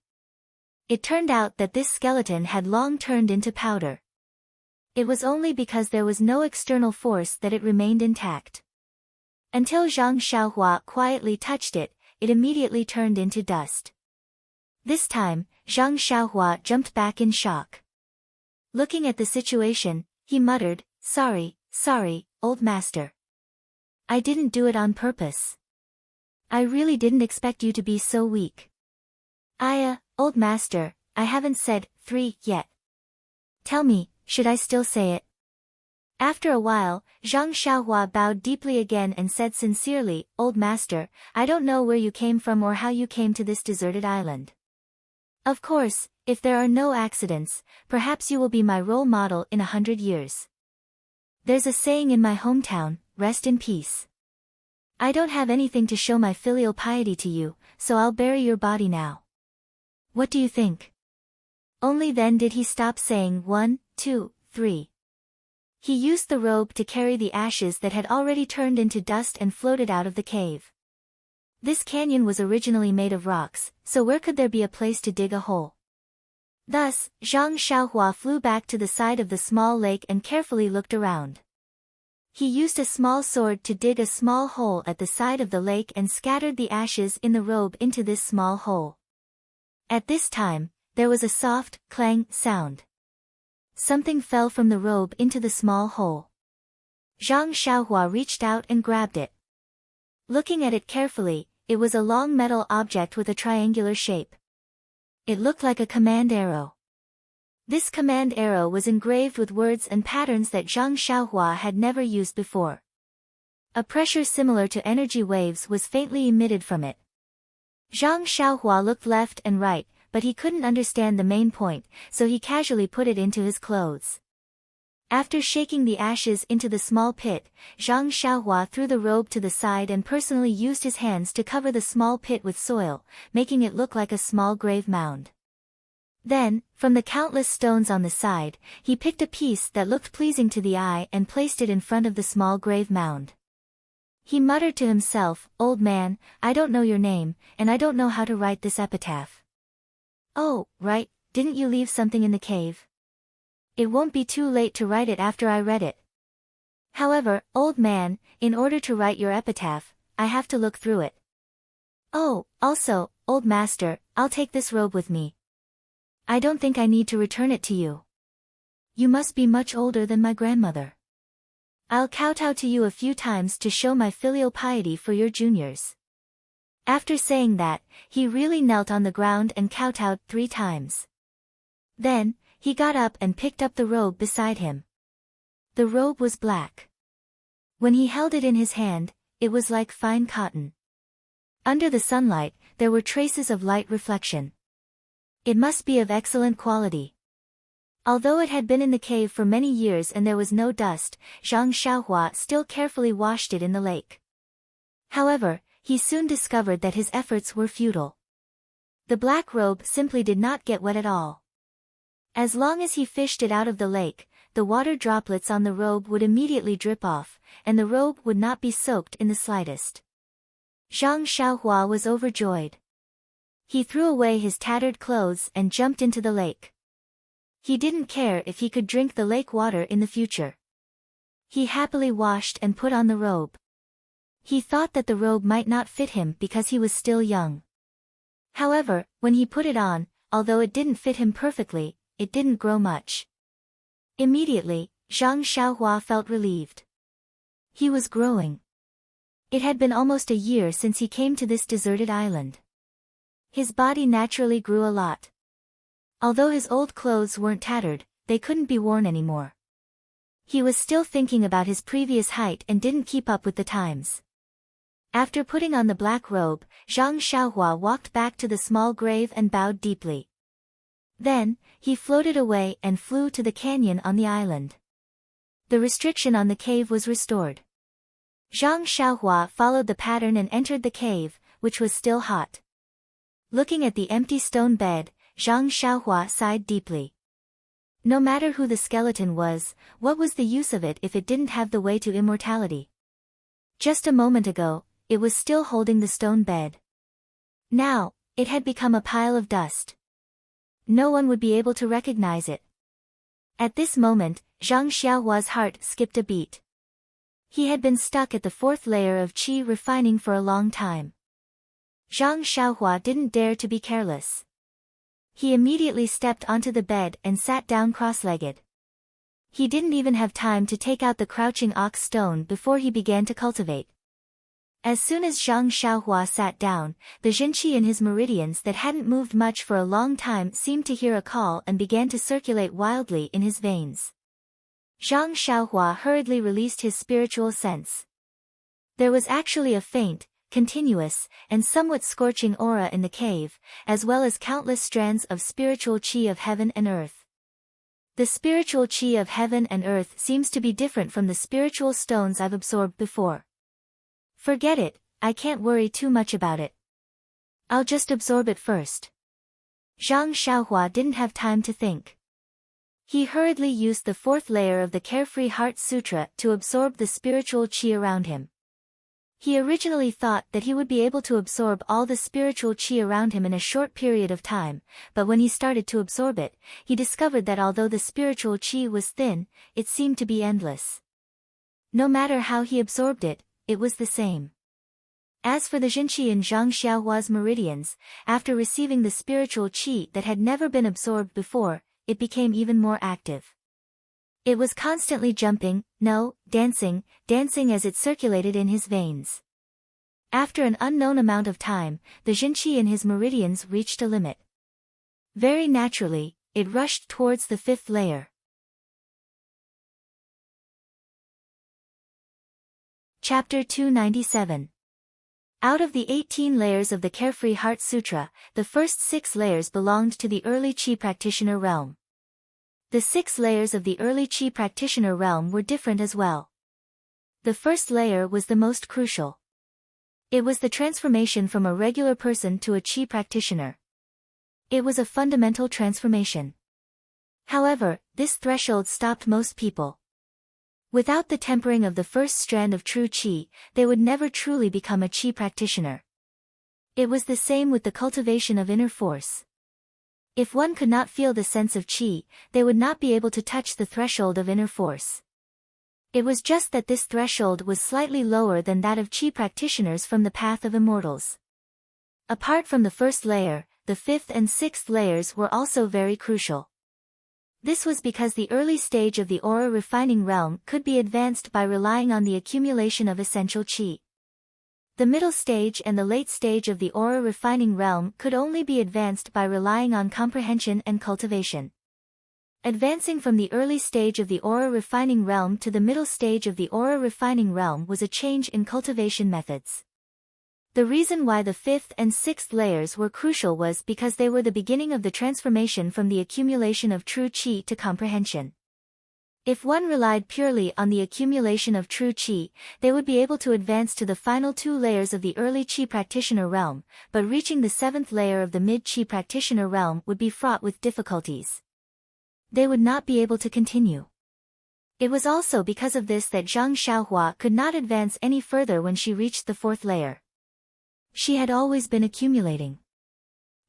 It turned out that this skeleton had long turned into powder. It was only because there was no external force that it remained intact. Until Zhang Xiaohua quietly touched it, it immediately turned into dust. This time, Zhang Xiaohua jumped back in shock. Looking at the situation, he muttered, sorry, old master. I didn't do it on purpose. I really didn't expect you to be so weak. Old master, I haven't said 3 yet. Tell me, should I still say it? After a while, Zhang Xiaohua bowed deeply again and said sincerely, Old master, I don't know where you came from or how you came to this deserted island. Of course, if there are no accidents, perhaps you will be my role model in 100 years. There's a saying in my hometown, rest in peace. I don't have anything to show my filial piety to you, so I'll bury your body now. What do you think? Only then did he stop saying 1, 2, 3. He used the robe to carry the ashes that had already turned into dust and floated out of the cave. This canyon was originally made of rocks, so where could there be a place to dig a hole? Thus, Zhang Xiaohua flew back to the side of the small lake and carefully looked around. He used a small sword to dig a small hole at the side of the lake and scattered the ashes in the robe into this small hole. At this time, there was a soft, clang sound. Something fell from the robe into the small hole. Zhang Xiaohua reached out and grabbed it. Looking at it carefully, it was a long metal object with a triangular shape. It looked like a command arrow. This command arrow was engraved with words and patterns that Zhang Xiaohua had never used before. A pressure similar to energy waves was faintly emitted from it. Zhang Xiaohua looked left and right, but he couldn't understand the main point, so he casually put it into his clothes. After shaking the ashes into the small pit, Zhang Xiaohua threw the robe to the side and personally used his hands to cover the small pit with soil, making it look like a small grave mound. Then, from the countless stones on the side, he picked a piece that looked pleasing to the eye and placed it in front of the small grave mound. He muttered to himself, Old man, I don't know your name, and I don't know how to write this epitaph. Oh, right, didn't you leave something in the cave? It won't be too late to write it after I read it. However, old man, in order to write your epitaph, I have to look through it. Oh, also, old master, I'll take this robe with me. I don't think I need to return it to you. You must be much older than my grandmother. I'll kowtow to you a few times to show my filial piety for your juniors. After saying that, he really knelt on the ground and kowtowed 3 times. Then, he got up and picked up the robe beside him. The robe was black. When he held it in his hand, it was like fine cotton. Under the sunlight, there were traces of light reflection. It must be of excellent quality. Although it had been in the cave for many years and there was no dust, Zhang Xiaohua still carefully washed it in the lake. However, he soon discovered that his efforts were futile. The black robe simply did not get wet at all. As long as he fished it out of the lake, the water droplets on the robe would immediately drip off, and the robe would not be soaked in the slightest. Zhang Xiaohua was overjoyed. He threw away his tattered clothes and jumped into the lake. He didn't care if he could drink the lake water in the future. He happily washed and put on the robe. He thought that the robe might not fit him because he was still young. However, when he put it on, although it didn't fit him perfectly, it didn't grow much. Immediately, Zhang Xiaohua felt relieved. He was growing. It had been almost a year since he came to this deserted island. His body naturally grew a lot. Although his old clothes weren't tattered, they couldn't be worn anymore. He was still thinking about his previous height and didn't keep up with the times. After putting on the black robe, Zhang Xiaohua walked back to the small grave and bowed deeply. Then, he floated away and flew to the canyon on the island. The restriction on the cave was restored. Zhang Xiaohua followed the pattern and entered the cave, which was still hot. Looking at the empty stone bed, Zhang Xiaohua sighed deeply. No matter who the skeleton was, what was the use of it if it didn't have the way to immortality? Just a moment ago, it was still holding the stone bed. Now, it had become a pile of dust. No one would be able to recognize it. At this moment, Zhang Xiaohua's heart skipped a beat. He had been stuck at the fourth layer of qi refining for a long time. Zhang Xiaohua didn't dare to be careless. He immediately stepped onto the bed and sat down cross-legged. He didn't even have time to take out the crouching ox stone before he began to cultivate. As soon as Zhang Xiaohua sat down, the Jinqi in his meridians that hadn't moved much for a long time seemed to hear a call and began to circulate wildly in his veins. Zhang Xiaohua hurriedly released his spiritual sense. There was actually a faint, continuous, and somewhat scorching aura in the cave, as well as countless strands of spiritual qi of heaven and earth. The spiritual qi of heaven and earth seems to be different from the spiritual stones I've absorbed before. Forget it, I can't worry too much about it. I'll just absorb it first. Zhang Xiaohua didn't have time to think. He hurriedly used the fourth layer of the Carefree Heart Sutra to absorb the spiritual qi around him. He originally thought that he would be able to absorb all the spiritual qi around him in a short period of time, but when he started to absorb it, he discovered that although the spiritual qi was thin, it seemed to be endless. No matter how he absorbed it, it was the same. As for the Jinqi in Zhang Xiaohua's meridians, after receiving the spiritual qi that had never been absorbed before, it became even more active. It was constantly jumping, dancing as it circulated in his veins. After an unknown amount of time, the Jinqi in his meridians reached a limit. Very naturally, it rushed towards the fifth layer. Chapter 297. Out of the 18 layers of the Carefree Heart Sutra, the first 6 layers belonged to the early Qi practitioner realm. The 6 layers of the early Qi practitioner realm were different as well. The first layer was the most crucial. It was the transformation from a regular person to a Qi practitioner. It was a fundamental transformation. However, this threshold stopped most people. Without the tempering of the first strand of true Qi, they would never truly become a Qi practitioner. It was the same with the cultivation of inner force. If one could not feel the sense of Qi, they would not be able to touch the threshold of inner force. It was just that this threshold was slightly lower than that of Qi practitioners from the path of immortals. Apart from the first layer, the fifth and sixth layers were also very crucial. This was because the early stage of the aura refining realm could be advanced by relying on the accumulation of essential Qi. The middle stage and the late stage of the aura refining realm could only be advanced by relying on comprehension and cultivation. Advancing from the early stage of the aura refining realm to the middle stage of the aura refining realm was a change in cultivation methods. The reason why the fifth and sixth layers were crucial was because they were the beginning of the transformation from the accumulation of true Qi to comprehension. If one relied purely on the accumulation of true Qi, they would be able to advance to the final 2 layers of the early Qi practitioner realm, but reaching the 7th layer of the mid-Qi practitioner realm would be fraught with difficulties. They would not be able to continue. It was also because of this that Zhang Xiaohua could not advance any further when she reached the 4th layer. She had always been accumulating.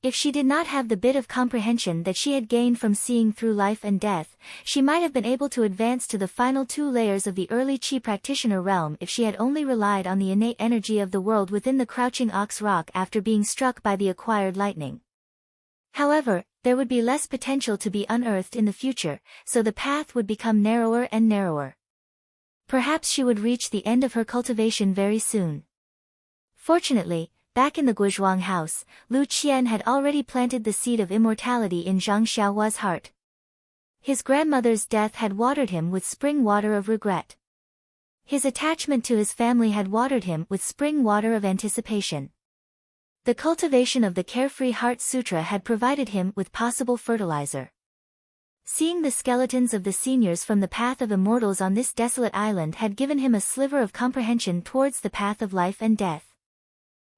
If she did not have the bit of comprehension that she had gained from seeing through life and death, she might have been able to advance to the final 2 layers of the early Qi practitioner realm if she had only relied on the innate energy of the world within the crouching ox rock after being struck by the acquired lightning. However, there would be less potential to be unearthed in the future, so the path would become narrower and narrower. Perhaps she would reach the end of her cultivation very soon. Fortunately, back in the Guizhuang house, Lu Qian had already planted the seed of immortality in Zhang Xiaohua's heart. His grandmother's death had watered him with spring water of regret. His attachment to his family had watered him with spring water of anticipation. The cultivation of the Carefree Heart Sutra had provided him with possible fertilizer. Seeing the skeletons of the seniors from the path of immortals on this desolate island had given him a sliver of comprehension towards the path of life and death.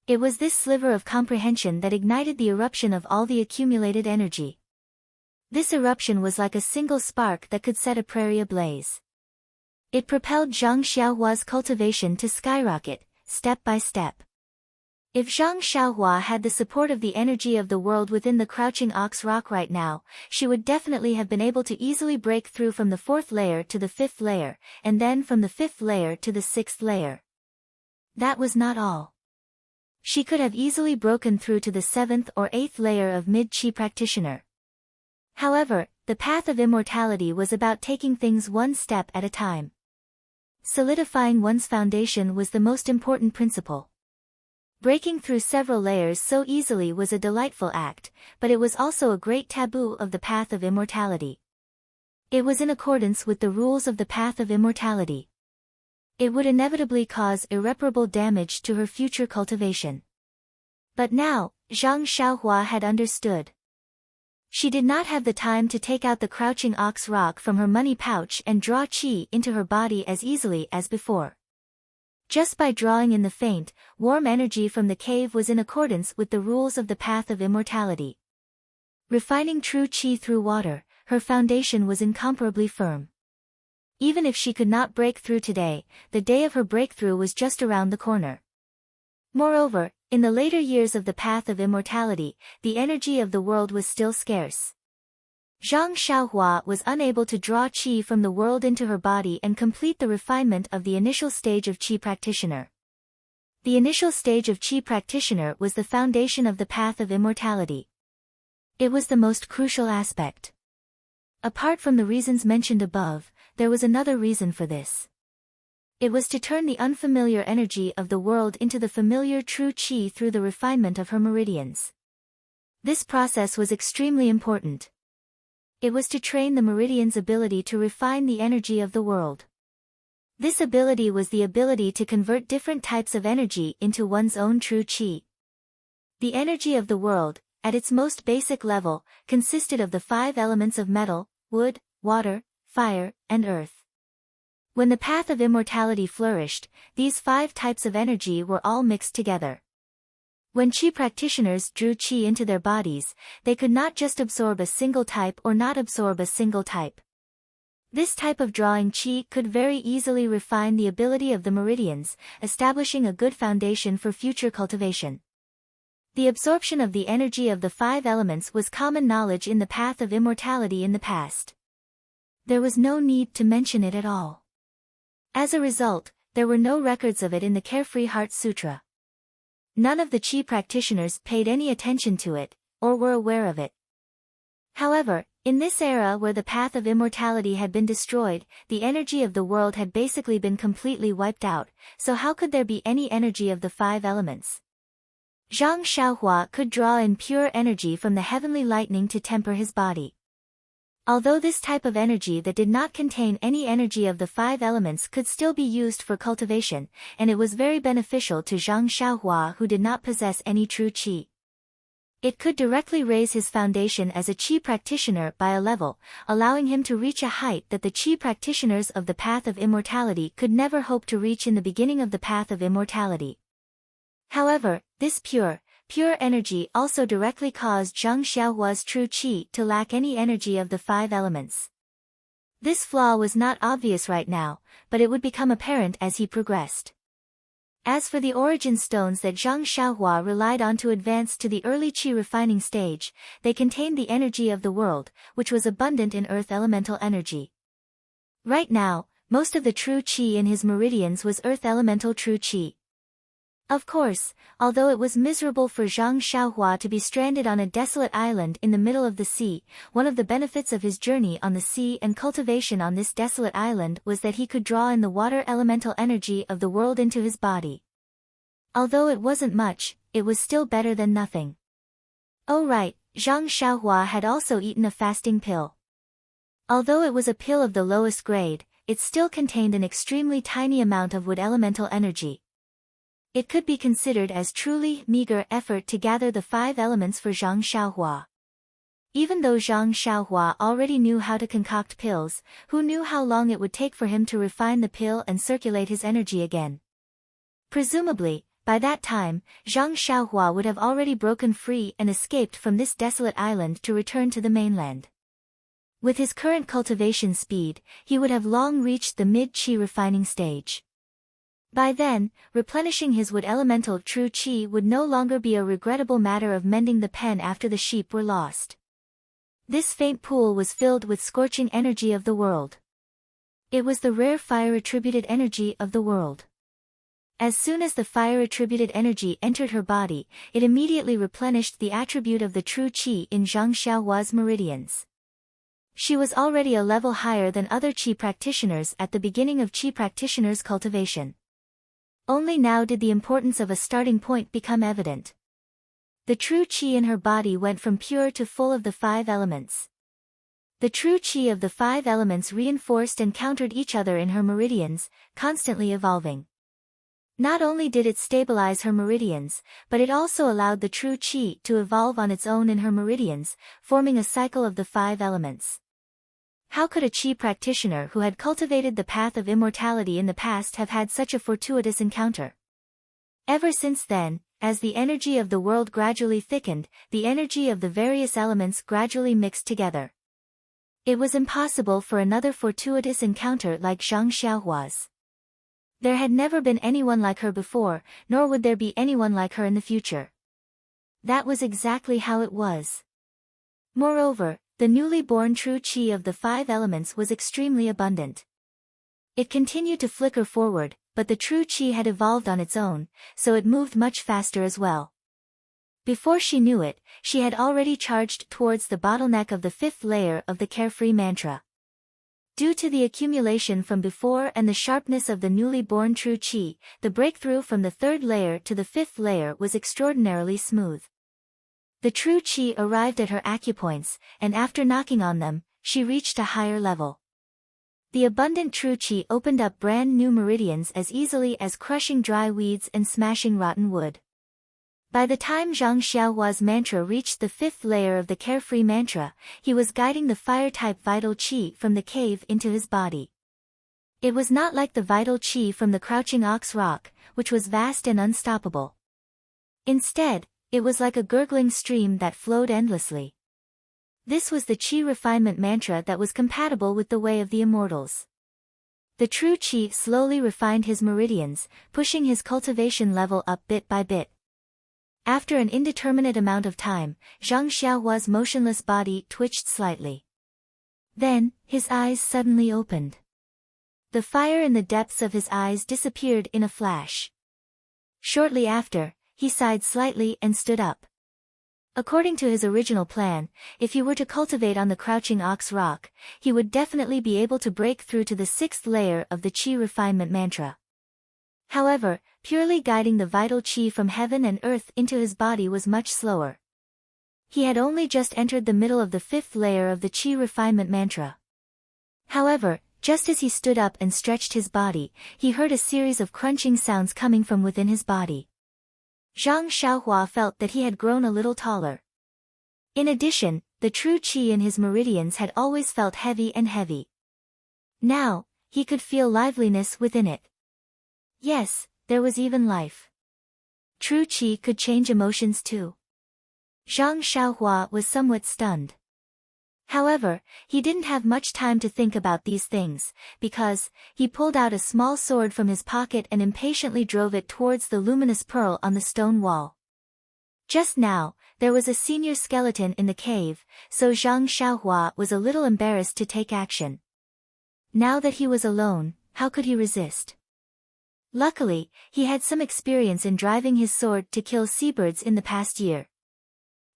It was this sliver of comprehension that ignited the eruption of all the accumulated energy. This eruption was like a single spark that could set a prairie ablaze. It propelled Zhang Xiaohua's cultivation to skyrocket, step by step. If Zhang Xiaohua had the support of the energy of the world within the Crouching Ox Rock right now, she would definitely have been able to easily break through from the 4th layer to the 5th layer, and then from the 5th layer to the 6th layer. That was not all. She could have easily broken through to the 7th or 8th layer of mid-Qi practitioner. However, the path of immortality was about taking things one step at a time. Solidifying one's foundation was the most important principle. Breaking through several layers so easily was a delightful act, but it was also a great taboo of the path of immortality. It was in accordance with the rules of the path of immortality. It would inevitably cause irreparable damage to her future cultivation. But now, Zhang Xiaohua had understood. She did not have the time to take out the Crouching Ox Rock from her money pouch and draw qi into her body as easily as before. Just by drawing in the faint, warm energy from the cave was in accordance with the rules of the path of immortality. Refining true qi through water, her foundation was incomparably firm. Even if she could not break through today, the day of her breakthrough was just around the corner. Moreover, in the later years of the path of immortality, the energy of the world was still scarce. Zhang Xiaohua was unable to draw qi from the world into her body and complete the refinement of the initial stage of qi practitioner. The initial stage of qi practitioner was the foundation of the path of immortality. It was the most crucial aspect. Apart from the reasons mentioned above, there was another reason for this. It was to turn the unfamiliar energy of the world into the familiar true qi through the refinement of her meridians. This process was extremely important. It was to train the meridian's ability to refine the energy of the world. This ability was the ability to convert different types of energy into one's own true qi. The energy of the world, at its most basic level, consisted of the 5 elements of metal, wood, water, fire, and earth. When the path of immortality flourished, these 5 types of energy were all mixed together. When qi practitioners drew qi into their bodies, they could not just absorb a single type or not absorb a single type. This type of drawing qi could very easily refine the ability of the meridians, establishing a good foundation for future cultivation. The absorption of the energy of the 5 elements was common knowledge in the path of immortality in the past. There was no need to mention it at all. As a result, there were no records of it in the Carefree Heart Sutra. None of the qi practitioners paid any attention to it, or were aware of it. However, in this era where the path of immortality had been destroyed, the energy of the world had basically been completely wiped out, so how could there be any energy of the 5 elements? Zhang Xiaohua could draw in pure energy from the heavenly lightning to temper his body. Although this type of energy that did not contain any energy of the 5 elements could still be used for cultivation, and it was very beneficial to Zhang Xiaohua who did not possess any true qi. It could directly raise his foundation as a qi practitioner by a level, allowing him to reach a height that the qi practitioners of the path of immortality could never hope to reach in the beginning of the path of immortality. However, this pure energy also directly caused Zhang Xiaohua's true qi to lack any energy of the 5 elements. This flaw was not obvious right now, but it would become apparent as he progressed. As for the origin stones that Zhang Xiaohua relied on to advance to the early qi refining stage, they contained the energy of the world, which was abundant in earth elemental energy. Right now, most of the true qi in his meridians was earth elemental true qi. Of course, although it was miserable for Zhang Xiaohua to be stranded on a desolate island in the middle of the sea, one of the benefits of his journey on the sea and cultivation on this desolate island was that he could draw in the water elemental energy of the world into his body. Although it wasn't much, it was still better than nothing. Oh right, Zhang Xiaohua had also eaten a fasting pill. Although it was a pill of the lowest grade, it still contained an extremely tiny amount of wood elemental energy. It could be considered as truly meager effort to gather the 5 elements for Zhang Xiaohua. Even though Zhang Xiaohua already knew how to concoct pills, who knew how long it would take for him to refine the pill and circulate his energy again? Presumably, by that time, Zhang Xiaohua would have already broken free and escaped from this desolate island to return to the mainland. With his current cultivation speed, he would have long reached the mid-qi refining stage. By then, replenishing his wood elemental true qi would no longer be a regrettable matter of mending the pen after the sheep were lost. This faint pool was filled with scorching energy of the world. It was the rare fire-attributed energy of the world. As soon as the fire-attributed energy entered her body, it immediately replenished the attribute of the true qi in Zhang Xiaohua's meridians. She was already a level higher than other qi practitioners at the beginning of qi practitioners' cultivation. Only now did the importance of a starting point become evident. The true qi in her body went from pure to full of the 5 elements. The true qi of the 5 elements reinforced and countered each other in her meridians, constantly evolving. Not only did it stabilize her meridians, but it also allowed the true qi to evolve on its own in her meridians, forming a cycle of the 5 elements. How could a qi practitioner who had cultivated the path of immortality in the past have had such a fortuitous encounter? Ever since then, as the energy of the world gradually thickened, the energy of the various elements gradually mixed together. It was impossible for another fortuitous encounter like Zhang Xiaohua's. There had never been anyone like her before, nor would there be anyone like her in the future. That was exactly how it was. Moreover, the newly born true qi of the 5 elements was extremely abundant. It continued to flicker forward, but the true qi had evolved on its own, so it moved much faster as well. Before she knew it, she had already charged towards the bottleneck of the 5th layer of the carefree mantra. Due to the accumulation from before and the sharpness of the newly born true qi, the breakthrough from the 3rd layer to the 5th layer was extraordinarily smooth. The true qi arrived at her acupoints, and after knocking on them, she reached a higher level. The abundant true qi opened up brand new meridians as easily as crushing dry weeds and smashing rotten wood. By the time Zhang Xiaohua's mantra reached the 5th layer of the carefree mantra, he was guiding the fire-type vital qi from the cave into his body. It was not like the vital qi from the crouching ox rock, which was vast and unstoppable. Instead, it was like a gurgling stream that flowed endlessly. This was the qi refinement mantra that was compatible with the way of the immortals. The true qi slowly refined his meridians, pushing his cultivation level up bit by bit. After an indeterminate amount of time, Zhang Xiaohua's motionless body twitched slightly. Then, his eyes suddenly opened. The fire in the depths of his eyes disappeared in a flash. Shortly after, he sighed slightly and stood up. According to his original plan, if he were to cultivate on the crouching ox rock, he would definitely be able to break through to the 6th layer of the qi refinement mantra. However, purely guiding the vital qi from heaven and earth into his body was much slower. He had only just entered the middle of the 5th layer of the qi refinement mantra. However, just as he stood up and stretched his body, he heard a series of crunching sounds coming from within his body. Zhang Xiaohua felt that he had grown a little taller. In addition, the true qi in his meridians had always felt heavy and heavy. Now, he could feel liveliness within it. Yes, there was even life. True qi could change emotions too. Zhang Xiaohua was somewhat stunned. However, he didn't have much time to think about these things, because he pulled out a small sword from his pocket and impatiently drove it towards the luminous pearl on the stone wall. Just now, there was a senior skeleton in the cave, so Zhang Xiaohua was a little embarrassed to take action. Now that he was alone, how could he resist? Luckily, he had some experience in driving his sword to kill seabirds in the past year.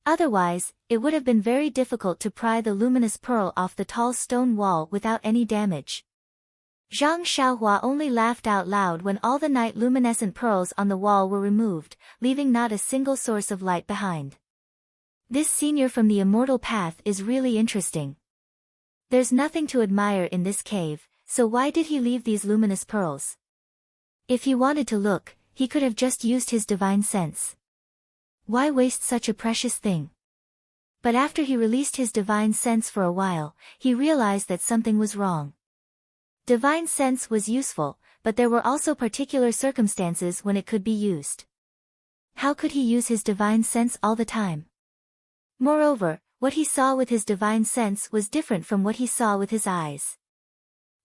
Otherwise, it would have been very difficult to pry the luminous pearl off the tall stone wall without any damage. Zhang Xiaohua only laughed out loud when all the night luminescent pearls on the wall were removed, leaving not a single source of light behind. This senior from the immortal path is really interesting. There's nothing to admire in this cave, so why did he leave these luminous pearls? If he wanted to look, he could have just used his divine sense. Why waste such a precious thing? But after he released his divine sense for a while, he realized that something was wrong. Divine sense was useful, but there were also particular circumstances when it could be used. How could he use his divine sense all the time? Moreover, what he saw with his divine sense was different from what he saw with his eyes.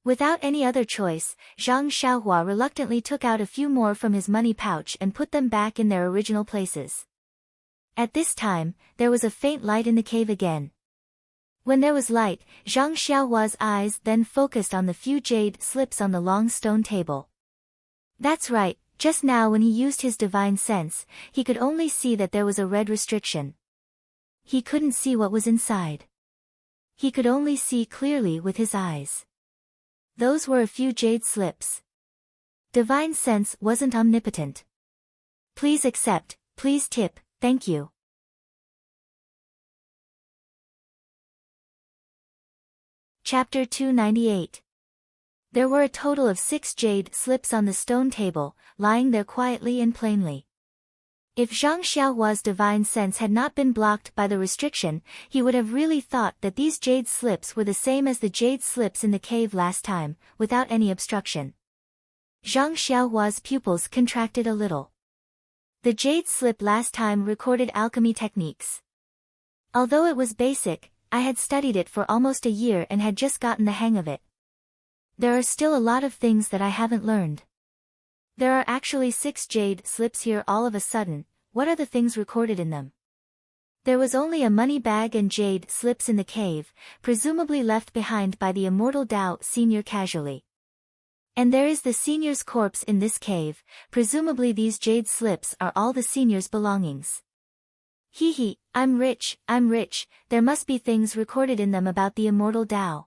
Without any other choice, Zhang Xiaohua reluctantly took out a few more from his money pouch and put them back in their original places. At this time, there was a faint light in the cave again. When there was light, Zhang Xiaohua's eyes then focused on the few jade slips on the long stone table. That's right, just now when he used his divine sense, he could only see that there was a red restriction. He couldn't see what was inside. He could only see clearly with his eyes. Those were a few jade slips. Divine sense wasn't omnipotent. Please accept, please tip, thank you. Chapter 298. There were a total of 6 jade slips on the stone table, lying there quietly and plainly. If Zhang Xiaohua's divine sense had not been blocked by the restriction, he would have really thought that these jade slips were the same as the jade slips in the cave last time, without any obstruction. Zhang Xiaohua's pupils contracted a little. The jade slip last time recorded alchemy techniques. Although it was basic, I had studied it for almost a year and had just gotten the hang of it. There are still a lot of things that I haven't learned. There are actually 6 jade slips here all of a sudden. What are the things recorded in them? There was only a money bag and jade slips in the cave, presumably left behind by the immortal Dao senior casually. And there is the senior's corpse in this cave, presumably these jade slips are all the senior's belongings. Hee hee, I'm rich, there must be things recorded in them about the immortal Dao.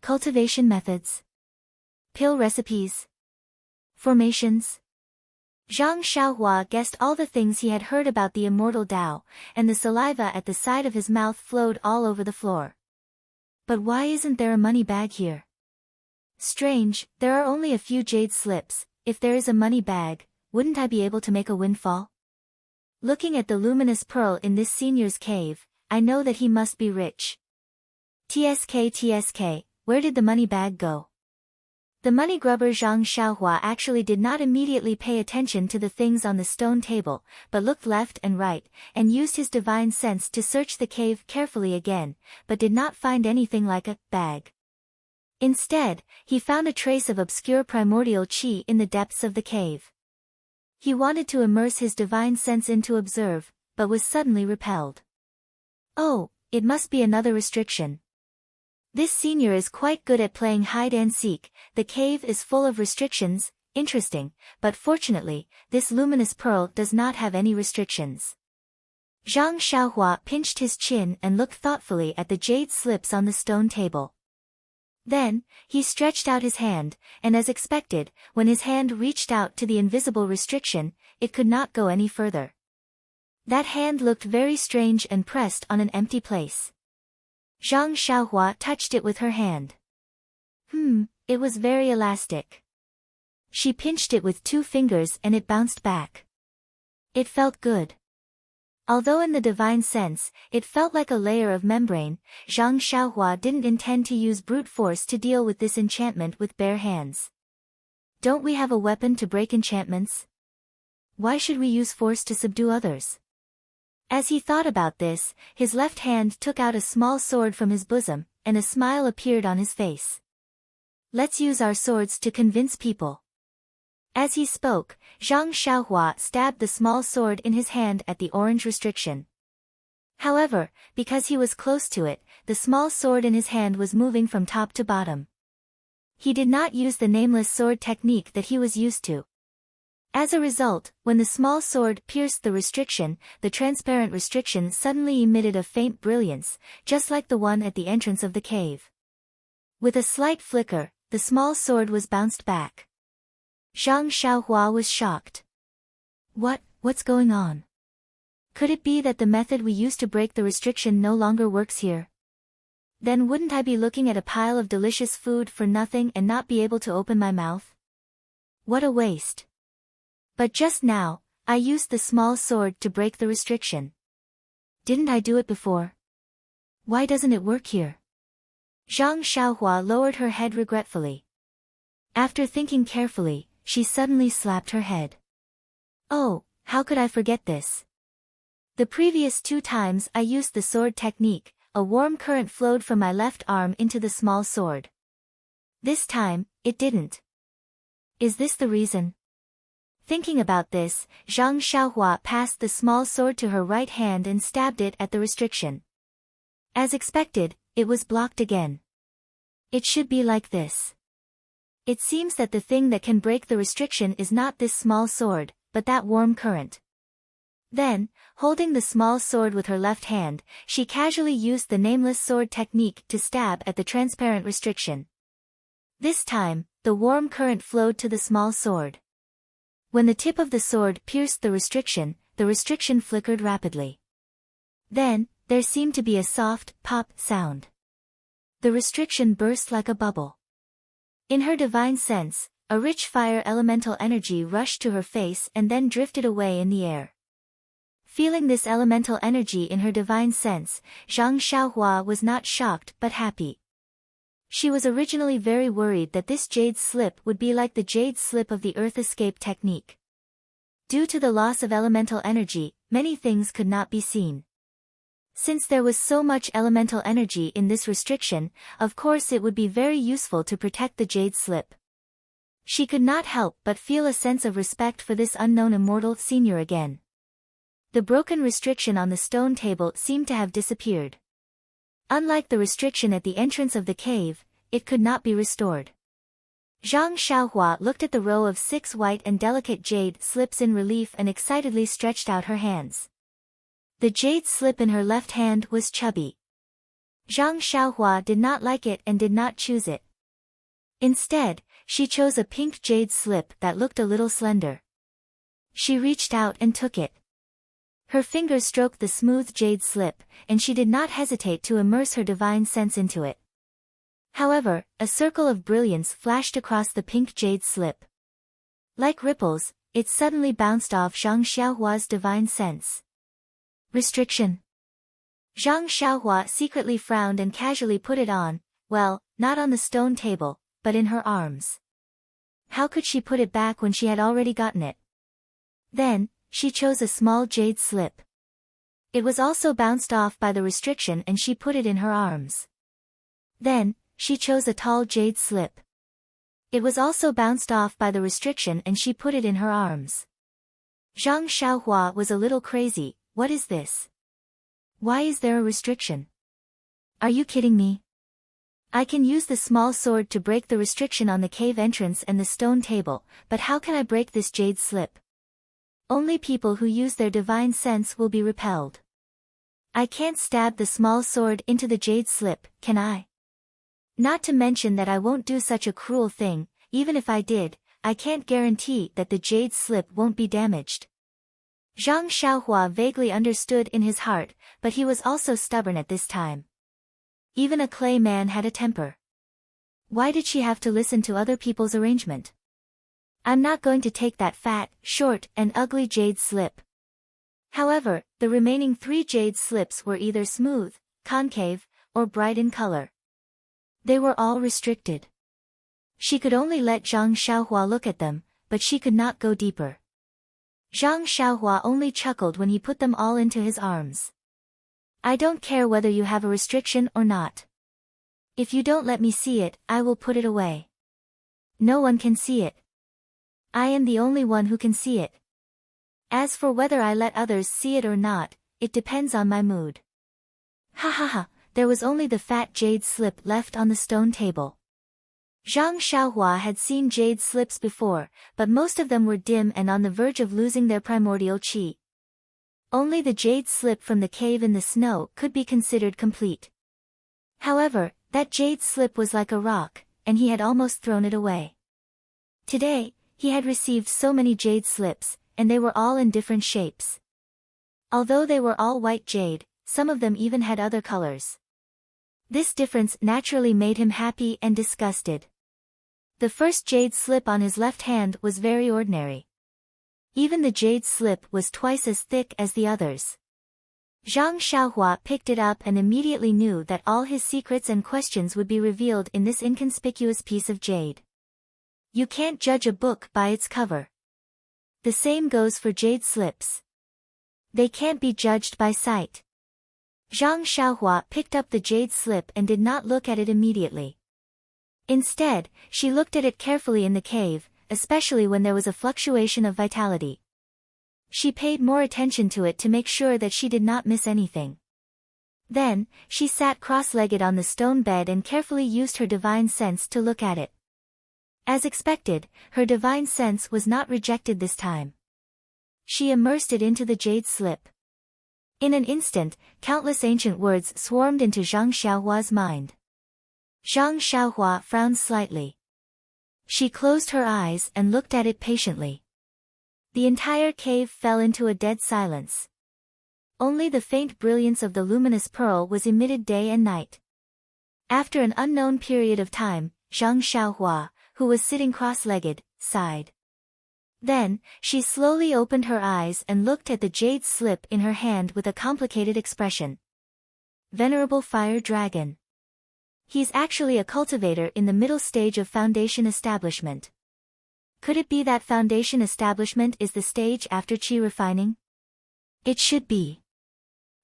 Cultivation methods. Pill recipes. Formations. Zhang Xiaohua guessed all the things he had heard about the immortal Dao, and the saliva at the side of his mouth flowed all over the floor. But why isn't there a money bag here? Strange, there are only a few jade slips. If there is a money bag, wouldn't I be able to make a windfall? Looking at the luminous pearl in this senior's cave, I know that he must be rich. TSK, where did the money bag go? The money grubber Zhang Xiaohua actually did not immediately pay attention to the things on the stone table, but looked left and right, and used his divine sense to search the cave carefully again, but did not find anything like a bag. Instead, he found a trace of obscure primordial qi in the depths of the cave. He wanted to immerse his divine sense in to observe, but was suddenly repelled. Oh, it must be another restriction. This senior is quite good at playing hide and seek. The cave is full of restrictions, interesting, but fortunately, this luminous pearl does not have any restrictions. Zhang Xiaohua pinched his chin and looked thoughtfully at the jade slips on the stone table. Then, he stretched out his hand, and as expected, when his hand reached out to the invisible restriction, it could not go any further. That hand looked very strange and pressed on an empty place. Zhang Xiaohua touched it with her hand. It was very elastic. She pinched it with 2 fingers and it bounced back. It felt good. Although in the divine sense, it felt like a layer of membrane, Zhang Xiaohua didn't intend to use brute force to deal with this enchantment with bare hands. Don't we have a weapon to break enchantments? Why should we use force to subdue others? As he thought about this, his left hand took out a small sword from his bosom, and a smile appeared on his face. Let's use our swords to convince people. As he spoke, Zhang Xiaohua stabbed the small sword in his hand at the orange restriction. However, because he was close to it, the small sword in his hand was moving from top to bottom. He did not use the nameless sword technique that he was used to. As a result, when the small sword pierced the restriction, the transparent restriction suddenly emitted a faint brilliance, just like the one at the entrance of the cave. With a slight flicker, the small sword was bounced back. Zhang Xiaohua was shocked. What's going on? Could it be that the method we used to break the restriction no longer works here? Then wouldn't I be looking at a pile of delicious food for nothing and not be able to open my mouth? What a waste. But just now, I used the small sword to break the restriction. Didn't I do it before? Why doesn't it work here? Zhang Xiaohua lowered her head regretfully. After thinking carefully, she suddenly slapped her head. Oh, how could I forget this? The previous 2 times I used the sword technique, a warm current flowed from my left arm into the small sword. This time, it didn't. Is this the reason? Thinking about this, Zhang Xiaohua passed the small sword to her right hand and stabbed it at the restriction. As expected, it was blocked again. It should be like this. It seems that the thing that can break the restriction is not this small sword, but that warm current. Then, holding the small sword with her left hand, she casually used the nameless sword technique to stab at the transparent restriction. This time, the warm current flowed to the small sword. When the tip of the sword pierced the restriction flickered rapidly. Then, there seemed to be a soft, pop sound. The restriction burst like a bubble. In her divine sense, a rich fire elemental energy rushed to her face and then drifted away in the air. Feeling this elemental energy in her divine sense, Zhang Xiaohua was not shocked but happy. She was originally very worried that this jade slip would be like the jade slip of the earth escape technique. Due to the loss of elemental energy, many things could not be seen. Since there was so much elemental energy in this restriction, of course it would be very useful to protect the jade slip. She could not help but feel a sense of respect for this unknown immortal senior again. The broken restriction on the stone table seemed to have disappeared. Unlike the restriction at the entrance of the cave, it could not be restored. Zhang Xiaohua looked at the row of 6 white and delicate jade slips in relief and excitedly stretched out her hands. The jade slip in her left hand was chubby. Zhang Xiaohua did not like it and did not choose it. Instead, she chose a pink jade slip that looked a little slender. She reached out and took it. Her fingers stroked the smooth jade slip, and she did not hesitate to immerse her divine sense into it. However, a circle of brilliance flashed across the pink jade slip. Like ripples, it suddenly bounced off Zhang Xiaohua's divine sense. Restriction. Zhang Xiaohua secretly frowned and casually put it on, well, not on the stone table, but in her arms. How could she put it back when she had already gotten it? Then, she chose a small jade slip. It was also bounced off by the restriction and she put it in her arms. Then, she chose a tall jade slip. It was also bounced off by the restriction and she put it in her arms. Zhang Xiaohua was a little crazy. What is this? Why is there a restriction? Are you kidding me? I can use the small sword to break the restriction on the cave entrance and the stone table, but how can I break this jade slip? Only people who use their divine sense will be repelled. I can't stab the small sword into the jade slip, can I? Not to mention that I won't do such a cruel thing. Even if I did, I can't guarantee that the jade slip won't be damaged. Zhang Xiaohua vaguely understood in his heart, but he was also stubborn at this time. Even a clay man had a temper. Why did she have to listen to other people's arrangement? I'm not going to take that fat, short, and ugly jade slip. However, the remaining 3 jade slips were either smooth, concave, or bright in color. They were all restricted. She could only let Zhang Xiaohua look at them, but she could not go deeper. Zhang Xiaohua only chuckled when he put them all into his arms. I don't care whether you have a restriction or not. If you don't let me see it, I will put it away. No one can see it. I am the only one who can see it. As for whether I let others see it or not, it depends on my mood. Ha ha ha, there was only the fat jade slip left on the stone table. Zhang Xiaohua had seen jade slips before, but most of them were dim and on the verge of losing their primordial qi. Only the jade slip from the cave in the snow could be considered complete. However, that jade slip was like a rock, and he had almost thrown it away. Today, he had received so many jade slips, and they were all in different shapes. Although they were all white jade, some of them even had other colors. This difference naturally made him happy and disgusted. The first jade slip on his left hand was very ordinary. Even the jade slip was twice as thick as the others. Zhang Xiaohua picked it up and immediately knew that all his secrets and questions would be revealed in this inconspicuous piece of jade. You can't judge a book by its cover. The same goes for jade slips. They can't be judged by sight. Zhang Xiaohua picked up the jade slip and did not look at it immediately. Instead, she looked at it carefully in the cave, especially when there was a fluctuation of vitality. She paid more attention to it to make sure that she did not miss anything. Then, she sat cross-legged on the stone bed and carefully used her divine sense to look at it. As expected, her divine sense was not rejected this time. She immersed it into the jade slip. In an instant, countless ancient words swarmed into Zhang Xiaohua's mind. Zhang Xiaohua frowned slightly. She closed her eyes and looked at it patiently. The entire cave fell into a dead silence. Only the faint brilliance of the luminous pearl was emitted day and night. After an unknown period of time, Zhang Xiaohua, who was sitting cross-legged, sighed. Then, she slowly opened her eyes and looked at the jade slip in her hand with a complicated expression. Venerable Fire Dragon. He's actually a cultivator in the middle stage of foundation establishment. Could it be that foundation establishment is the stage after qi refining? It should be.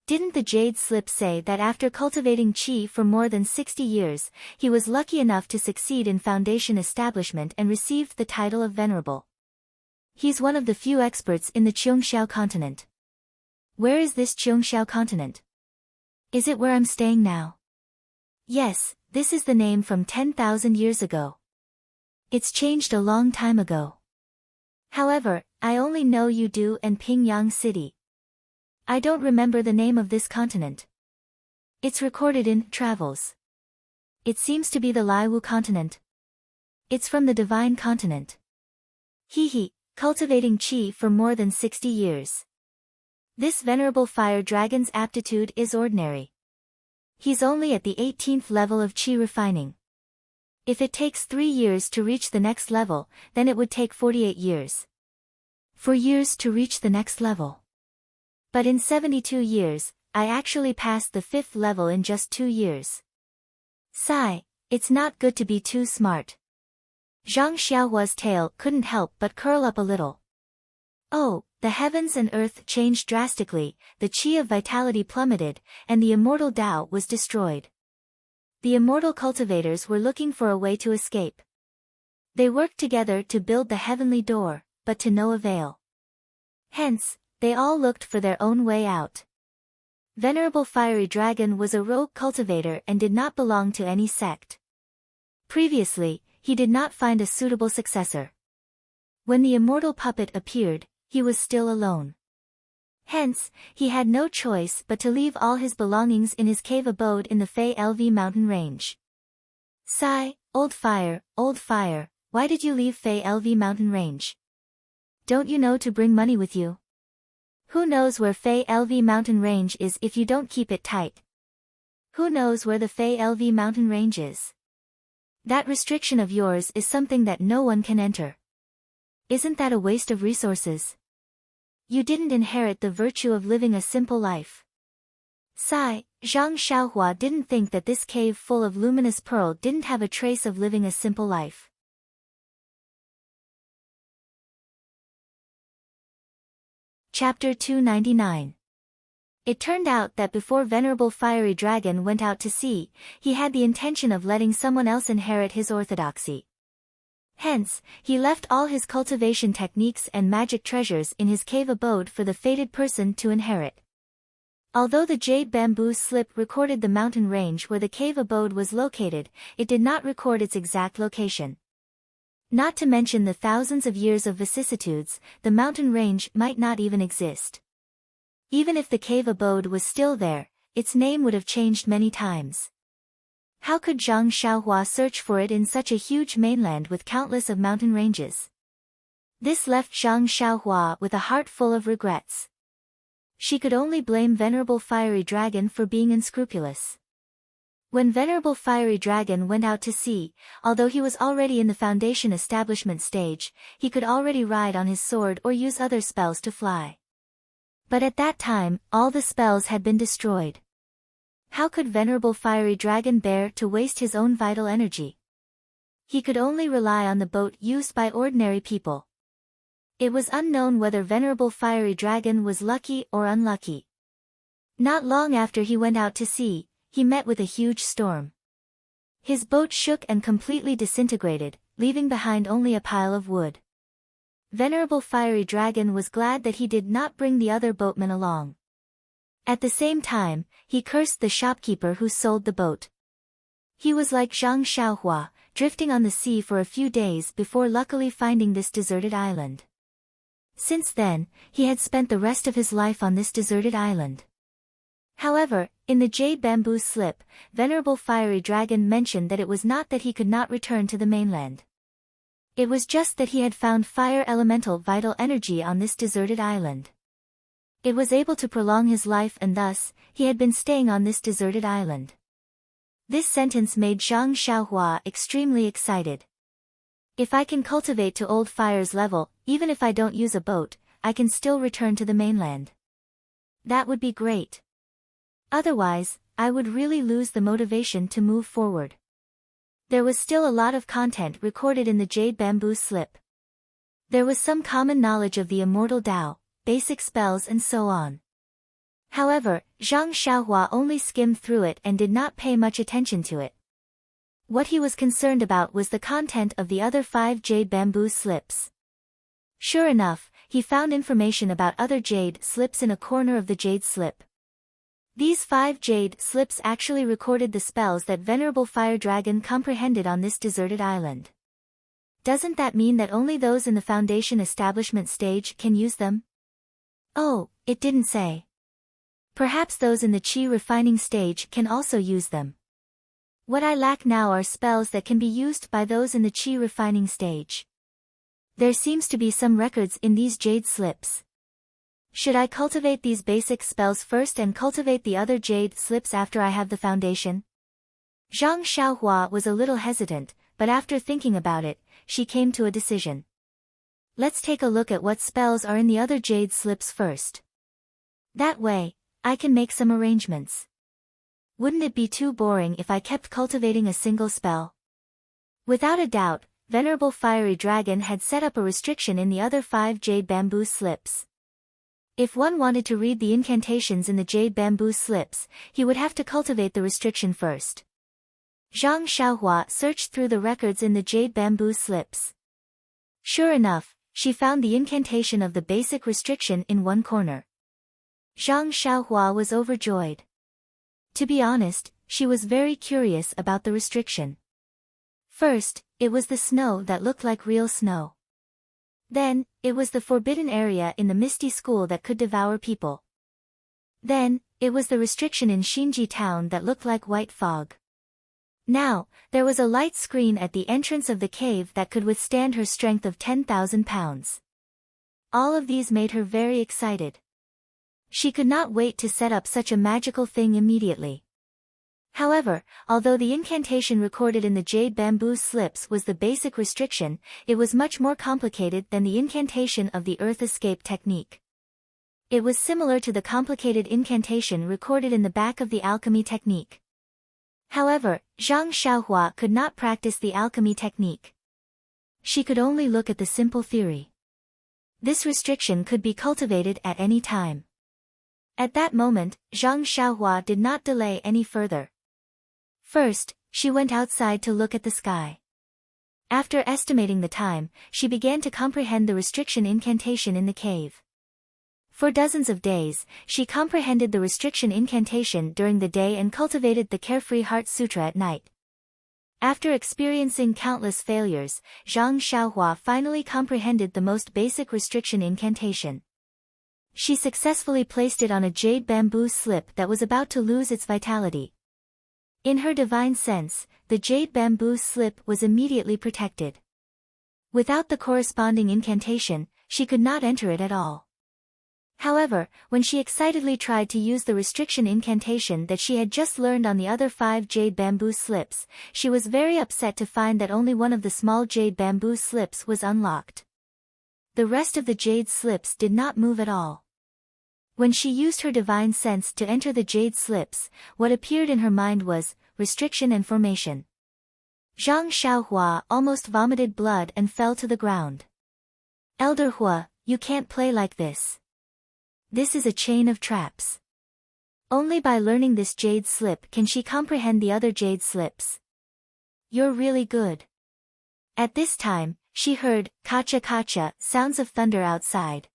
Didn't the jade slip say that after cultivating qi for more than 60 years, he was lucky enough to succeed in foundation establishment and received the title of Venerable? He's one of the few experts in the Qiongxiao continent. Where is this Qiongxiao continent? Is it where I'm staying now? Yes, this is the name from 10,000 years ago. It's changed a long time ago. However, I only know Yudu and Pingyang City. I don't remember the name of this continent. It's recorded in Travels. It seems to be the Laiwu continent. It's from the Divine continent. Hehe, cultivating qi for more than 60 years. This venerable fire dragon's aptitude is ordinary. He's only at the 18th level of qi refining. If it takes 3 years to reach the next level, then it would take 48 years. 4 years to reach the next level. But in 72 years, I actually passed the 5th level in just 2 years. Sigh, it's not good to be too smart. Zhang Xiaohua's tail couldn't help but curl up a little. Oh, the heavens and earth changed drastically, the qi of vitality plummeted, and the immortal Tao was destroyed. The immortal cultivators were looking for a way to escape. They worked together to build the heavenly door, but to no avail. Hence, they all looked for their own way out. Venerable Fiery Dragon was a rogue cultivator and did not belong to any sect. Previously, he did not find a suitable successor. When the immortal puppet appeared, he was still alone. Hence, he had no choice but to leave all his belongings in his cave abode in the Fei LV mountain range. Sigh, old fire, why did you leave Fei LV mountain range? Don't you know to bring money with you? Who knows where Fei LV mountain range is if you don't keep it tight? Who knows where the Fei LV mountain range is? That restriction of yours is something that no one can enter. Isn't that a waste of resources? You didn't inherit the virtue of living a simple life. Sigh, Zhang Xiaohua didn't think that this cave full of luminous pearl didn't have a trace of living a simple life. Chapter 299. It turned out that before Venerable Fiery Dragon went out to sea, he had the intention of letting someone else inherit his orthodoxy. Hence, he left all his cultivation techniques and magic treasures in his cave abode for the fated person to inherit. Although the jade bamboo slip recorded the mountain range where the cave abode was located, it did not record its exact location. Not to mention the thousands of years of vicissitudes, the mountain range might not even exist. Even if the cave abode was still there, its name would have changed many times. How could Zhang Xiaohua search for it in such a huge mainland with countless of mountain ranges? This left Zhang Xiaohua with a heart full of regrets. She could only blame Venerable Fiery Dragon for being unscrupulous. When Venerable Fiery Dragon went out to sea, although he was already in the foundation establishment stage, he could already ride on his sword or use other spells to fly. But at that time, all the spells had been destroyed. How could Venerable Fiery Dragon bear to waste his own vital energy? He could only rely on the boat used by ordinary people. It was unknown whether Venerable Fiery Dragon was lucky or unlucky. Not long after he went out to sea, he met with a huge storm. His boat shook and completely disintegrated, leaving behind only a pile of wood. Venerable Fiery Dragon was glad that he did not bring the other boatmen along. At the same time, he cursed the shopkeeper who sold the boat. He was like Zhang Xiaohua, drifting on the sea for a few days before luckily finding this deserted island. Since then, he had spent the rest of his life on this deserted island. However, in the jade bamboo slip, Venerable Fiery Dragon mentioned that it was not that he could not return to the mainland. It was just that he had found fire elemental vital energy on this deserted island. It was able to prolong his life and thus, he had been staying on this deserted island. This sentence made Zhang Xiaohua extremely excited. If I can cultivate to old fire's level, even if I don't use a boat, I can still return to the mainland. That would be great. Otherwise, I would really lose the motivation to move forward. There was still a lot of content recorded in the jade bamboo slip. There was some common knowledge of the immortal Tao, basic spells and so on. However, Zhang Xiaohua only skimmed through it and did not pay much attention to it. What he was concerned about was the content of the other 5 jade bamboo slips. Sure enough, he found information about other jade slips in a corner of the jade slip. These 5 jade slips actually recorded the spells that Venerable Fire Dragon comprehended on this deserted island. Doesn't that mean that only those in the foundation establishment stage can use them? Oh, it didn't say. Perhaps those in the qi refining stage can also use them. What I lack now are spells that can be used by those in the qi refining stage. There seems to be some records in these jade slips. Should I cultivate these basic spells first and cultivate the other jade slips after I have the foundation? Zhang Xiaohua was a little hesitant, but after thinking about it, she came to a decision. Let's take a look at what spells are in the other jade slips first. That way, I can make some arrangements. Wouldn't it be too boring if I kept cultivating a single spell? Without a doubt, Venerable Fiery Dragon had set up a restriction in the other 5 jade bamboo slips. If one wanted to read the incantations in the jade bamboo slips, he would have to cultivate the restriction first. Zhang Xiaohua searched through the records in the jade bamboo slips. Sure enough, she found the incantation of the basic restriction in one corner. Zhang Xiaohua was overjoyed. To be honest, she was very curious about the restriction. First, it was the snow that looked like real snow. Then, it was the forbidden area in the misty school that could devour people. Then, it was the restriction in Xinji town that looked like white fog. Now, there was a light screen at the entrance of the cave that could withstand her strength of 10,000 pounds. All of these made her very excited. She could not wait to set up such a magical thing immediately. However, although the incantation recorded in the jade bamboo slips was the basic restriction, it was much more complicated than the incantation of the earth escape technique. It was similar to the complicated incantation recorded in the back of the alchemy technique. However, Zhang Xiaohua could not practice the alchemy technique. She could only look at the simple theory. This restriction could be cultivated at any time. At that moment, Zhang Xiaohua did not delay any further. First, she went outside to look at the sky. After estimating the time, she began to comprehend the restriction incantation in the cave. For dozens of days, she comprehended the restriction incantation during the day and cultivated the Carefree Heart Sutra at night. After experiencing countless failures, Zhang Xiaohua finally comprehended the most basic restriction incantation. She successfully placed it on a jade bamboo slip that was about to lose its vitality. In her divine sense, the jade bamboo slip was immediately protected. Without the corresponding incantation, she could not enter it at all. However, when she excitedly tried to use the restriction incantation that she had just learned on the other 5 jade bamboo slips, she was very upset to find that only one of the small jade bamboo slips was unlocked. The rest of the jade slips did not move at all. When she used her divine sense to enter the jade slips, what appeared in her mind was restriction and formation. Zhang Xiaohua almost vomited blood and fell to the ground. "Elder Hua, you can't play like this. This is a chain of traps. Only by learning this jade slip can she comprehend the other jade slips. You're really good." At this time, she heard kacha-kacha sounds of thunder outside.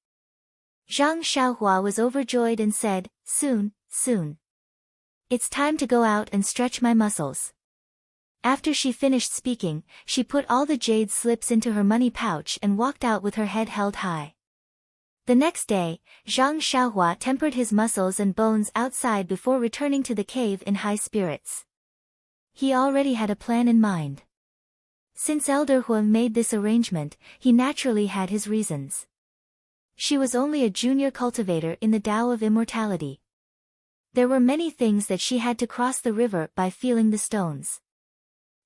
Zhang Xiaohua was overjoyed and said, "Soon, soon. It's time to go out and stretch my muscles." After she finished speaking, she put all the jade slips into her money pouch and walked out with her head held high. The next day, Zhang Xiaohua tempered his muscles and bones outside before returning to the cave in high spirits. He already had a plan in mind. Since Elder Hua made this arrangement, he naturally had his reasons. She was only a junior cultivator in the Tao of Immortality. There were many things that she had to cross the river by feeling the stones.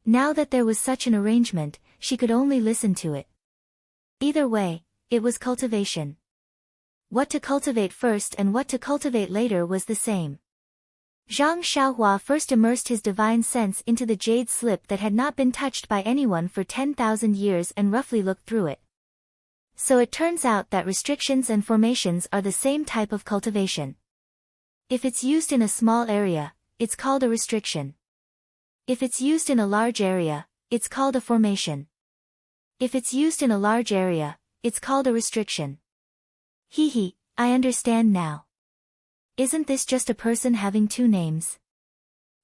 Now that there was such an arrangement, she could only listen to it. Either way, it was cultivation. What to cultivate first and what to cultivate later was the same. Zhang Xiaohua first immersed his divine sense into the jade slip that had not been touched by anyone for 10,000 years and roughly looked through it. So it turns out that restrictions and formations are the same type of cultivation. If it's used in a small area, it's called a restriction. If it's used in a large area, it's called a formation. If it's used in a large area, it's called a restriction. Hee, I understand now. Isn't this just a person having 2 names?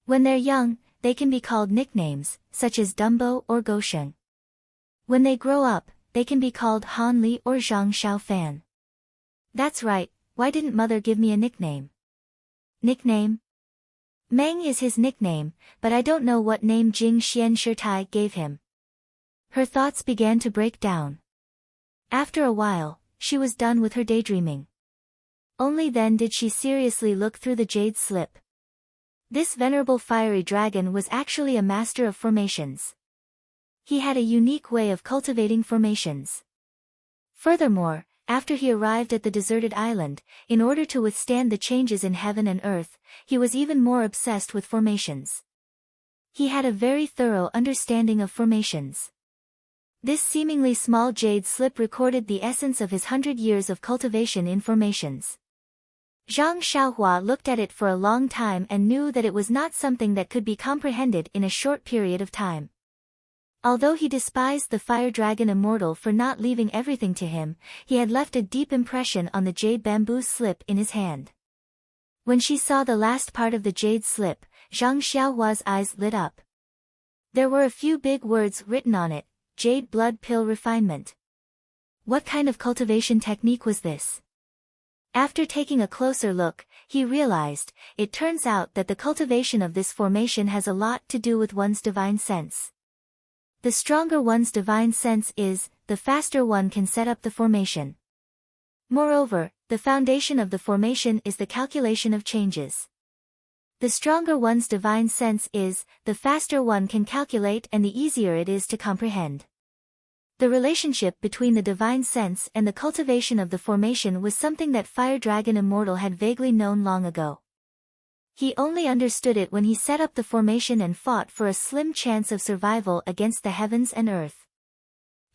When they're young, they can be called nicknames, such as Dumbo or Gosheng. When they grow up, they can be called Han Li or Zhang Xiaofan. That's right, why didn't mother give me a nickname? Nickname? Meng is his nickname, but I don't know what name Jing Xian Shirtai gave him. Her thoughts began to break down. After a while, she was done with her daydreaming. Only then did she seriously look through the jade slip. This venerable fiery dragon was actually a master of formations. He had a unique way of cultivating formations. Furthermore, after he arrived at the deserted island, in order to withstand the changes in heaven and earth, he was even more obsessed with formations. He had a very thorough understanding of formations. This seemingly small jade slip recorded the essence of his 100 years of cultivation in formations. Zhang Xiaohua looked at it for a long time and knew that it was not something that could be comprehended in a short period of time. Although he despised the fire dragon immortal for not leaving everything to him, he had left a deep impression on the jade bamboo slip in his hand. When she saw the last part of the jade slip, Zhang Xiaohua's eyes lit up. There were a few big words written on it: Jade Blood Pill Refinement. What kind of cultivation technique was this? After taking a closer look, he realized, it turns out that the cultivation of this formation has a lot to do with one's divine sense. The stronger one's divine sense is, the faster one can set up the formation. Moreover, the foundation of the formation is the calculation of changes. The stronger one's divine sense is, the faster one can calculate and the easier it is to comprehend. The relationship between the divine sense and the cultivation of the formation was something that Fire Dragon Immortal had vaguely known long ago. He only understood it when he set up the formation and fought for a slim chance of survival against the heavens and earth.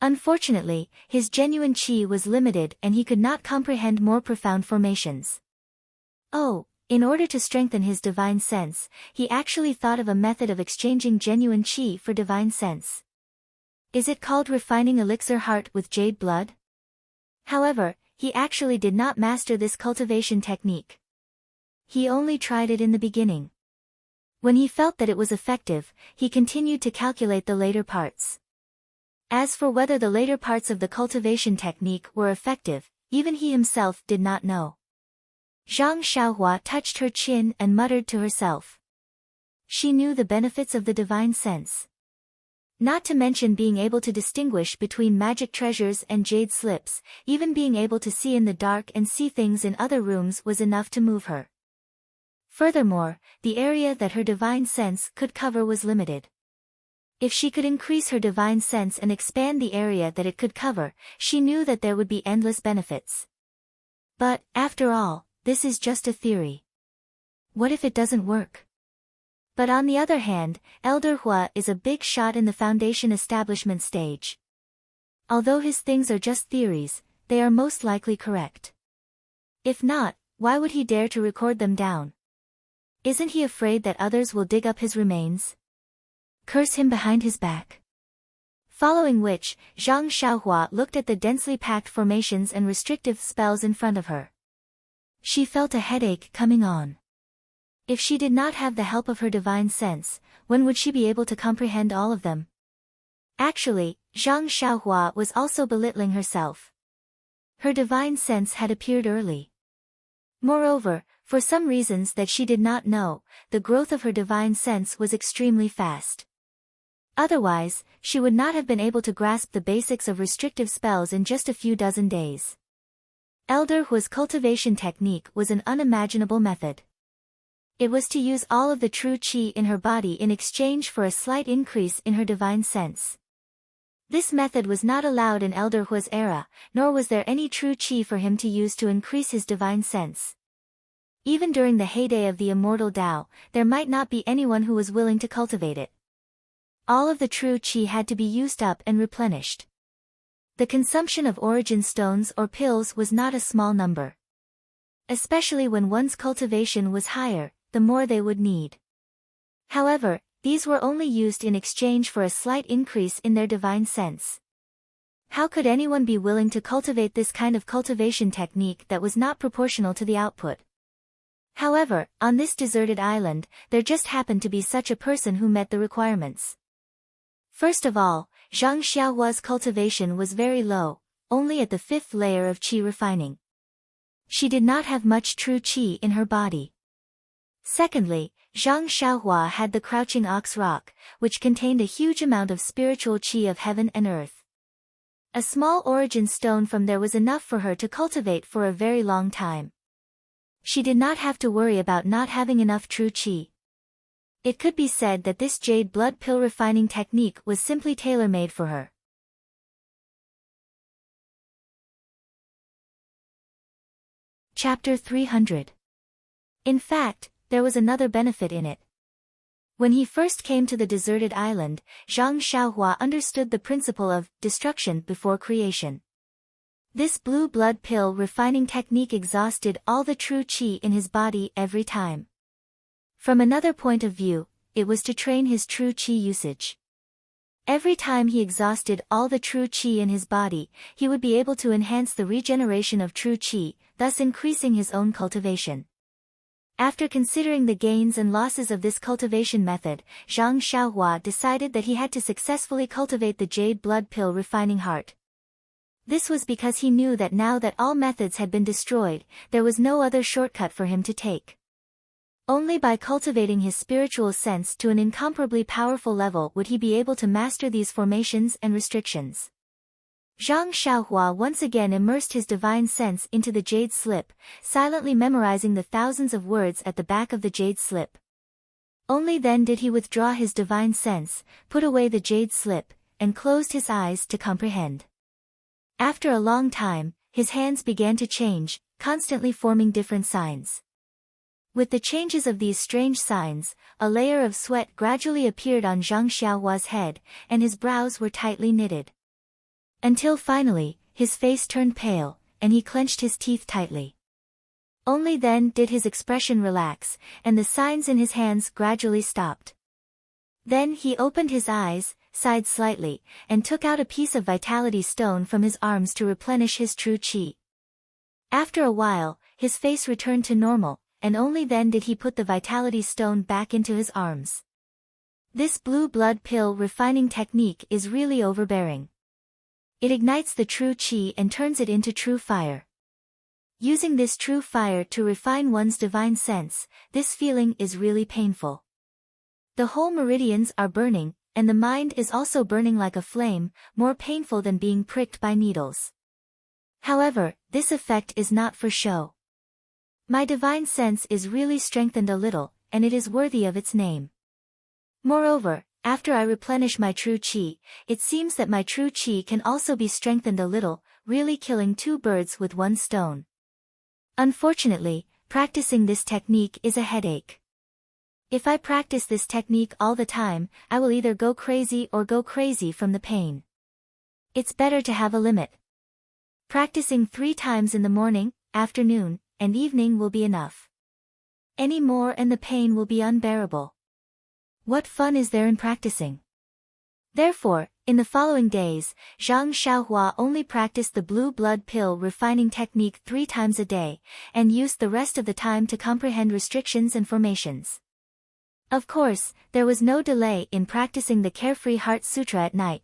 Unfortunately, his genuine chi was limited and he could not comprehend more profound formations. In order to strengthen his divine sense, he actually thought of a method of exchanging genuine chi for divine sense. Is it called refining elixir heart with jade blood? However, he actually did not master this cultivation technique. He only tried it in the beginning. When he felt that it was effective, he continued to calculate the later parts. As for whether the later parts of the cultivation technique were effective, even he himself did not know. Zhang Xiaohua touched her chin and muttered to herself. She knew the benefits of the divine sense. Not to mention being able to distinguish between magic treasures and jade slips, even being able to see in the dark and see things in other rooms was enough to move her. Furthermore, the area that her divine sense could cover was limited. If she could increase her divine sense and expand the area that it could cover, she knew that there would be endless benefits. But, after all, this is just a theory. What if it doesn't work? But on the other hand, Elder Hua is a big shot in the foundation establishment stage. Although his things are just theories, they are most likely correct. If not, why would he dare to record them down? Isn't he afraid that others will dig up his remains? Curse him behind his back. Following which, Zhang Xiaohua looked at the densely packed formations and restrictive spells in front of her. She felt a headache coming on. If she did not have the help of her divine sense, when would she be able to comprehend all of them? Actually, Zhang Xiaohua was also belittling herself. Her divine sense had appeared early. Moreover, for some reasons that she did not know, the growth of her divine sense was extremely fast. Otherwise, she would not have been able to grasp the basics of restrictive spells in just a few dozen days. Elder Hua's cultivation technique was an unimaginable method. It was to use all of the true qi in her body in exchange for a slight increase in her divine sense. This method was not allowed in Elder Hua's era, nor was there any true qi for him to use to increase his divine sense. Even during the heyday of the immortal Tao, there might not be anyone who was willing to cultivate it. All of the true qi had to be used up and replenished. The consumption of origin stones or pills was not a small number. Especially when one's cultivation was higher, the more they would need. However, these were only used in exchange for a slight increase in their divine sense. How could anyone be willing to cultivate this kind of cultivation technique that was not proportional to the output? However, on this deserted island, there just happened to be such a person who met the requirements. First of all, Zhang Xiaohua's cultivation was very low, only at the 5th layer of qi refining. She did not have much true qi in her body. Secondly, Zhang Xiaohua had the crouching ox rock, which contained a huge amount of spiritual qi of heaven and earth. A small origin stone from there was enough for her to cultivate for a very long time. She did not have to worry about not having enough true qi. It could be said that this jade blood pill refining technique was simply tailor-made for her. Chapter 300. In fact, there was another benefit in it. When he first came to the deserted island, Zhang Xiaohua understood the principle of destruction before creation. This blue blood pill refining technique exhausted all the true qi in his body every time. From another point of view, it was to train his true qi usage. Every time he exhausted all the true qi in his body, he would be able to enhance the regeneration of true qi, thus increasing his own cultivation. After considering the gains and losses of this cultivation method, Zhang Xiaohua decided that he had to successfully cultivate the jade blood pill refining heart. This was because he knew that now that all methods had been destroyed, there was no other shortcut for him to take. Only by cultivating his spiritual sense to an incomparably powerful level would he be able to master these formations and restrictions. Zhang Xiaohua once again immersed his divine sense into the jade slip, silently memorizing the thousands of words at the back of the jade slip. Only then did he withdraw his divine sense, put away the jade slip, and closed his eyes to comprehend. After a long time, his hands began to change, constantly forming different signs. With the changes of these strange signs, a layer of sweat gradually appeared on Zhang Xiaohua's head, and his brows were tightly knitted. Until finally, his face turned pale, and he clenched his teeth tightly. Only then did his expression relax, and the signs in his hands gradually stopped. Then he opened his eyes, sighed slightly, and took out a piece of vitality stone from his arms to replenish his true qi. After a while, his face returned to normal, and only then did he put the vitality stone back into his arms. This blue blood pill refining technique is really overbearing. It ignites the true qi and turns it into true fire. Using this true fire to refine one's divine sense, this feeling is really painful. The whole meridians are burning, and the mind is also burning like a flame, more painful than being pricked by needles. However, this effect is not for show. My divine sense is really strengthened a little, and it is worthy of its name. Moreover, after I replenish my true qi, it seems that my true qi can also be strengthened a little, really killing two birds with one stone. Unfortunately, practicing this technique is a headache. If I practice this technique all the time, I will either go crazy or go crazy from the pain. It's better to have a limit. Practicing 3 times in the morning, afternoon, and evening will be enough. Any more and the pain will be unbearable. What fun is there in practicing? Therefore, in the following days, Zhang Xiaohua only practiced the blue blood pill refining technique 3 times a day, and used the rest of the time to comprehend restrictions and formations. Of course, there was no delay in practicing the Carefree Heart Sutra at night.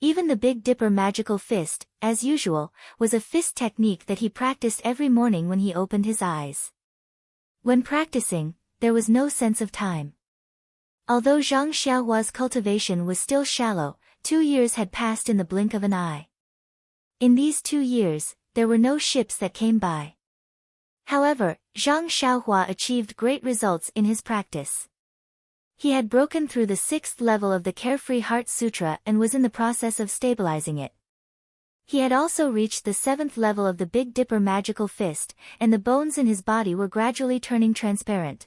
Even the Big Dipper magical fist, as usual, was a fist technique that he practiced every morning when he opened his eyes. When practicing, there was no sense of time. Although Zhang Xiaohua's cultivation was still shallow, 2 years had passed in the blink of an eye. In these 2 years, there were no ships that came by. However, Zhang Xiaohua achieved great results in his practice. He had broken through the 6th level of the Carefree Heart Sutra and was in the process of stabilizing it. He had also reached the 7th level of the Big Dipper magical fist, and the bones in his body were gradually turning transparent.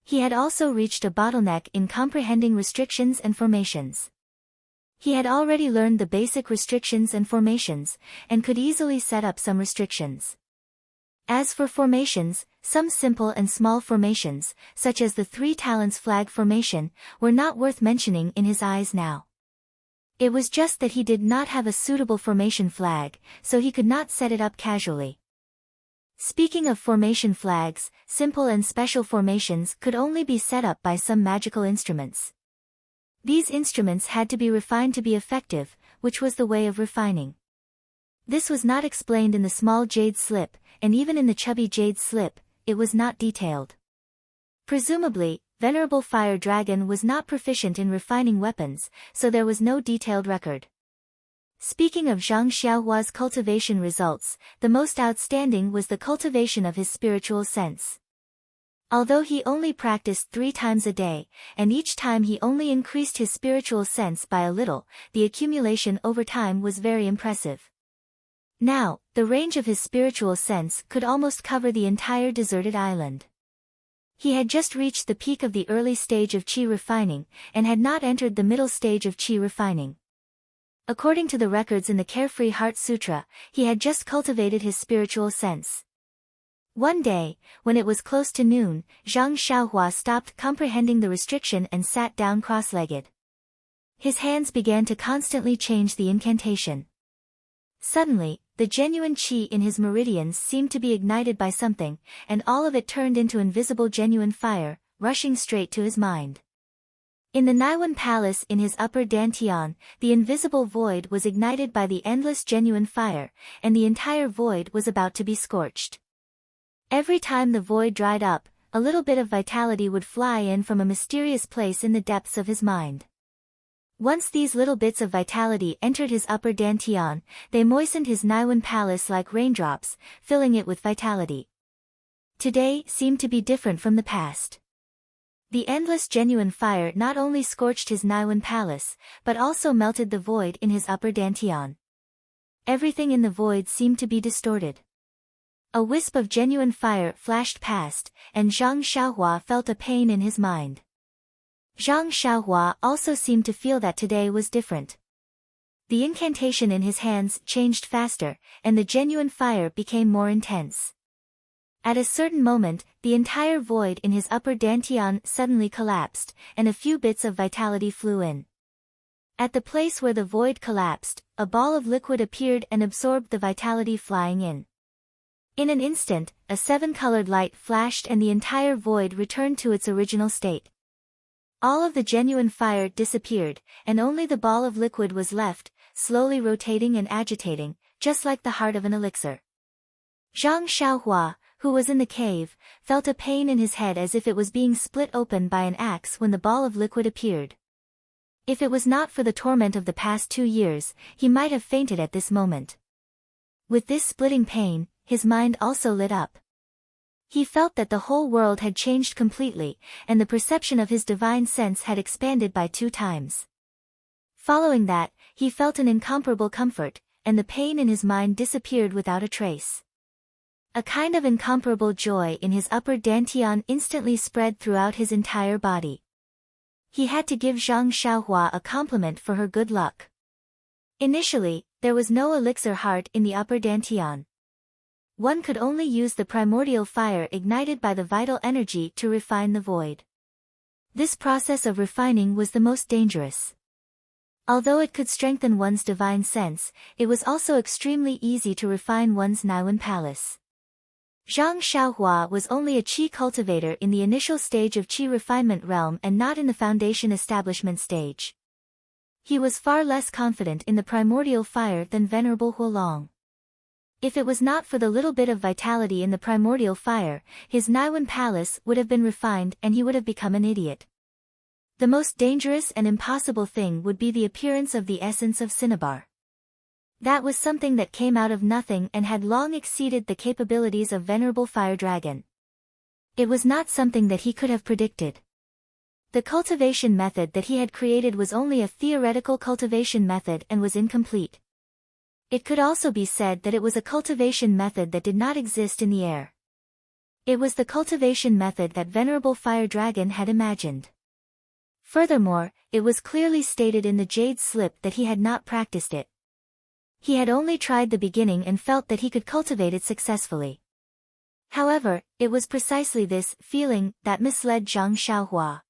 He had also reached a bottleneck in comprehending restrictions and formations. He had already learned the basic restrictions and formations, and could easily set up some restrictions. As for formations, some simple and small formations, such as the 3 talents flag formation, were not worth mentioning in his eyes now. It was just that he did not have a suitable formation flag, so he could not set it up casually. Speaking of formation flags, simple and special formations could only be set up by some magical instruments. These instruments had to be refined to be effective, which was the way of refining. This was not explained in the small jade slip, and even in the chubby jade slip, it was not detailed. Presumably, Venerable Fire Dragon was not proficient in refining weapons, so there was no detailed record. Speaking of Zhang Xiaohua's cultivation results, the most outstanding was the cultivation of his spiritual sense. Although he only practiced 3 times a day, and each time he only increased his spiritual sense by a little, the accumulation over time was very impressive. Now, the range of his spiritual sense could almost cover the entire deserted island. He had just reached the peak of the early stage of qi refining, and had not entered the middle stage of qi refining. According to the records in the Carefree Heart Sutra, he had just cultivated his spiritual sense. One day, when it was close to noon, Zhang Xiaohua stopped comprehending the restriction and sat down cross-legged. His hands began to constantly change the incantation. Suddenly, the genuine qi in his meridians seemed to be ignited by something, and all of it turned into invisible genuine fire, rushing straight to his mind. In the Naiwan Palace in his upper dantian, the invisible void was ignited by the endless genuine fire, and the entire void was about to be scorched. Every time the void dried up, a little bit of vitality would fly in from a mysterious place in the depths of his mind. Once these little bits of vitality entered his upper dantian, they moistened his Naiwan Palace like raindrops, filling it with vitality. Today seemed to be different from the past. The endless genuine fire not only scorched his Naiwan Palace, but also melted the void in his upper dantian. Everything in the void seemed to be distorted. A wisp of genuine fire flashed past, and Zhang Xiaohua felt a pain in his mind. Zhang Xiaohua also seemed to feel that today was different. The incantation in his hands changed faster, and the genuine fire became more intense. At a certain moment, the entire void in his upper dantian suddenly collapsed, and a few bits of vitality flew in. At the place where the void collapsed, a ball of liquid appeared and absorbed the vitality flying in. In an instant, a 7-colored light flashed and the entire void returned to its original state. All of the genuine fire disappeared, and only the ball of liquid was left, slowly rotating and agitating, just like the heart of an elixir. Zhang Xiaohua, who was in the cave, felt a pain in his head as if it was being split open by an axe when the ball of liquid appeared. If it was not for the torment of the past 2 years, he might have fainted at this moment. With this splitting pain, his mind also lit up. He felt that the whole world had changed completely, and the perception of his divine sense had expanded by 2 times. Following that, he felt an incomparable comfort, and the pain in his mind disappeared without a trace. A kind of incomparable joy in his upper dantian instantly spread throughout his entire body. He had to give Zhang Xiaohua a compliment for her good luck. Initially, there was no elixir heart in the upper dantian. One could only use the primordial fire ignited by the vital energy to refine the void. This process of refining was the most dangerous. Although it could strengthen one's divine sense, it was also extremely easy to refine one's Naiwen Palace. Zhang Xiaohua was only a qi cultivator in the initial stage of qi refinement realm and not in the foundation establishment stage. He was far less confident in the primordial fire than Venerable Huolong. If it was not for the little bit of vitality in the primordial fire, his Naiwen Palace would have been refined and he would have become an idiot. The most dangerous and impossible thing would be the appearance of the essence of cinnabar. That was something that came out of nothing and had long exceeded the capabilities of Venerable Fire Dragon. It was not something that he could have predicted. The cultivation method that he had created was only a theoretical cultivation method and was incomplete. It could also be said that it was a cultivation method that did not exist in the air. It was the cultivation method that Venerable Fire Dragon had imagined. Furthermore, it was clearly stated in the Jade Slip that he had not practiced it. He had only tried the beginning and felt that he could cultivate it successfully. However, it was precisely this feeling that misled Zhang Xiaohua.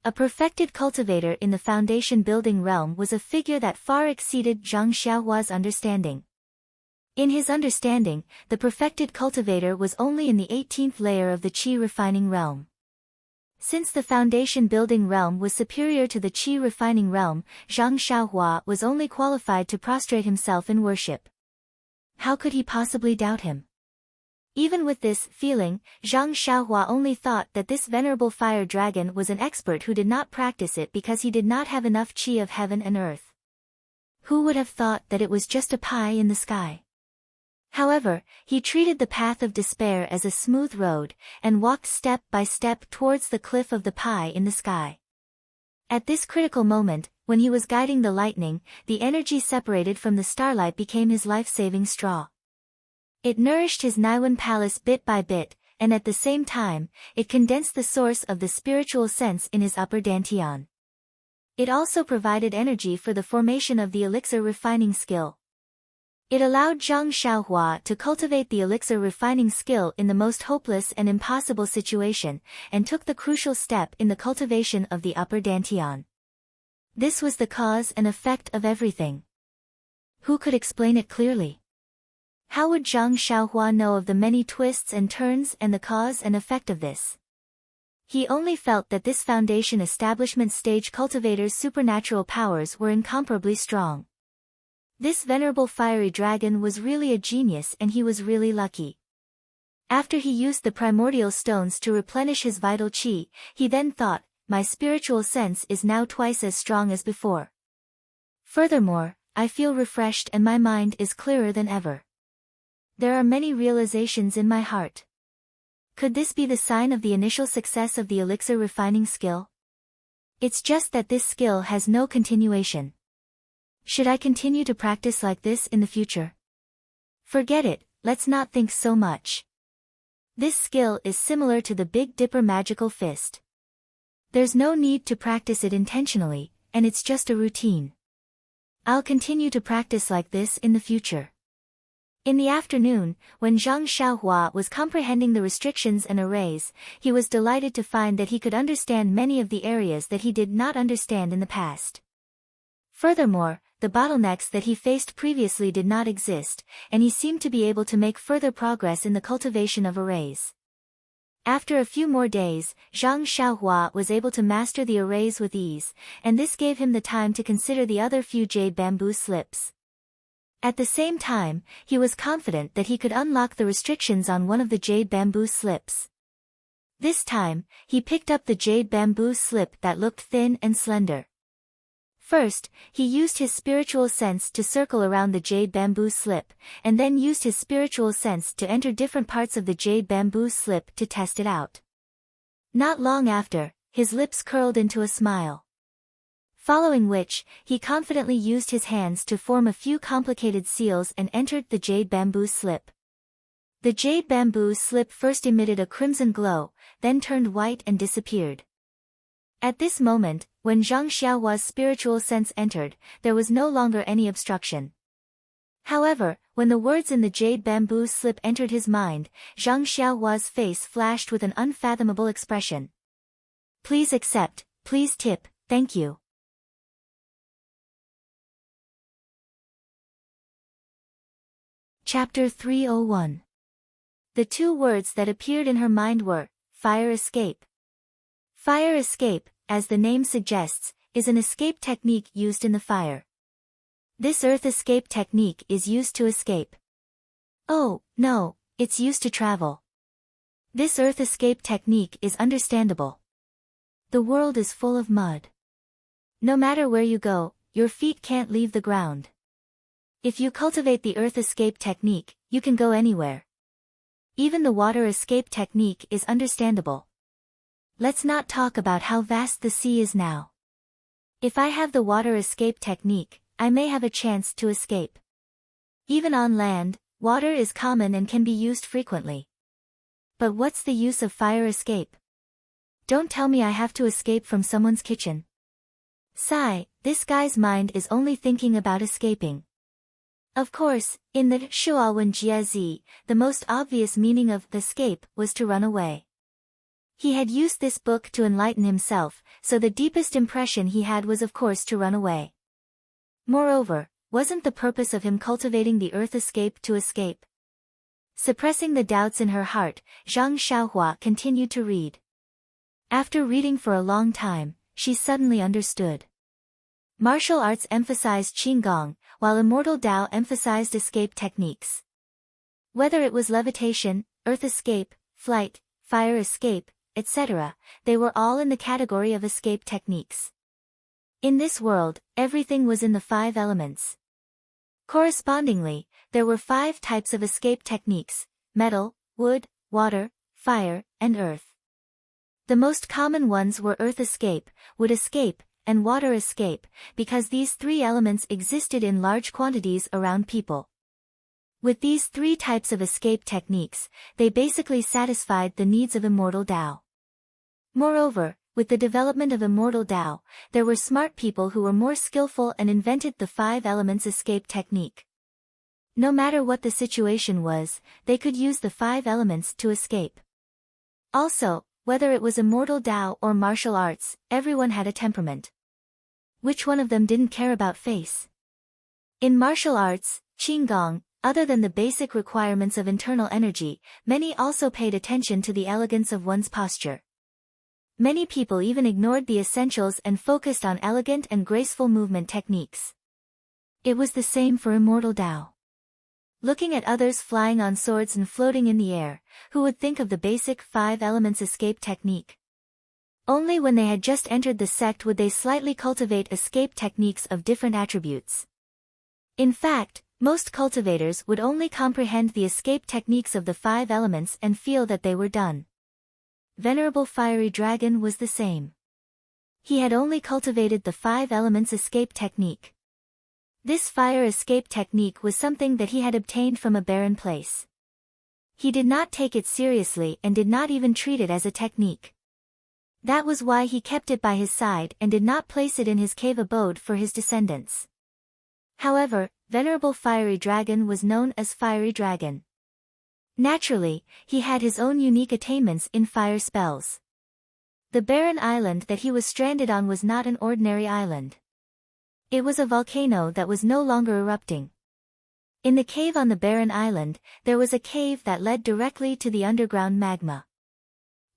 A perfected cultivator in the foundation building realm was a figure that far exceeded Zhang Xiaohua's understanding. In his understanding, the perfected cultivator was only in the 18th layer of the qi refining realm. Since the foundation building realm was superior to the qi refining realm, Zhang Xiaohua was only qualified to prostrate himself in worship. How could he possibly doubt him? Even with this feeling, Zhang Xiaohua only thought that this Venerable Fire Dragon was an expert who did not practice it because he did not have enough qi of heaven and earth. Who would have thought that it was just a pie in the sky? However, he treated the path of despair as a smooth road, and walked step by step towards the cliff of the pie in the sky. At this critical moment, when he was guiding the lightning, the energy separated from the starlight became his life-saving straw. It nourished his Naiwen Palace bit by bit, and at the same time, it condensed the source of the spiritual sense in his upper dantian. It also provided energy for the formation of the elixir refining skill. It allowed Zhang Xiaohua to cultivate the elixir refining skill in the most hopeless and impossible situation, and took the crucial step in the cultivation of the upper dantian. This was the cause and effect of everything. Who could explain it clearly? How would Zhang Xiaohua know of the many twists and turns and the cause and effect of this? He only felt that this foundation establishment stage cultivator's supernatural powers were incomparably strong. This Venerable Fiery Dragon was really a genius and he was really lucky. After he used the primordial stones to replenish his vital qi, he then thought, my spiritual sense is now twice as strong as before. Furthermore, I feel refreshed and my mind is clearer than ever. There are many realizations in my heart. Could this be the sign of the initial success of the elixir refining skill? It's just that this skill has no continuation. Should I continue to practice like this in the future? Forget it, let's not think so much. This skill is similar to the Big Dipper magical fist. There's no need to practice it intentionally, and it's just a routine. I'll continue to practice like this in the future. In the afternoon, when Zhang Xiaohua was comprehending the restrictions and arrays, he was delighted to find that he could understand many of the areas that he did not understand in the past. Furthermore, the bottlenecks that he faced previously did not exist, and he seemed to be able to make further progress in the cultivation of arrays. After a few more days, Zhang Xiaohua was able to master the arrays with ease, and this gave him the time to consider the other few jade bamboo slips. At the same time, he was confident that he could unlock the restrictions on one of the jade bamboo slips. This time, he picked up the jade bamboo slip that looked thin and slender. First, he used his spiritual sense to circle around the jade bamboo slip, and then used his spiritual sense to enter different parts of the jade bamboo slip to test it out. Not long after, his lips curled into a smile. Following which, he confidently used his hands to form a few complicated seals and entered the jade bamboo slip. The jade bamboo slip first emitted a crimson glow, then turned white and disappeared. At this moment, when Zhang Xiaohua's spiritual sense entered, there was no longer any obstruction. However, when the words in the jade bamboo slip entered his mind, Zhang Xiaohua's face flashed with an unfathomable expression. "Please accept, please tip, thank you." Chapter 301. The two words that appeared in her mind were, fire escape. Fire escape, as the name suggests, is an escape technique used in the fire. This earth escape technique is used to escape. Oh, no, it's used to travel. This earth escape technique is understandable. The world is full of mud. No matter where you go, your feet can't leave the ground. If you cultivate the earth escape technique, you can go anywhere. Even the water escape technique is understandable. Let's not talk about how vast the sea is now. If I have the water escape technique, I may have a chance to escape. Even on land, water is common and can be used frequently. But what's the use of fire escape? Don't tell me I have to escape from someone's kitchen. Sigh, this guy's mind is only thinking about escaping. Of course, in the Shuawen Jiezi, the most obvious meaning of escape was to run away. He had used this book to enlighten himself, so the deepest impression he had was of course to run away. Moreover, wasn't the purpose of him cultivating the earth escape to escape? Suppressing the doubts in her heart, Zhang Xiaohua continued to read. After reading for a long time, she suddenly understood. Martial arts emphasized Qinggong, while Immortal Tao emphasized escape techniques. Whether it was levitation, earth escape, flight, fire escape, etc., they were all in the category of escape techniques. In this world, everything was in the 5 elements. Correspondingly, there were 5 types of escape techniques: metal, wood, water, fire, and earth. The most common ones were earth escape, wood escape, and water escape, because these 3 elements existed in large quantities around people. With these 3 types of escape techniques, they basically satisfied the needs of Immortal Tao. Moreover, with the development of Immortal Tao, there were smart people who were more skillful and invented the 5 elements escape technique. No matter what the situation was, they could use the 5 elements to escape. Also, whether it was Immortal Tao or martial arts, everyone had a temperament. Which one of them didn't care about face? In martial arts, Qinggong, other than the basic requirements of internal energy, many also paid attention to the elegance of one's posture. Many people even ignored the essentials and focused on elegant and graceful movement techniques. It was the same for Immortal Tao. Looking at others flying on swords and floating in the air, who would think of the basic 5 elements escape technique? Only when they had just entered the sect would they slightly cultivate escape techniques of different attributes. In fact, most cultivators would only comprehend the escape techniques of the 5 elements and feel that they were done. Venerable Fiery Dragon was the same. He had only cultivated the 5 elements escape technique. This fire escape technique was something that he had obtained from a barren place. He did not take it seriously and did not even treat it as a technique. That was why he kept it by his side and did not place it in his cave abode for his descendants. However, Venerable Fiery Dragon was known as Fiery Dragon. Naturally, he had his own unique attainments in fire spells. The barren island that he was stranded on was not an ordinary island. It was a volcano that was no longer erupting. In the cave on the barren island, there was a cave that led directly to the underground magma.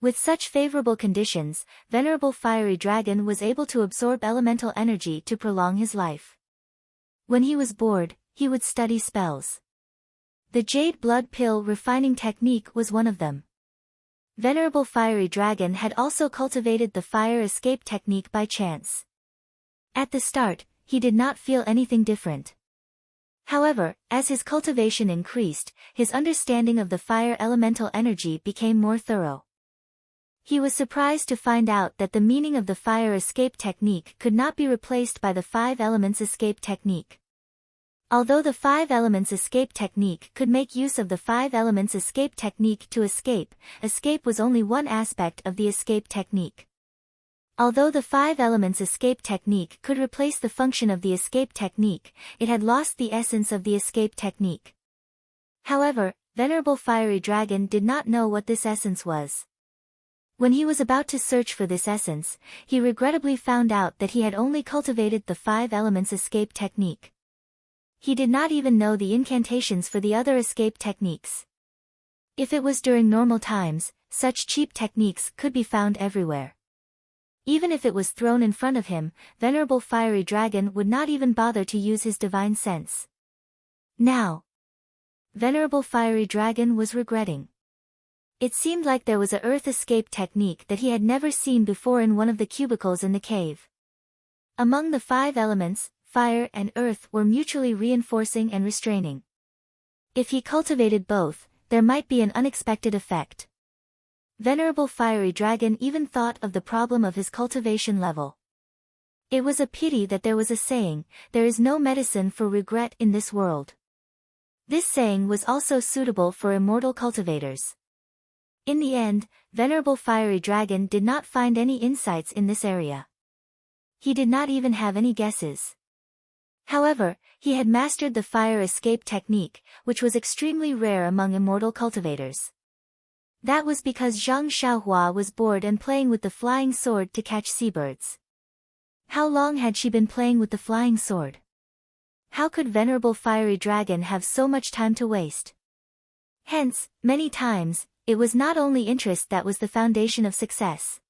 With such favorable conditions, Venerable Fiery Dragon was able to absorb elemental energy to prolong his life. When he was bored, he would study spells. The Jade Blood Pill refining technique was one of them. Venerable Fiery Dragon had also cultivated the fire escape technique by chance. At the start, he did not feel anything different. However, as his cultivation increased, his understanding of the fire elemental energy became more thorough. He was surprised to find out that the meaning of the fire escape technique could not be replaced by the 5 elements escape technique. Although the 5 elements escape technique could make use of the 5 elements escape technique to escape, escape was only one aspect of the escape technique. Although the 5 elements escape technique could replace the function of the escape technique, it had lost the essence of the escape technique. However, Venerable Fiery Dragon did not know what this essence was. When he was about to search for this essence, he regrettably found out that he had only cultivated the 5 elements escape technique. He did not even know the incantations for the other escape techniques. If it was during normal times, such cheap techniques could be found everywhere. Even if it was thrown in front of him, Venerable Fiery Dragon would not even bother to use his divine sense. Now, Venerable Fiery Dragon was regretting. It seemed like there was a earth escape technique that he had never seen before in one of the cubicles in the cave. Among the 5 elements, fire and earth were mutually reinforcing and restraining. If he cultivated both, there might be an unexpected effect. Venerable Fiery Dragon even thought of the problem of his cultivation level. It was a pity that there was a saying, "There is no medicine for regret in this world." This saying was also suitable for immortal cultivators. In the end, Venerable Fiery Dragon did not find any insights in this area. He did not even have any guesses. However, he had mastered the fire escape technique, which was extremely rare among immortal cultivators. That was because Zhang Xiaohua was bored and playing with the flying sword to catch seabirds. How long had she been playing with the flying sword? How could Venerable Fiery Dragon have so much time to waste? Hence, many times, it was not only interest that was the foundation of success.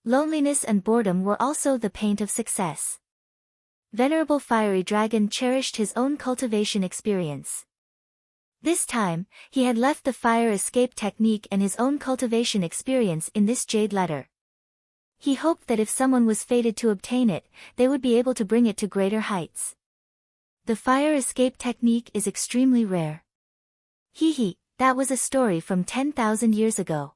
Loneliness and boredom were also the paint of success. Venerable Fiery Dragon cherished his own cultivation experience. This time, he had left the fire escape technique and his own cultivation experience in this jade letter. He hoped that if someone was fated to obtain it, they would be able to bring it to greater heights. The fire escape technique is extremely rare. That was a story from 10,000 years ago.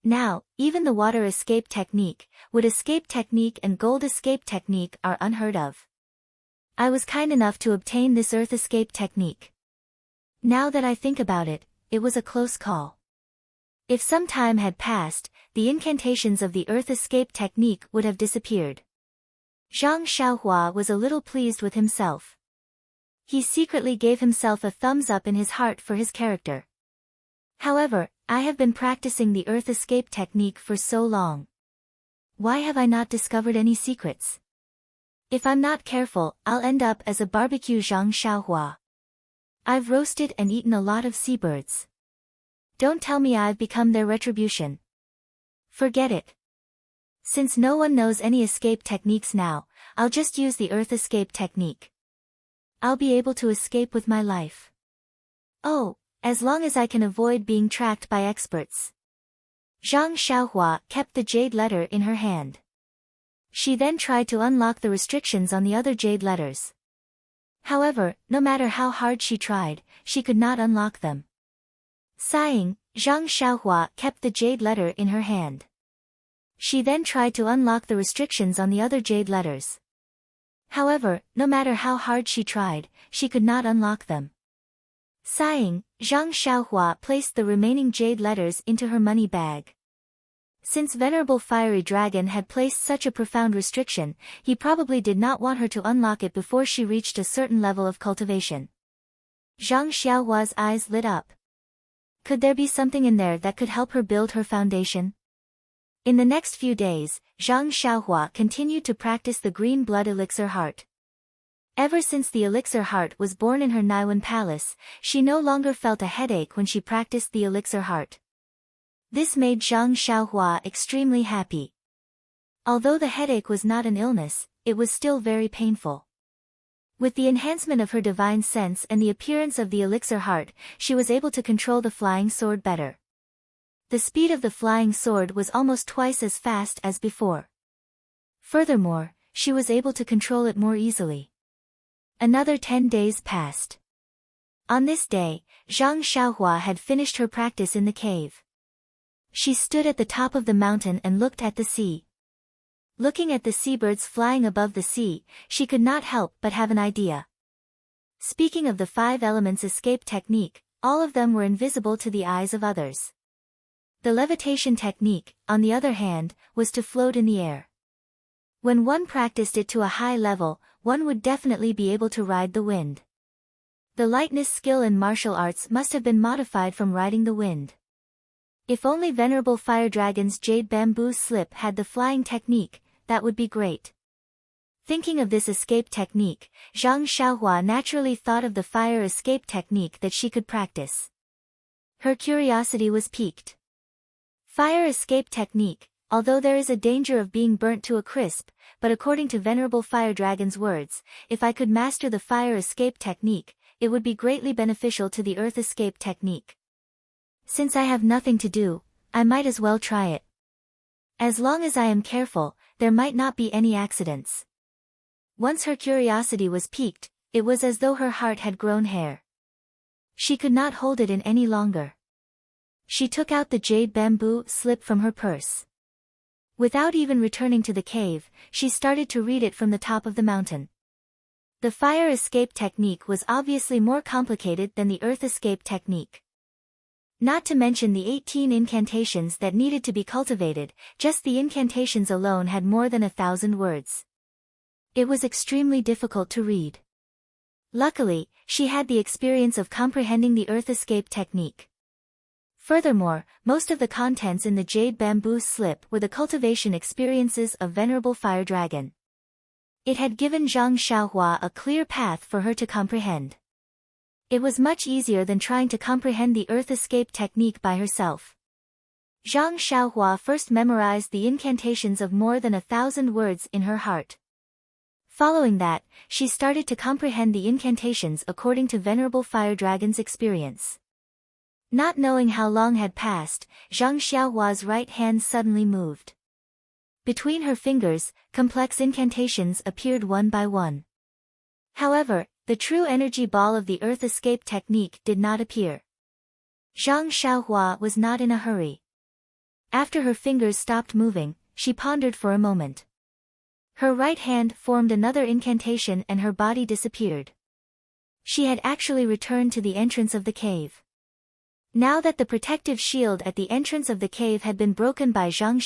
Now, even the water escape technique, wood escape technique and gold escape technique are unheard of. I was kind enough to obtain this earth escape technique. Now that I think about it, it was a close call. If some time had passed, the incantations of the earth escape technique would have disappeared. Zhang Xiaohua was a little pleased with himself. He secretly gave himself a thumbs up in his heart for his character. However, I have been practicing the earth escape technique for so long. Why have I not discovered any secrets? If I'm not careful, I'll end up as a barbecue Zhang Xiaohua. I've roasted and eaten a lot of seabirds. Don't tell me I've become their retribution. Forget it. Since no one knows any escape techniques now, I'll just use the earth escape technique. I'll be able to escape with my life. Oh, as long as I can avoid being tracked by experts. Zhang Xiaohua kept the jade letter in her hand. She then tried to unlock the restrictions on the other jade letters. However, no matter how hard she tried, she could not unlock them. Sighing, Zhang Xiaohua kept the jade letter in her hand. She then tried to unlock the restrictions on the other jade letters. However, no matter how hard she tried, she could not unlock them. Sighing, Zhang Xiaohua placed the remaining jade letters into her money bag. Since Venerable Fiery Dragon had placed such a profound restriction, he probably did not want her to unlock it before she reached a certain level of cultivation. Zhang Xiaohua's eyes lit up. Could there be something in there that could help her build her foundation? In the next few days, Zhang Xiaohua continued to practice the green blood elixir heart. Ever since the elixir heart was born in her Naiwan palace, she no longer felt a headache when she practiced the elixir heart. This made Zhang Xiaohua extremely happy. Although the headache was not an illness, it was still very painful. With the enhancement of her divine sense and the appearance of the elixir heart, she was able to control the flying sword better. The speed of the flying sword was almost twice as fast as before. Furthermore, she was able to control it more easily. Another 10 days passed. On this day, Zhang Xiaohua had finished her practice in the cave. She stood at the top of the mountain and looked at the sea. Looking at the seabirds flying above the sea, she could not help but have an idea. Speaking of the 5 elements escape technique, all of them were invisible to the eyes of others. The levitation technique, on the other hand, was to float in the air. When one practiced it to a high level, one would definitely be able to ride the wind. The lightness skill in martial arts must have been modified from riding the wind. If only Venerable Fire Dragon's jade bamboo slip had the flying technique, that would be great. Thinking of this escape technique, Zhang Xiaohua naturally thought of the fire escape technique that she could practice. Her curiosity was piqued. Fire escape technique, although there is a danger of being burnt to a crisp, but according to Venerable Fire Dragon's words, if I could master the fire escape technique, it would be greatly beneficial to the earth escape technique. Since I have nothing to do, I might as well try it. As long as I am careful, there might not be any accidents. Once her curiosity was piqued, it was as though her heart had grown hair. She could not hold it in any longer. She took out the jade bamboo slip from her purse. Without even returning to the cave, she started to read it from the top of the mountain. The fire escape technique was obviously more complicated than the earth escape technique. Not to mention the 18 incantations that needed to be cultivated, just the incantations alone had more than 1,000 words. It was extremely difficult to read. Luckily, she had the experience of comprehending the earth escape technique. Furthermore, most of the contents in the jade bamboo slip were the cultivation experiences of Venerable Fire Dragon. It had given Zhang Xiaohua a clear path for her to comprehend. It was much easier than trying to comprehend the earth escape technique by herself. Zhang Xiaohua first memorized the incantations of more than 1,000 words in her heart. Following that, she started to comprehend the incantations according to Venerable Fire Dragon's experience. Not knowing how long had passed, Zhang Xiaohua's right hand suddenly moved. Between her fingers, complex incantations appeared one by one. However, the true energy ball of the earth escape technique did not appear. Zhang Xiaohua was not in a hurry. After her fingers stopped moving, she pondered for a moment. Her right hand formed another incantation and her body disappeared. She had actually returned to the entrance of the cave. Now that the protective shield at the entrance of the cave had been broken by Zhang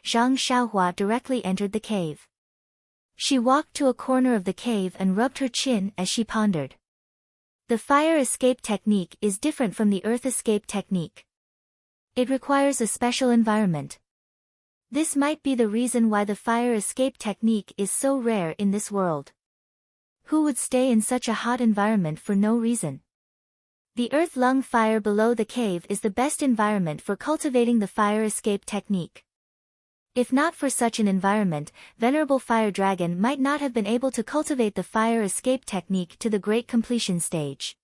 Xiaohua directly entered the cave. She walked to a corner of the cave and rubbed her chin as she pondered. The fire escape technique is different from the earth escape technique. It requires a special environment. This might be the reason why the fire escape technique is so rare in this world. Who would stay in such a hot environment for no reason? The earth lung fire below the cave is the best environment for cultivating the fire escape technique. If not for such an environment, Venerable Fire Dragon might not have been able to cultivate the fire escape technique to the great completion stage.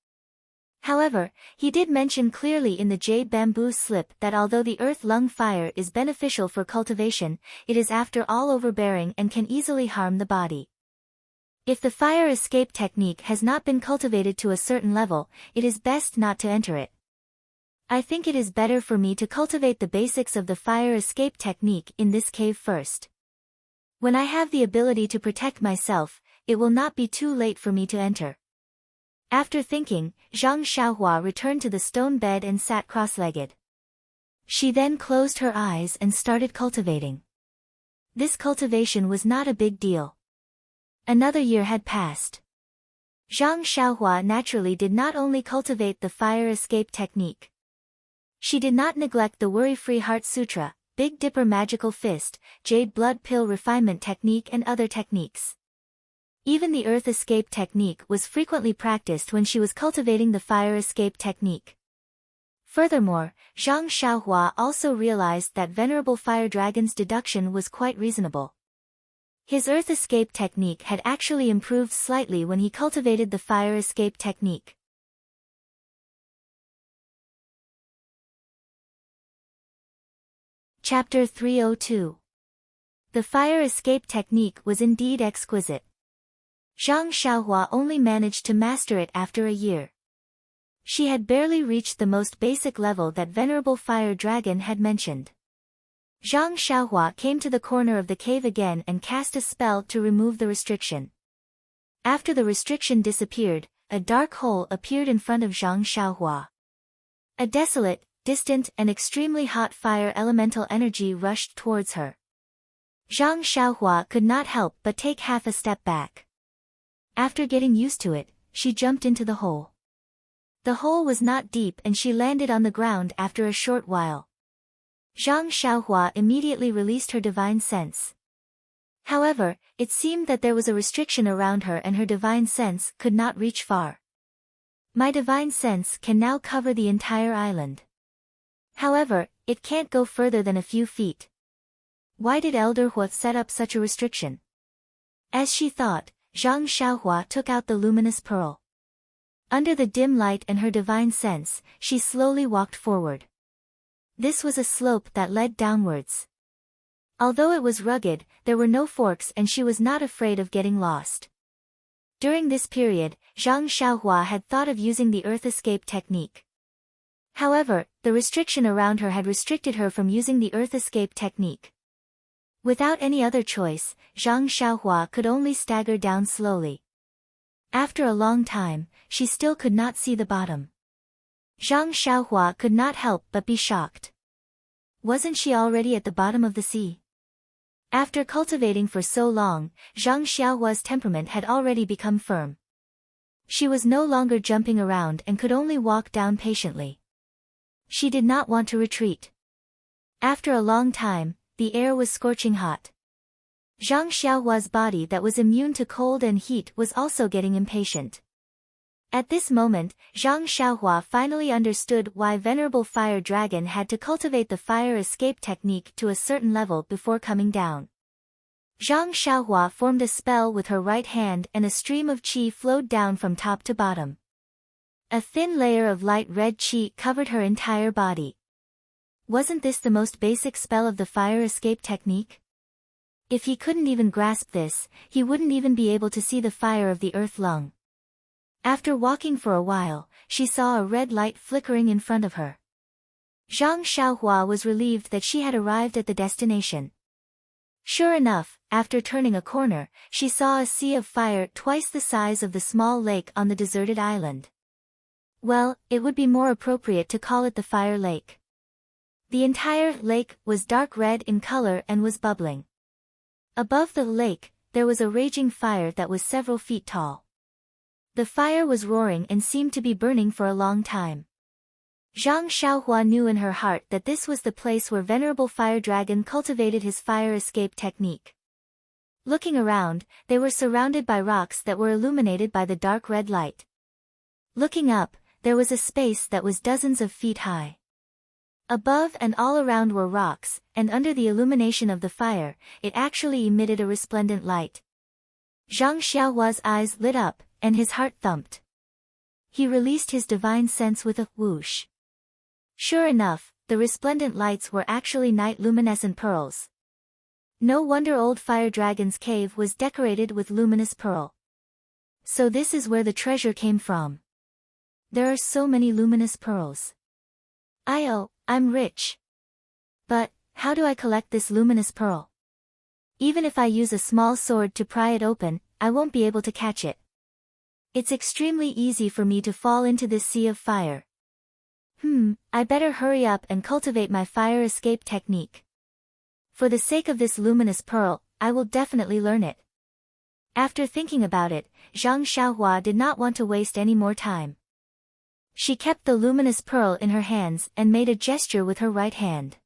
However, he did mention clearly in the jade bamboo slip that although the earth lung fire is beneficial for cultivation, it is after all overbearing and can easily harm the body. If the fire escape technique has not been cultivated to a certain level, it is best not to enter it. I think it is better for me to cultivate the basics of the fire escape technique in this cave first. When I have the ability to protect myself, it will not be too late for me to enter. After thinking, Zhang Xiaohua returned to the stone bed and sat cross-legged. She then closed her eyes and started cultivating. This cultivation was not a big deal. Another year had passed. Zhang Xiaohua naturally did not only cultivate the fire escape technique. She did not neglect the Worry-Free Heart Sutra, Big Dipper Magical Fist, Jade Blood Pill Refinement Technique and other techniques. Even the earth escape technique was frequently practiced when she was cultivating the fire escape technique. Furthermore, Zhang Xiaohua also realized that Venerable Fire Dragon's deduction was quite reasonable. His earth escape technique had actually improved slightly when he cultivated the fire escape technique. Chapter 302. The fire escape technique was indeed exquisite. Zhang Xiaohua only managed to master it after a year. She had barely reached the most basic level that Venerable Fire Dragon had mentioned. Zhang Xiaohua came to the corner of the cave again and cast a spell to remove the restriction. After the restriction disappeared, a dark hole appeared in front of Zhang Xiaohua. A desolate, distant and extremely hot fire elemental energy rushed towards her. Zhang Xiaohua could not help but take half a step back. After getting used to it, she jumped into the hole. The hole was not deep and she landed on the ground after a short while. Zhang Xiaohua immediately released her divine sense. However, it seemed that there was a restriction around her and her divine sense could not reach far. My divine sense can now cover the entire island. However, it can't go further than a few feet. Why did Elder Hua set up such a restriction? As she thought, Zhang Xiaohua took out the luminous pearl. Under the dim light and her divine sense, she slowly walked forward. This was a slope that led downwards. Although it was rugged, there were no forks and she was not afraid of getting lost. During this period, Zhang Xiaohua had thought of using the earth escape technique. However, the restriction around her had restricted her from using the earth escape technique. Without any other choice, Zhang Xiaohua could only stagger down slowly. After a long time, she still could not see the bottom. Zhang Xiaohua could not help but be shocked. Wasn't she already at the bottom of the sea? After cultivating for so long, Zhang Xiaohua's temperament had already become firm. She was no longer jumping around and could only walk down patiently. She did not want to retreat. After a long time, the air was scorching hot. Zhang Xiaohua's body that was immune to cold and heat was also getting impatient. At this moment, Zhang Xiaohua finally understood why Venerable Fire Dragon had to cultivate the fire escape technique to a certain level before coming down. Zhang Xiaohua formed a spell with her right hand and a stream of qi flowed down from top to bottom. A thin layer of light red qi covered her entire body. Wasn't this the most basic spell of the fire escape technique? If he couldn't even grasp this, he wouldn't even be able to see the fire of the earth lung. After walking for a while, she saw a red light flickering in front of her. Zhang Xiaohua was relieved that she had arrived at the destination. Sure enough, after turning a corner, she saw a sea of fire twice the size of the small lake on the deserted island. Well, it would be more appropriate to call it the fire lake. The entire lake was dark red in color and was bubbling. Above the lake, there was a raging fire that was several feet tall. The fire was roaring and seemed to be burning for a long time. Zhang Xiaohua knew in her heart that this was the place where Venerable Fire Dragon cultivated his fire escape technique. Looking around, they were surrounded by rocks that were illuminated by the dark red light. Looking up, there was a space that was dozens of feet high. Above and all around were rocks, and under the illumination of the fire, it actually emitted a resplendent light. Zhang Xiaohua's eyes lit up, and his heart thumped. He released his divine sense with a whoosh. Sure enough, the resplendent lights were actually night luminescent pearls. No wonder old Fire Dragon's cave was decorated with luminous pearl. So this is where the treasure came from. There are so many luminous pearls. I'm rich. But, how do I collect this luminous pearl? Even if I use a small sword to pry it open, I won't be able to catch it. It's extremely easy for me to fall into this sea of fire. I better hurry up and cultivate my fire escape technique. For the sake of this luminous pearl, I will definitely learn it. After thinking about it, Zhang Xiaohua did not want to waste any more time. She kept the luminous pearl in her hands and made a gesture with her right hand.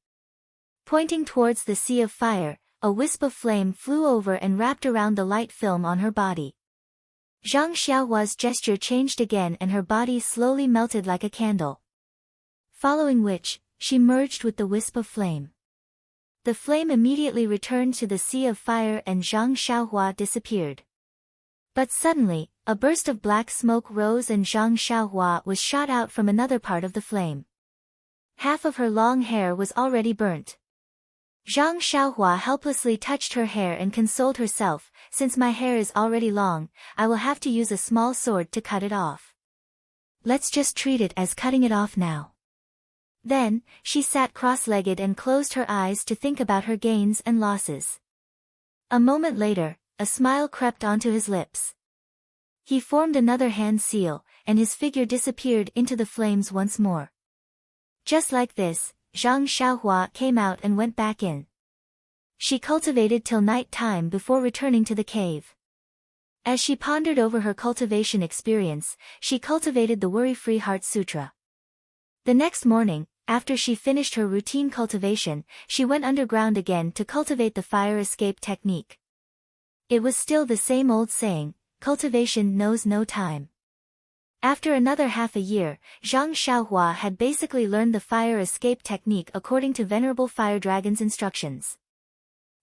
Pointing towards the sea of fire, a wisp of flame flew over and wrapped around the light film on her body. Zhang Xiaohua's gesture changed again and her body slowly melted like a candle. Following which, she merged with the wisp of flame. The flame immediately returned to the sea of fire and Zhang Xiaohua disappeared. But suddenly, a burst of black smoke rose and Zhang Xiaohua was shot out from another part of the flame. Half of her long hair was already burnt. Zhang Xiaohua helplessly touched her hair and consoled herself, since my hair is already long, I will have to use a small sword to cut it off. Let's just treat it as cutting it off now. Then, she sat cross-legged and closed her eyes to think about her gains and losses. A moment later, a smile crept onto his lips. He formed another hand seal, and his figure disappeared into the flames once more. Just like this, Zhang Xiaohua came out and went back in. She cultivated till night time before returning to the cave. As she pondered over her cultivation experience, she cultivated the Worry-Free Heart Sutra. The next morning, after she finished her routine cultivation, she went underground again to cultivate the fire escape technique. It was still the same old saying, cultivation knows no time. After another half a year, Zhang Xiaohua had basically learned the fire escape technique according to Venerable Fire Dragon's instructions.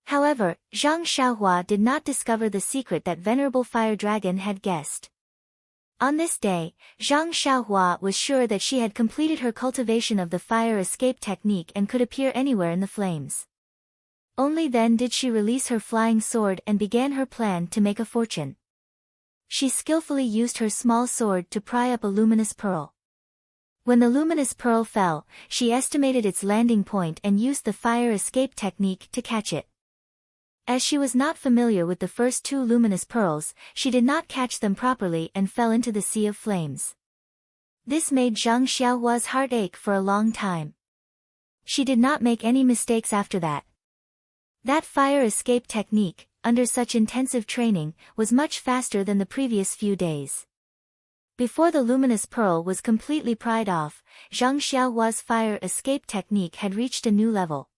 However, Zhang Xiaohua did not discover the secret that Venerable Fire Dragon had guessed. On this day, Zhang Xiaohua was sure that she had completed her cultivation of the fire escape technique and could appear anywhere in the flames. Only then did she release her flying sword and began her plan to make a fortune. She skillfully used her small sword to pry up a luminous pearl. When the luminous pearl fell, she estimated its landing point and used the fire escape technique to catch it. As she was not familiar with the first two luminous pearls, she did not catch them properly and fell into the sea of flames. This made Zhang Xiaohua's heart ache for a long time. She did not make any mistakes after that. That fire escape technique, under such intensive training, was much faster than the previous few days. Before the luminous pearl was completely pried off, Zhang Xiaohua's fire escape technique had reached a new level.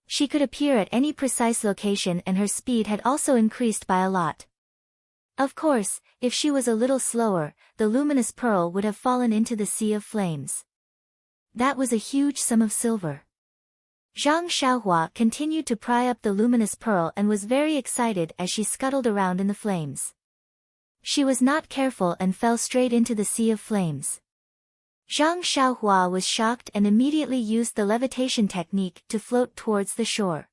She could appear at any precise location and her speed had also increased by a lot. Of course, if she was a little slower, the luminous pearl would have fallen into the sea of flames. That was a huge sum of silver. Zhang Xiaohua continued to pry up the luminous pearl and was very excited as she scuttled around in the flames. She was not careful and fell straight into the sea of flames. Zhang Xiaohua was shocked and immediately used the levitation technique to float towards the shore.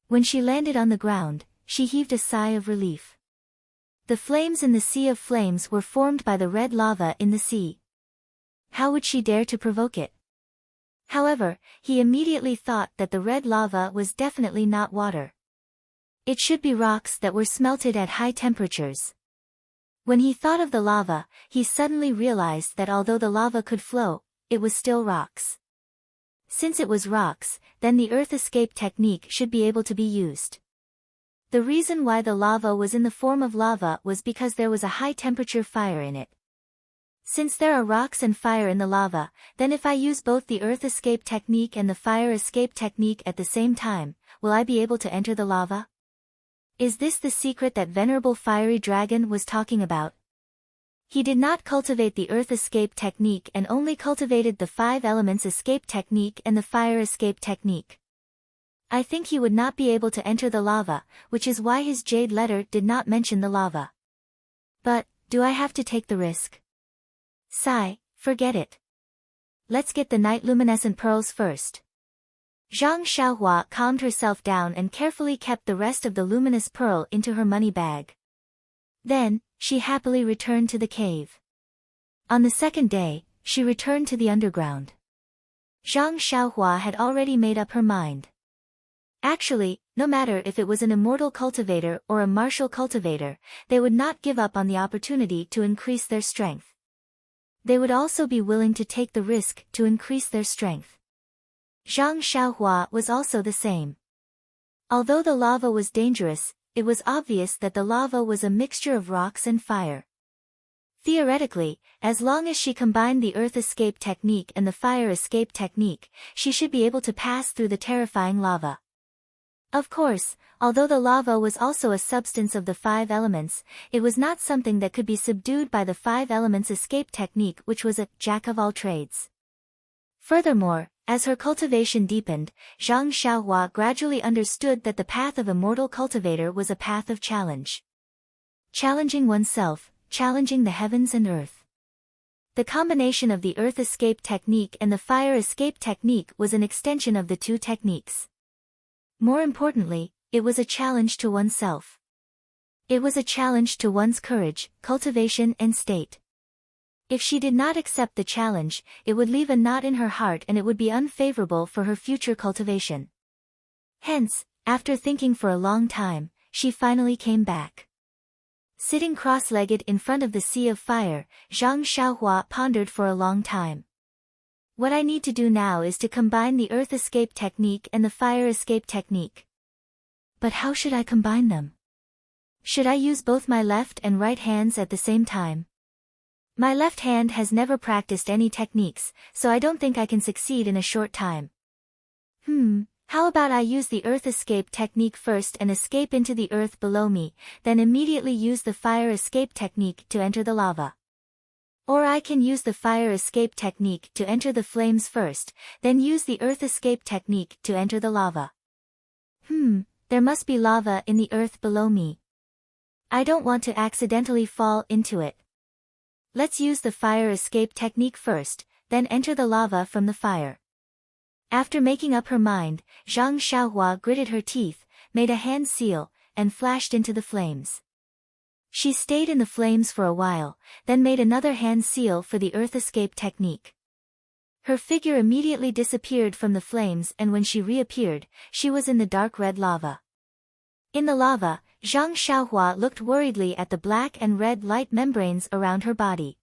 When she landed on the ground, she heaved a sigh of relief. The flames in the sea of flames were formed by the red lava in the sea. How would she dare to provoke it? However, he immediately thought that the red lava was definitely not water. It should be rocks that were smelted at high temperatures. When he thought of the lava, he suddenly realized that although the lava could flow, it was still rocks. Since it was rocks, then the earth escape technique should be able to be used. The reason why the lava was in the form of lava was because there was a high-temperature fire in it. Since there are rocks and fire in the lava, then if I use both the earth escape technique and the fire escape technique at the same time, will I be able to enter the lava? Is this the secret that Venerable Fiery Dragon was talking about? He did not cultivate the earth escape technique and only cultivated the 5 elements escape technique and the fire escape technique. I think he would not be able to enter the lava, which is why his jade letter did not mention the lava. But, do I have to take the risk? Sigh, forget it. Let's get the night luminescent pearls first. Zhang Xiaohua calmed herself down and carefully kept the rest of the luminous pearl into her money bag. Then, she happily returned to the cave. On the second day, she returned to the underground. Zhang Xiaohua had already made up her mind. Actually, no matter if it was an immortal cultivator or a martial cultivator, they would not give up on the opportunity to increase their strength. They would also be willing to take the risk to increase their strength. Zhang Xiaohua was also the same. Although the lava was dangerous, it was obvious that the lava was a mixture of rocks and fire. Theoretically, as long as she combined the earth escape technique and the fire escape technique, she should be able to pass through the terrifying lava. Of course, although the lava was also a substance of the five elements, it was not something that could be subdued by the five elements escape technique, which was a jack of all trades. Furthermore, as her cultivation deepened, Zhang Xiaohua gradually understood that the path of a mortal cultivator was a path of challenge. Challenging oneself, challenging the heavens and earth. The combination of the earth escape technique and the fire escape technique was an extension of the two techniques. More importantly, it was a challenge to oneself. It was a challenge to one's courage, cultivation and state. If she did not accept the challenge, it would leave a knot in her heart and it would be unfavorable for her future cultivation. Hence, after thinking for a long time, she finally came back. Sitting cross-legged in front of the sea of fire, Zhang Xiaohua pondered for a long time. What I need to do now is to combine the earth escape technique and the fire escape technique. But how should I combine them? Should I use both my left and right hands at the same time? My left hand has never practiced any techniques, so I don't think I can succeed in a short time. How about I use the earth escape technique first and escape into the earth below me, then immediately use the fire escape technique to enter the lava. Or I can use the fire escape technique to enter the flames first, then use the earth escape technique to enter the lava. There must be lava in the earth below me. I don't want to accidentally fall into it. Let's use the fire escape technique first, then enter the lava from the fire. After making up her mind, Zhang Xiaohua gritted her teeth, made a hand seal, and flashed into the flames. She stayed in the flames for a while, then made another hand seal for the earth escape technique. Her figure immediately disappeared from the flames, and when she reappeared, she was in the dark red lava. In the lava, Zhang Xiaohua looked worriedly at the black and red light membranes around her body.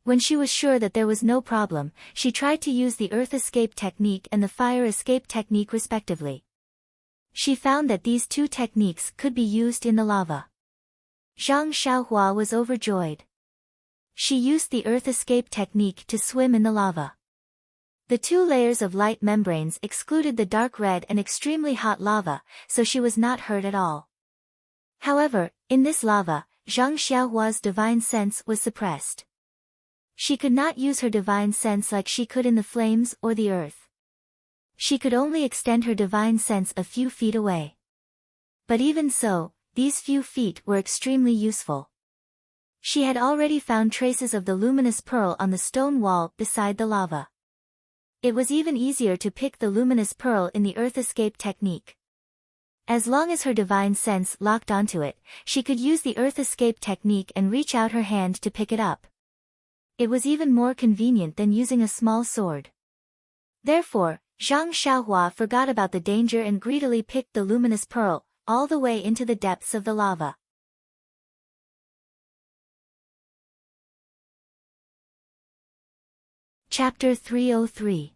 When she was sure that there was no problem, she tried to use the earth escape technique and the fire escape technique respectively. She found that these two techniques could be used in the lava. Zhang Xiaohua was overjoyed. She used the earth escape technique to swim in the lava. The two layers of light membranes excluded the dark red and extremely hot lava, so she was not hurt at all. However, in this lava, Zhang Xiaohua's divine sense was suppressed. She could not use her divine sense like she could in the flames or the earth. She could only extend her divine sense a few feet away. But even so, these few feet were extremely useful. She had already found traces of the luminous pearl on the stone wall beside the lava. It was even easier to pick the luminous pearl in the earth escape technique. As long as her divine sense locked onto it, she could use the earth escape technique and reach out her hand to pick it up. It was even more convenient than using a small sword. Therefore, Zhang Xiaohua forgot about the danger and greedily picked the luminous pearl, all the way into the depths of the lava. Chapter 303.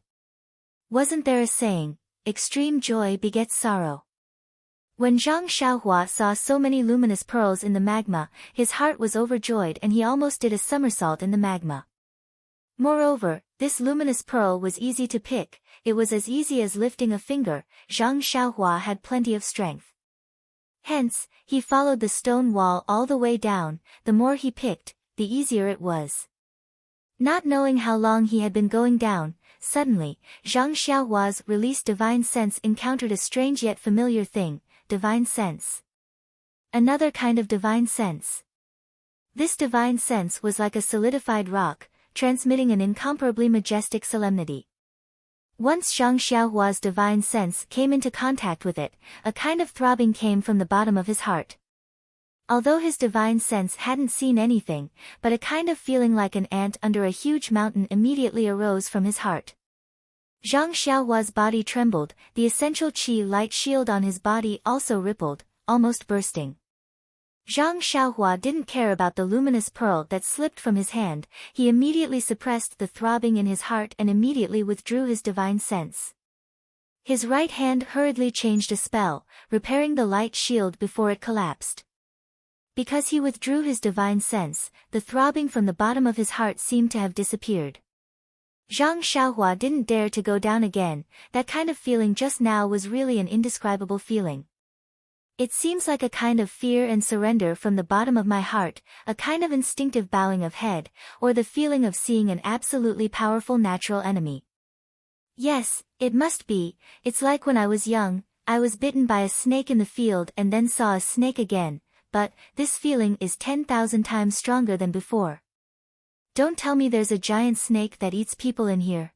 Wasn't there a saying, extreme joy begets sorrow? When Zhang Xiaohua saw so many luminous pearls in the magma, his heart was overjoyed and he almost did a somersault in the magma. Moreover, this luminous pearl was easy to pick, it was as easy as lifting a finger. Zhang Xiaohua had plenty of strength. Hence, he followed the stone wall all the way down. The more he picked, the easier it was. Not knowing how long he had been going down, suddenly, Zhang Xiaohua's released divine sense encountered a strange yet familiar thing. Divine sense. Another kind of divine sense. This divine sense was like a solidified rock, transmitting an incomparably majestic solemnity. Once Zhang Xiaohua's divine sense came into contact with it, a kind of throbbing came from the bottom of his heart. Although his divine sense hadn't seen anything, but a kind of feeling like an ant under a huge mountain immediately arose from his heart. Zhang Xiaohua's body trembled, the essential qi light shield on his body also rippled, almost bursting. Zhang Xiaohua didn't care about the luminous pearl that slipped from his hand, he immediately suppressed the throbbing in his heart and immediately withdrew his divine sense. His right hand hurriedly changed a spell, repairing the light shield before it collapsed. Because he withdrew his divine sense, the throbbing from the bottom of his heart seemed to have disappeared. Zhang Xiaohua didn't dare to go down again. That kind of feeling just now was really an indescribable feeling. It seems like a kind of fear and surrender from the bottom of my heart, a kind of instinctive bowing of head, or the feeling of seeing an absolutely powerful natural enemy. Yes, it must be. It's like when I was young, I was bitten by a snake in the field and then saw a snake again, but this feeling is 10,000 times stronger than before. Don't tell me there's a giant snake that eats people in here.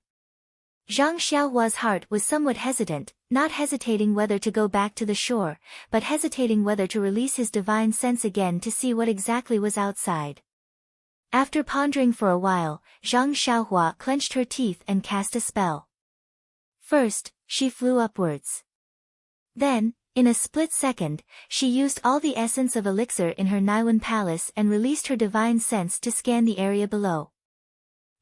Zhang Xiaohua's heart was somewhat hesitant, not hesitating whether to go back to the shore, but hesitating whether to release his divine sense again to see what exactly was outside. After pondering for a while, Zhang Xiaohua clenched her teeth and cast a spell. First, she flew upwards. Then, in a split second, she used all the essence of elixir in her Naiwan palace and released her divine sense to scan the area below.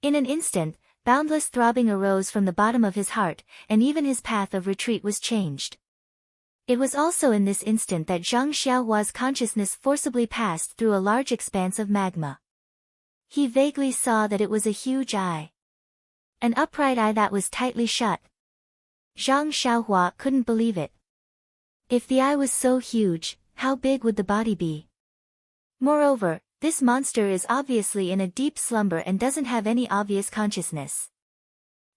In an instant, boundless throbbing arose from the bottom of his heart, and even his path of retreat was changed. It was also in this instant that Zhang Xiaohua's consciousness forcibly passed through a large expanse of magma. He vaguely saw that it was a huge eye. An upright eye that was tightly shut. Zhang Xiaohua couldn't believe it. If the eye was so huge, how big would the body be? Moreover, this monster is obviously in a deep slumber and doesn't have any obvious consciousness.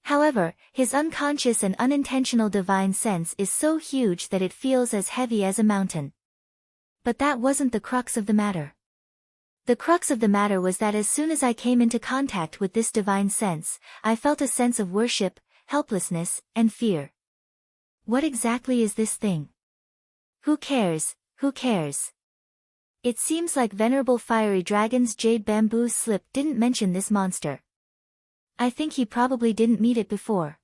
However, his unconscious and unintentional divine sense is so huge that it feels as heavy as a mountain. But that wasn't the crux of the matter. The crux of the matter was that as soon as I came into contact with this divine sense, I felt a sense of worship, helplessness, and fear. What exactly is this thing? Who cares, who cares? It seems like Venerable Fiery Dragon's jade bamboo slip didn't mention this monster. I think he probably didn't meet it before.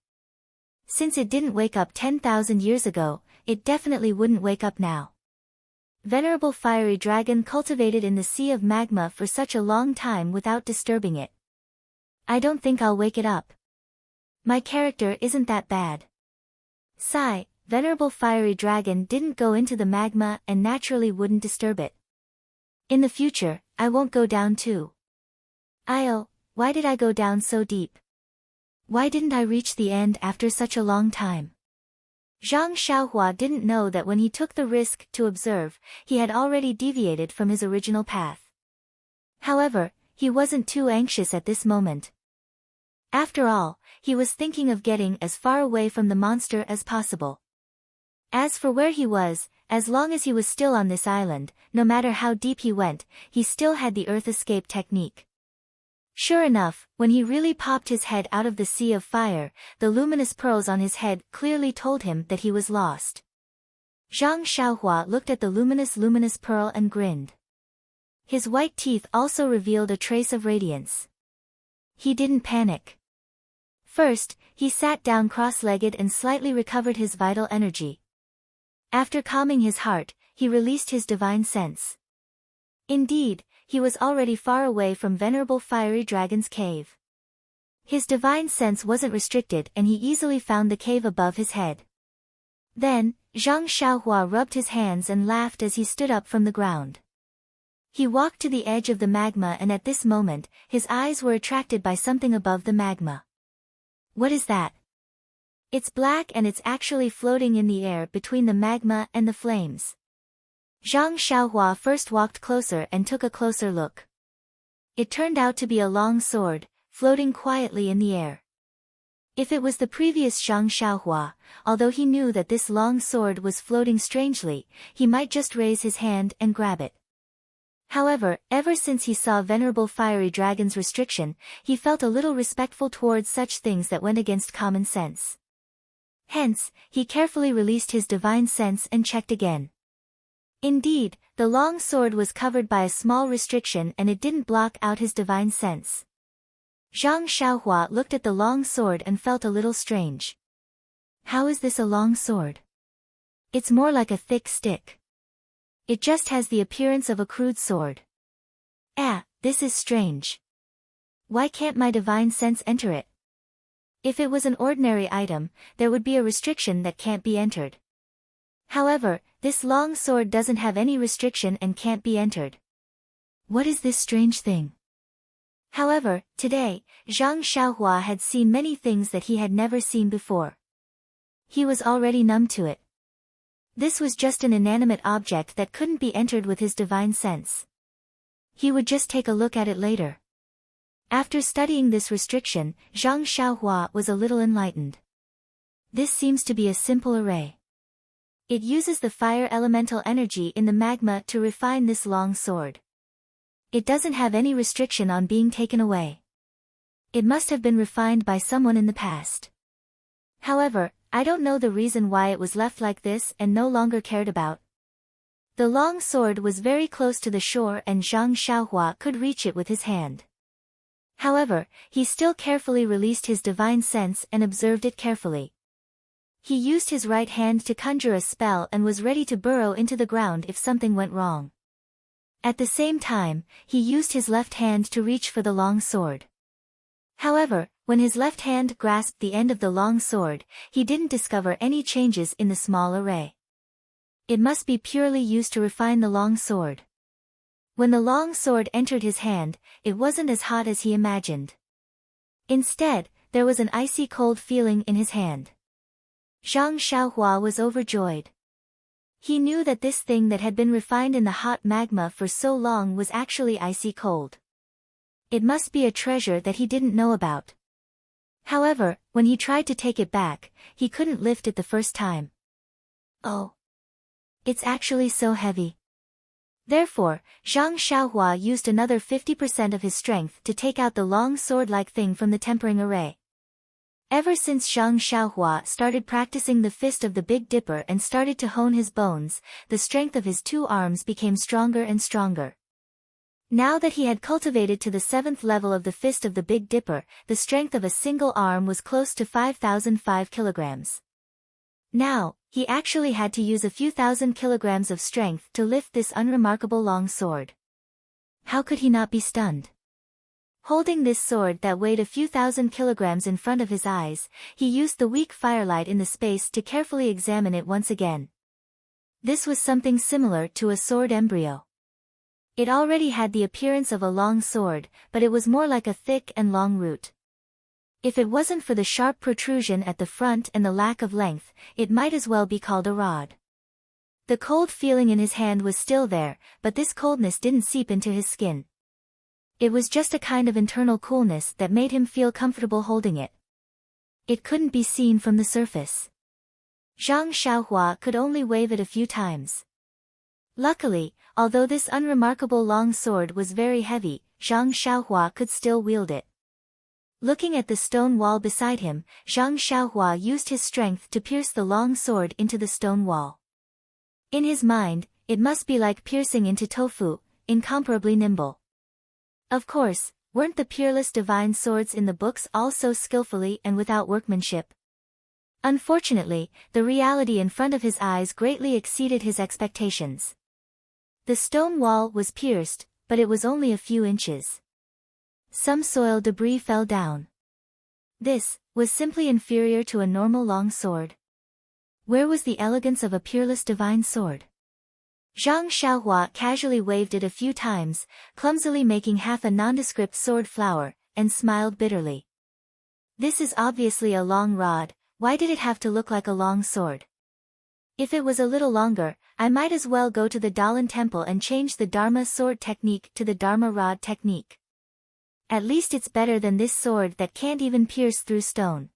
Since it didn't wake up 10,000 years ago, it definitely wouldn't wake up now. Venerable Fiery Dragon cultivated in the sea of magma for such a long time without disturbing it. I don't think I'll wake it up. My character isn't that bad. Sigh. Venerable Fiery Dragon didn't go into the magma and naturally wouldn't disturb it. In the future, I won't go down too. Why did I go down so deep? Why didn't I reach the end after such a long time? Zhang Xiaohua didn't know that when he took the risk to observe, he had already deviated from his original path. However, he wasn't too anxious at this moment. After all, he was thinking of getting as far away from the monster as possible. As for where he was, as long as he was still on this island, no matter how deep he went, he still had the earth escape technique. Sure enough, when he really popped his head out of the sea of fire, the luminous pearls on his head clearly told him that he was lost. Zhang Xiaohua looked at the luminous pearl and grinned. His white teeth also revealed a trace of radiance. He didn't panic. First, he sat down cross-legged and slightly recovered his vital energy. After calming his heart, he released his divine sense. Indeed, he was already far away from Venerable Fiery Dragon's cave. His divine sense wasn't restricted and he easily found the cave above his head. Then, Zhang Xiaohua rubbed his hands and laughed as he stood up from the ground. He walked to the edge of the magma and at this moment, his eyes were attracted by something above the magma. What is that? It's black and it's actually floating in the air between the magma and the flames. Zhang Xiaohua first walked closer and took a closer look. It turned out to be a long sword, floating quietly in the air. If it was the previous Zhang Xiaohua, although he knew that this long sword was floating strangely, he might just raise his hand and grab it. However, ever since he saw Venerable Fiery Dragon's restriction, he felt a little respectful towards such things that went against common sense. Hence, he carefully released his divine sense and checked again. Indeed, the long sword was covered by a small restriction and it didn't block out his divine sense. Zhang Xiaohua looked at the long sword and felt a little strange. How is this a long sword? It's more like a thick stick. It just has the appearance of a crude sword. This is strange. Why can't my divine sense enter it? If it was an ordinary item, there would be a restriction that can't be entered. However, this long sword doesn't have any restriction and can't be entered. What is this strange thing? However, today, Zhang Xiaohua had seen many things that he had never seen before. He was already numb to it. This was just an inanimate object that couldn't be entered with his divine sense. He would just take a look at it later. After studying this restriction, Zhang Xiaohua was a little enlightened. This seems to be a simple array. It uses the fire elemental energy in the magma to refine this long sword. It doesn't have any restriction on being taken away. It must have been refined by someone in the past. However, I don't know the reason why it was left like this and no longer cared about. The long sword was very close to the shore and Zhang Xiaohua could reach it with his hand. However, he still carefully released his divine sense and observed it carefully. He used his right hand to conjure a spell and was ready to burrow into the ground if something went wrong. At the same time, he used his left hand to reach for the long sword. However, when his left hand grasped the end of the long sword, he didn't discover any changes in the small array. It must be purely used to refine the long sword. When the long sword entered his hand, it wasn't as hot as he imagined. Instead, there was an icy cold feeling in his hand. Zhang Xiaohua was overjoyed. He knew that this thing that had been refined in the hot magma for so long was actually icy cold. It must be a treasure that he didn't know about. However, when he tried to take it back, he couldn't lift it the first time. Oh! It's actually so heavy. Therefore, Zhang Xiaohua used another 50% of his strength to take out the long sword-like thing from the tempering array. Ever since Zhang Xiaohua started practicing the fist of the Big Dipper and started to hone his bones, the strength of his two arms became stronger and stronger. Now that he had cultivated to the 7th level of the fist of the Big Dipper, the strength of a single arm was close to 5,005 kilograms. Now, he actually had to use a few thousand kilograms of strength to lift this unremarkable long sword. How could he not be stunned? Holding this sword that weighed a few thousand kilograms in front of his eyes, he used the weak firelight in the space to carefully examine it once again. This was something similar to a sword embryo. It already had the appearance of a long sword, but it was more like a thick and long root. If it wasn't for the sharp protrusion at the front and the lack of length, it might as well be called a rod. The cold feeling in his hand was still there, but this coldness didn't seep into his skin. It was just a kind of internal coolness that made him feel comfortable holding it. It couldn't be seen from the surface. Zhang Xiaohua could only wave it a few times. Luckily, although this unremarkable long sword was very heavy, Zhang Xiaohua could still wield it. Looking at the stone wall beside him, Zhang Xiaohua used his strength to pierce the long sword into the stone wall. In his mind, it must be like piercing into tofu, incomparably nimble. Of course, weren't the peerless divine swords in the books all so skillfully and without workmanship? Unfortunately, the reality in front of his eyes greatly exceeded his expectations. The stone wall was pierced, but it was only a few inches. Some soil debris fell down. This was simply inferior to a normal long sword. Where was the elegance of a peerless divine sword? Zhang Xiaohua casually waved it a few times, clumsily making half a nondescript sword flower, and smiled bitterly. This is obviously a long rod, why did it have to look like a long sword? If it was a little longer, I might as well go to the Dalan temple and change the Dharma sword technique to the Dharma rod technique. At least it's better than this sword that can't even pierce through stone.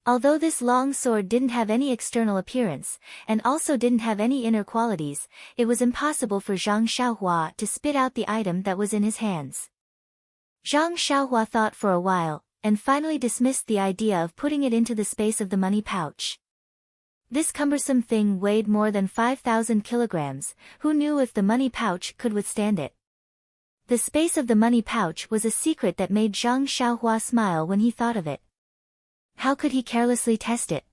Although this long sword didn't have any external appearance, and also didn't have any inner qualities, it was impossible for Zhang Xiaohua to spit out the item that was in his hands. Zhang Xiaohua thought for a while, and finally dismissed the idea of putting it into the space of the money pouch. This cumbersome thing weighed more than 5,000 kilograms, who knew if the money pouch could withstand it? The space of the money pouch was a secret that made Zhang Xiaohua smile when he thought of it. How could he carelessly test it?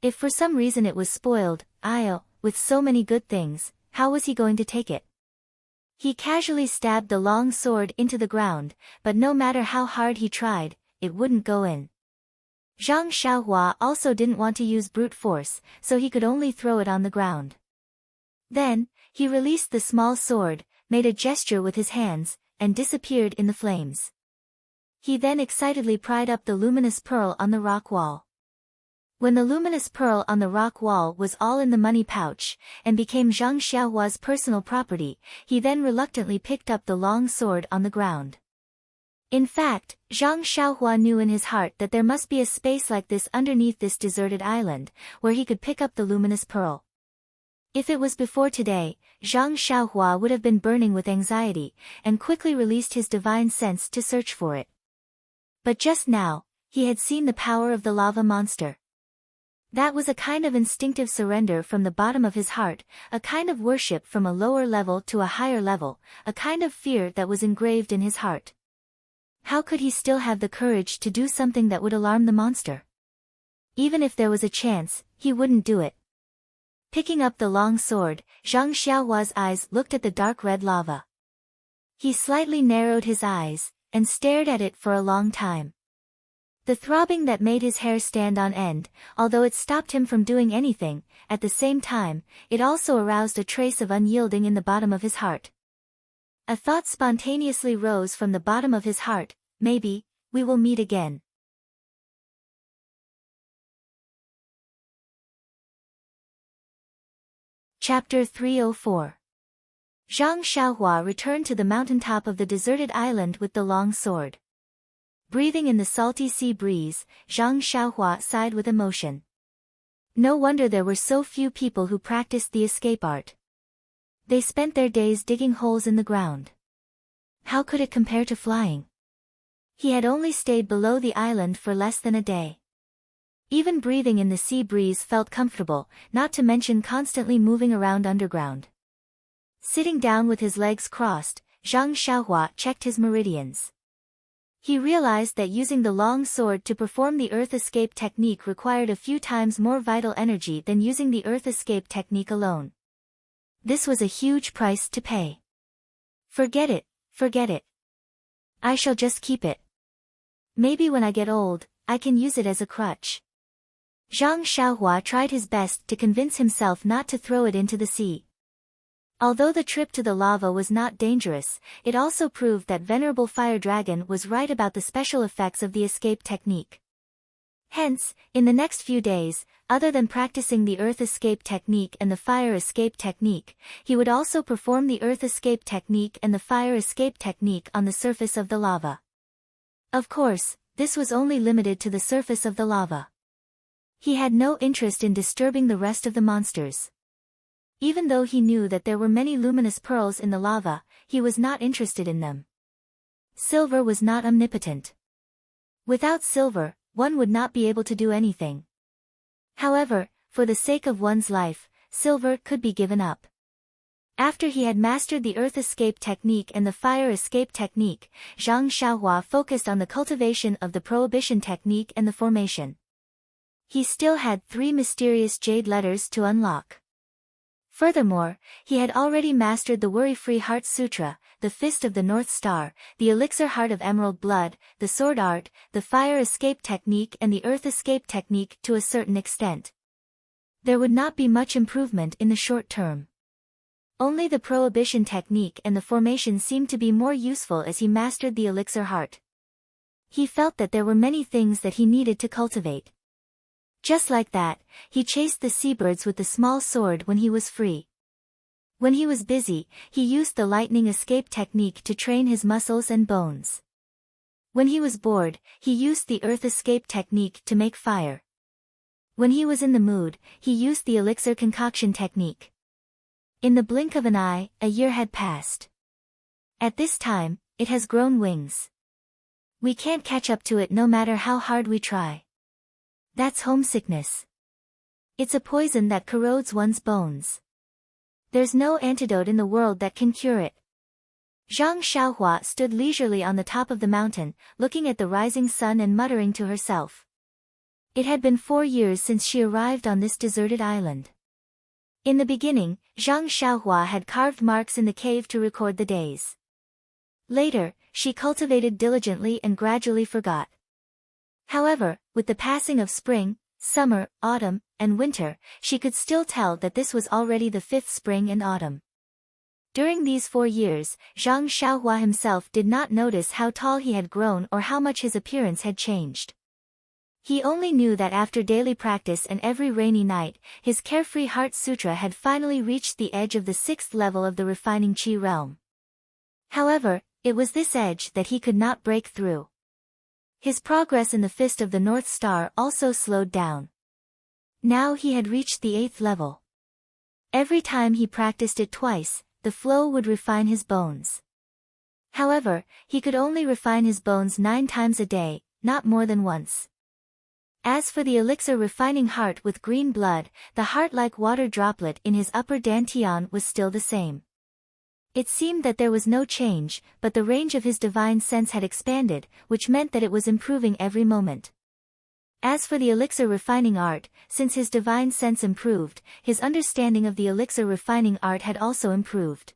If for some reason it was spoiled, with so many good things, how was he going to take it? He casually stabbed the long sword into the ground, but no matter how hard he tried, it wouldn't go in. Zhang Xiaohua also didn't want to use brute force, so he could only throw it on the ground. Then, he released the small sword, made a gesture with his hands, and disappeared in the flames. He then excitedly pried up the luminous pearl on the rock wall. When the luminous pearl on the rock wall was all in the money pouch, and became Zhang Xiaohua's personal property, he then reluctantly picked up the long sword on the ground. In fact, Zhang Xiaohua knew in his heart that there must be a space like this underneath this deserted island, where he could pick up the luminous pearl. If it was before today, Zhang Xiaohua would have been burning with anxiety, and quickly released his divine sense to search for it. But just now, he had seen the power of the lava monster. That was a kind of instinctive surrender from the bottom of his heart, a kind of worship from a lower level to a higher level, a kind of fear that was engraved in his heart. How could he still have the courage to do something that would alarm the monster? Even if there was a chance, he wouldn't do it. Picking up the long sword, Zhang Xiaohua's eyes looked at the dark red lava. He slightly narrowed his eyes, and stared at it for a long time. The throbbing that made his hair stand on end, although it stopped him from doing anything, at the same time, it also aroused a trace of unyielding in the bottom of his heart. A thought spontaneously rose from the bottom of his heart: maybe, we will meet again. Chapter 304. Zhang Xiaohua returned to the mountaintop of the deserted island with the long sword. Breathing in the salty sea breeze, Zhang Xiaohua sighed with emotion. No wonder there were so few people who practiced the escape art. They spent their days digging holes in the ground. How could it compare to flying? He had only stayed below the island for less than a day. Even breathing in the sea breeze felt comfortable, not to mention constantly moving around underground. Sitting down with his legs crossed, Zhang Xiaohua checked his meridians. He realized that using the long sword to perform the earth escape technique required a few times more vital energy than using the earth escape technique alone. This was a huge price to pay. Forget it, forget it. I shall just keep it. Maybe when I get old, I can use it as a crutch. Zhang Xiaohua tried his best to convince himself not to throw it into the sea. Although the trip to the lava was not dangerous, it also proved that Venerable Fire Dragon was right about the special effects of the escape technique. Hence, in the next few days, other than practicing the earth escape technique and the fire escape technique, he would also perform the earth escape technique and the fire escape technique on the surface of the lava. Of course, this was only limited to the surface of the lava. He had no interest in disturbing the rest of the monsters. Even though he knew that there were many luminous pearls in the lava, he was not interested in them. Silver was not omnipotent. Without silver, one would not be able to do anything. However, for the sake of one's life, silver could be given up. After he had mastered the earth escape technique and the fire escape technique, Zhang Xiaohua focused on the cultivation of the prohibition technique and the formation. He still had 3 mysterious jade letters to unlock. Furthermore, he had already mastered the Worry-Free Heart Sutra, the Fist of the North Star, the Elixir Heart of Emerald Blood, the Sword Art, the Fire Escape Technique and the Earth Escape Technique to a certain extent. There would not be much improvement in the short term. Only the Prohibition Technique and the Formation seemed to be more useful as he mastered the Elixir Heart. He felt that there were many things that he needed to cultivate. Just like that, he chased the seabirds with the small sword when he was free. When he was busy, he used the lightning escape technique to train his muscles and bones. When he was bored, he used the earth escape technique to make fire. When he was in the mood, he used the elixir concoction technique. In the blink of an eye, a year had passed. At this time, it has grown wings. We can't catch up to it no matter how hard we try. That's homesickness. It's a poison that corrodes one's bones. There's no antidote in the world that can cure it. Zhang Xiaohua stood leisurely on the top of the mountain, looking at the rising sun and muttering to herself. It had been 4 years since she arrived on this deserted island. In the beginning, Zhang Xiaohua had carved marks in the cave to record the days. Later, she cultivated diligently and gradually forgot. However, with the passing of spring, summer, autumn, and winter, she could still tell that this was already the 5th spring and autumn. During these 4 years, Zhang Xiaohua himself did not notice how tall he had grown or how much his appearance had changed. He only knew that after daily practice and every rainy night, his carefree heart sutra had finally reached the edge of the 6th level of the refining qi realm. However, it was this edge that he could not break through. His progress in the Fist of the North Star also slowed down. Now he had reached the 8th level. Every time he practiced it twice, the flow would refine his bones. However, he could only refine his bones 9 times a day, not more than once. As for the elixir refining heart with green blood, the heart-like water droplet in his upper dantian was still the same. It seemed that there was no change, but the range of his divine sense had expanded, which meant that it was improving every moment. As for the elixir refining art, since his divine sense improved, his understanding of the elixir refining art had also improved.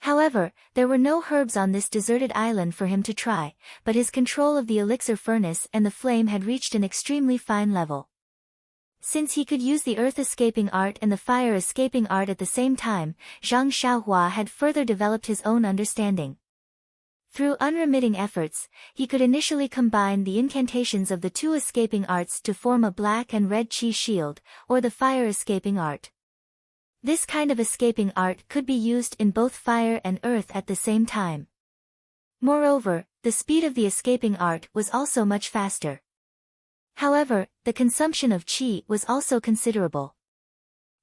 However, there were no herbs on this deserted island for him to try, but his control of the elixir furnace and the flame had reached an extremely fine level. Since he could use the earth escaping art and the fire escaping art at the same time, Zhang Xiaohua had further developed his own understanding. Through unremitting efforts, he could initially combine the incantations of the 2 escaping arts to form a black and red qi shield, or the fire escaping art. This kind of escaping art could be used in both fire and earth at the same time. Moreover, the speed of the escaping art was also much faster. However, the consumption of qi was also considerable.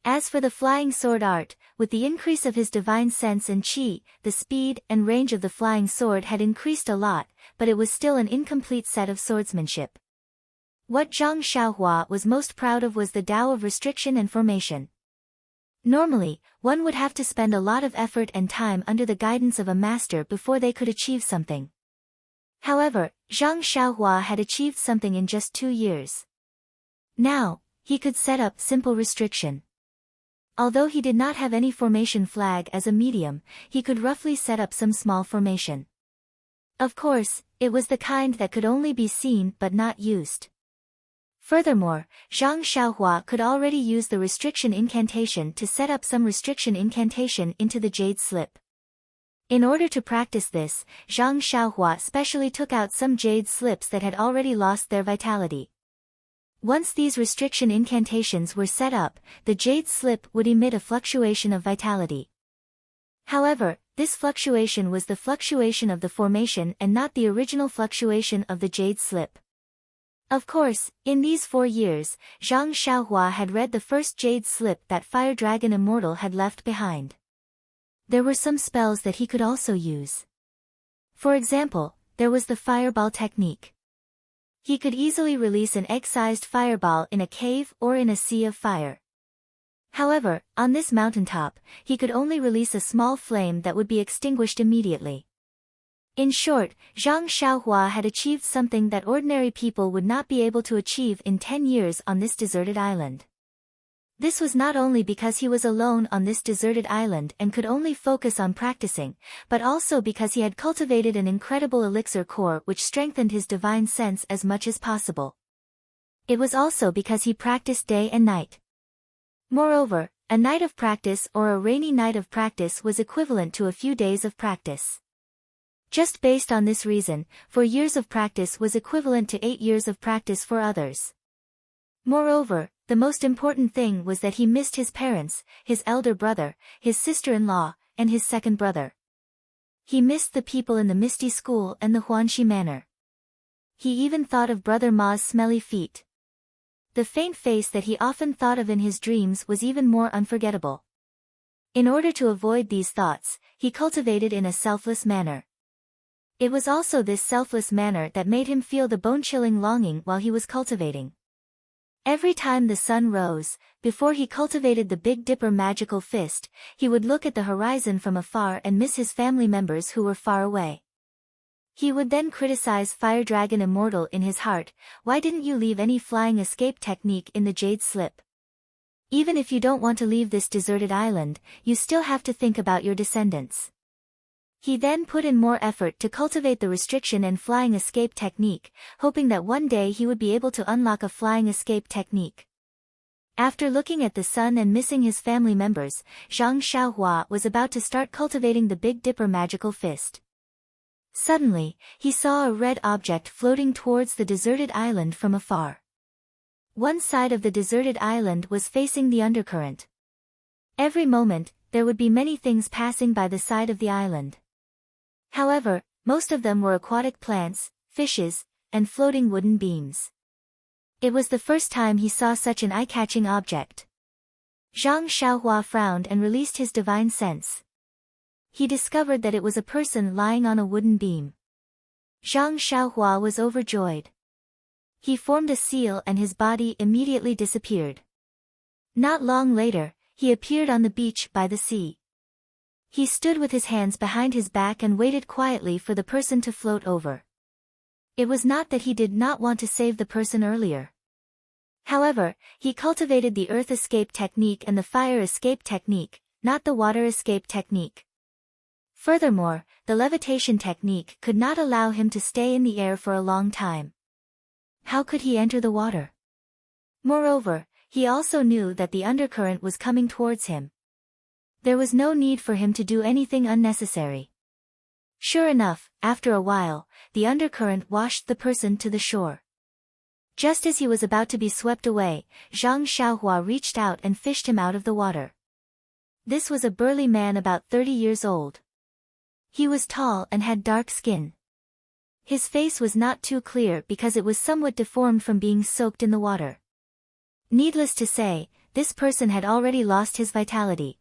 As for the flying sword art, with the increase of his divine sense and qi, the speed and range of the flying sword had increased a lot, but it was still an incomplete set of swordsmanship. What Zhang Xiaohua was most proud of was the Tao of restriction and formation. Normally, one would have to spend a lot of effort and time under the guidance of a master before they could achieve something. However, Zhang Xiaohua had achieved something in just 2 years. Now, he could set up simple restriction. Although he did not have any formation flag as a medium, he could roughly set up some small formation. Of course, it was the kind that could only be seen but not used. Furthermore, Zhang Xiaohua could already use the restriction incantation to set up some restriction incantation into the jade slip. In order to practice this, Zhang Xiaohua specially took out some jade slips that had already lost their vitality. Once these restriction incantations were set up, the jade slip would emit a fluctuation of vitality. However, this fluctuation was the fluctuation of the formation and not the original fluctuation of the jade slip. Of course, in these 4 years, Zhang Xiaohua had read the first jade slip that Fire Dragon Immortal had left behind. There were some spells that he could also use. For example, there was the fireball technique. He could easily release an egg-sized fireball in a cave or in a sea of fire. However, on this mountaintop, he could only release a small flame that would be extinguished immediately. In short, Zhang Xiaohua had achieved something that ordinary people would not be able to achieve in 10 years on this deserted island. This was not only because he was alone on this deserted island and could only focus on practicing, but also because he had cultivated an incredible elixir core which strengthened his divine sense as much as possible. It was also because he practiced day and night. Moreover, a night of practice or a rainy night of practice was equivalent to a few days of practice. Just based on this reason, 4 years of practice was equivalent to 8 years of practice for others. Moreover, the most important thing was that he missed his parents, his elder brother, his sister-in-law, and his second brother. He missed the people in the Misty School and the Huanxi Manor. He even thought of Brother Ma's smelly feet. The faint face that he often thought of in his dreams was even more unforgettable. In order to avoid these thoughts, he cultivated in a selfless manner. It was also this selfless manner that made him feel the bone-chilling longing while he was cultivating. Every time the sun rose, before he cultivated the Big Dipper magical fist, he would look at the horizon from afar and miss his family members who were far away. He would then criticize Fire Dragon Immortal in his heart, "Why didn't you leave any flying escape technique in the jade slip? Even if you don't want to leave this deserted island, you still have to think about your descendants." He then put in more effort to cultivate the restriction and flying escape technique, hoping that one day he would be able to unlock a flying escape technique. After looking at the sun and missing his family members, Zhang Xiaohua was about to start cultivating the Big Dipper magical fist. Suddenly, he saw a red object floating towards the deserted island from afar. One side of the deserted island was facing the undercurrent. Every moment, there would be many things passing by the side of the island. However, most of them were aquatic plants, fishes, and floating wooden beams. It was the first time he saw such an eye-catching object. Zhang Xiaohua frowned and released his divine sense. He discovered that it was a person lying on a wooden beam. Zhang Xiaohua was overjoyed. He formed a seal and his body immediately disappeared. Not long later, he appeared on the beach by the sea. He stood with his hands behind his back and waited quietly for the person to float over. It was not that he did not want to save the person earlier. However, he cultivated the earth escape technique and the fire escape technique, not the water escape technique. Furthermore, the levitation technique could not allow him to stay in the air for a long time. How could he enter the water? Moreover, he also knew that the undercurrent was coming towards him. There was no need for him to do anything unnecessary. Sure enough, after a while, the undercurrent washed the person to the shore. Just as he was about to be swept away, Zhang Xiaohua reached out and fished him out of the water. This was a burly man about 30 years old. He was tall and had dark skin. His face was not too clear because it was somewhat deformed from being soaked in the water. Needless to say, this person had already lost his vitality.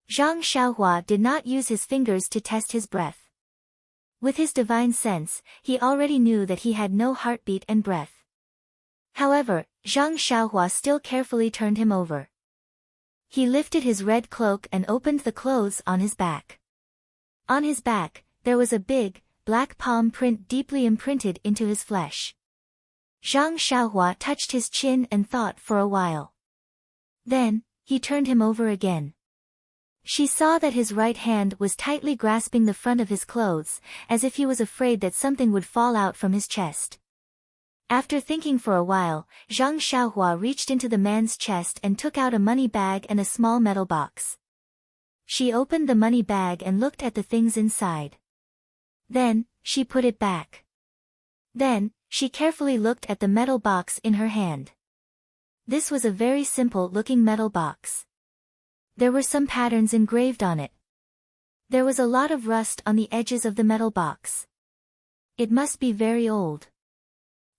Zhang Xiaohua did not use his fingers to test his breath. With his divine sense, he already knew that he had no heartbeat and breath. However, Zhang Xiaohua still carefully turned him over. He lifted his red cloak and opened the clothes on his back. On his back, there was a big, black palm print deeply imprinted into his flesh. Zhang Xiaohua touched his chin and thought for a while. Then, he turned him over again. She saw that his right hand was tightly grasping the front of his clothes, as if he was afraid that something would fall out from his chest. After thinking for a while, Zhang Xiaohua reached into the man's chest and took out a money bag and a small metal box. She opened the money bag and looked at the things inside. Then, she put it back. Then, she carefully looked at the metal box in her hand. This was a very simple-looking metal box. There were some patterns engraved on it. There was a lot of rust on the edges of the metal box. It must be very old.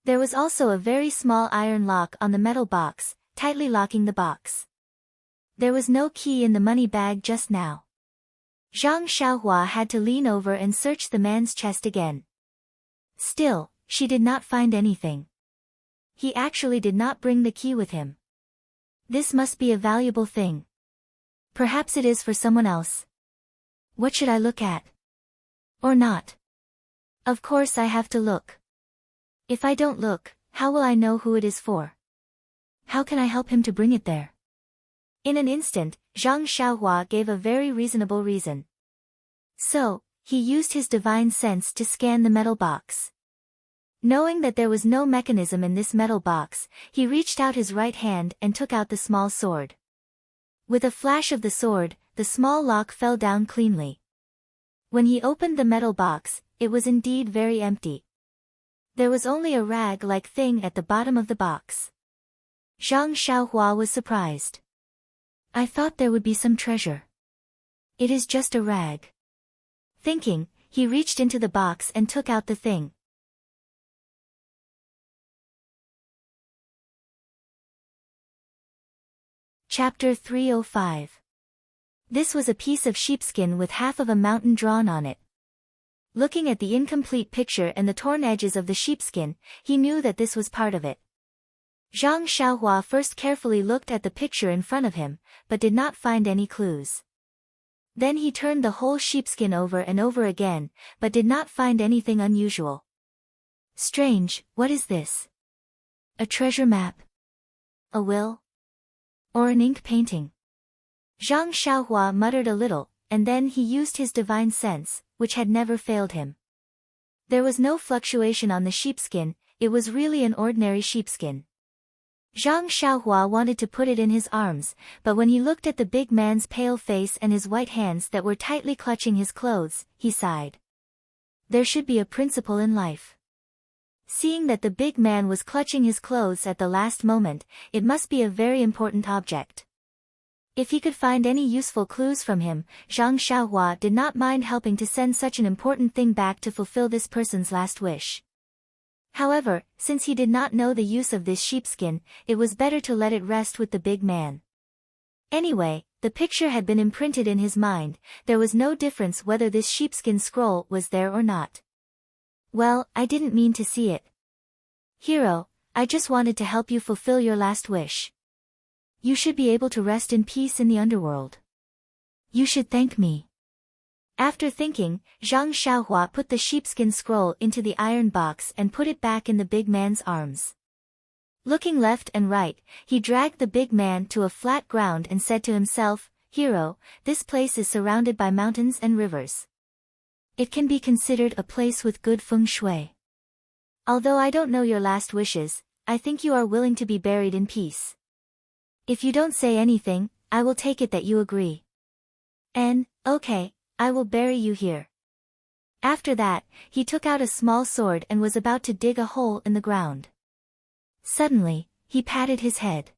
There was also a very small iron lock on the metal box, tightly locking the box. There was no key in the money bag just now. Zhang Xiaohua had to lean over and search the man's chest again. Still, she did not find anything. He actually did not bring the key with him. This must be a valuable thing. Perhaps it is for someone else. What should I look at? Or not? Of course I have to look. If I don't look, how will I know who it is for? How can I help him to bring it there? In an instant, Zhang Xiaohua gave a very reasonable reason. So, he used his divine sense to scan the metal box. Knowing that there was no mechanism in this metal box, he reached out his right hand and took out the small sword. With a flash of the sword, the small lock fell down cleanly. When he opened the metal box, it was indeed very empty. There was only a rag-like thing at the bottom of the box. Zhang Xiaohua was surprised. I thought there would be some treasure. It is just a rag. Thinking, he reached into the box and took out the thing. Chapter 305. This was a piece of sheepskin with half of a mountain drawn on it. Looking at the incomplete picture and the torn edges of the sheepskin, he knew that this was part of it. Zhang Xiaohua first carefully looked at the picture in front of him, but did not find any clues. Then he turned the whole sheepskin over and over again, but did not find anything unusual. Strange, what is this? A treasure map? A will? Or an ink painting? Zhang Xiaohua muttered a little, and then he used his divine sense, which had never failed him. There was no fluctuation on the sheepskin, it was really an ordinary sheepskin. Zhang Xiaohua wanted to put it in his arms, but when he looked at the big man's pale face and his white hands that were tightly clutching his clothes, he sighed. There should be a principle in life. Seeing that the big man was clutching his clothes at the last moment, it must be a very important object. If he could find any useful clues from him, Zhang Xiaohua did not mind helping to send such an important thing back to fulfill this person's last wish. However, since he did not know the use of this sheepskin, it was better to let it rest with the big man. Anyway, the picture had been imprinted in his mind, there was no difference whether this sheepskin scroll was there or not. Well, I didn't mean to see it. Hero, I just wanted to help you fulfill your last wish. You should be able to rest in peace in the underworld. You should thank me. After thinking, Zhang Xiaohua put the sheepskin scroll into the iron box and put it back in the big man's arms. Looking left and right, he dragged the big man to a flat ground and said to himself, Hero, this place is surrounded by mountains and rivers. It can be considered a place with good feng shui. Although I don't know your last wishes, I think you are willing to be buried in peace. If you don't say anything, I will take it that you agree. Okay, I will bury you here. After that, he took out a small sword and was about to dig a hole in the ground. Suddenly, he patted his head.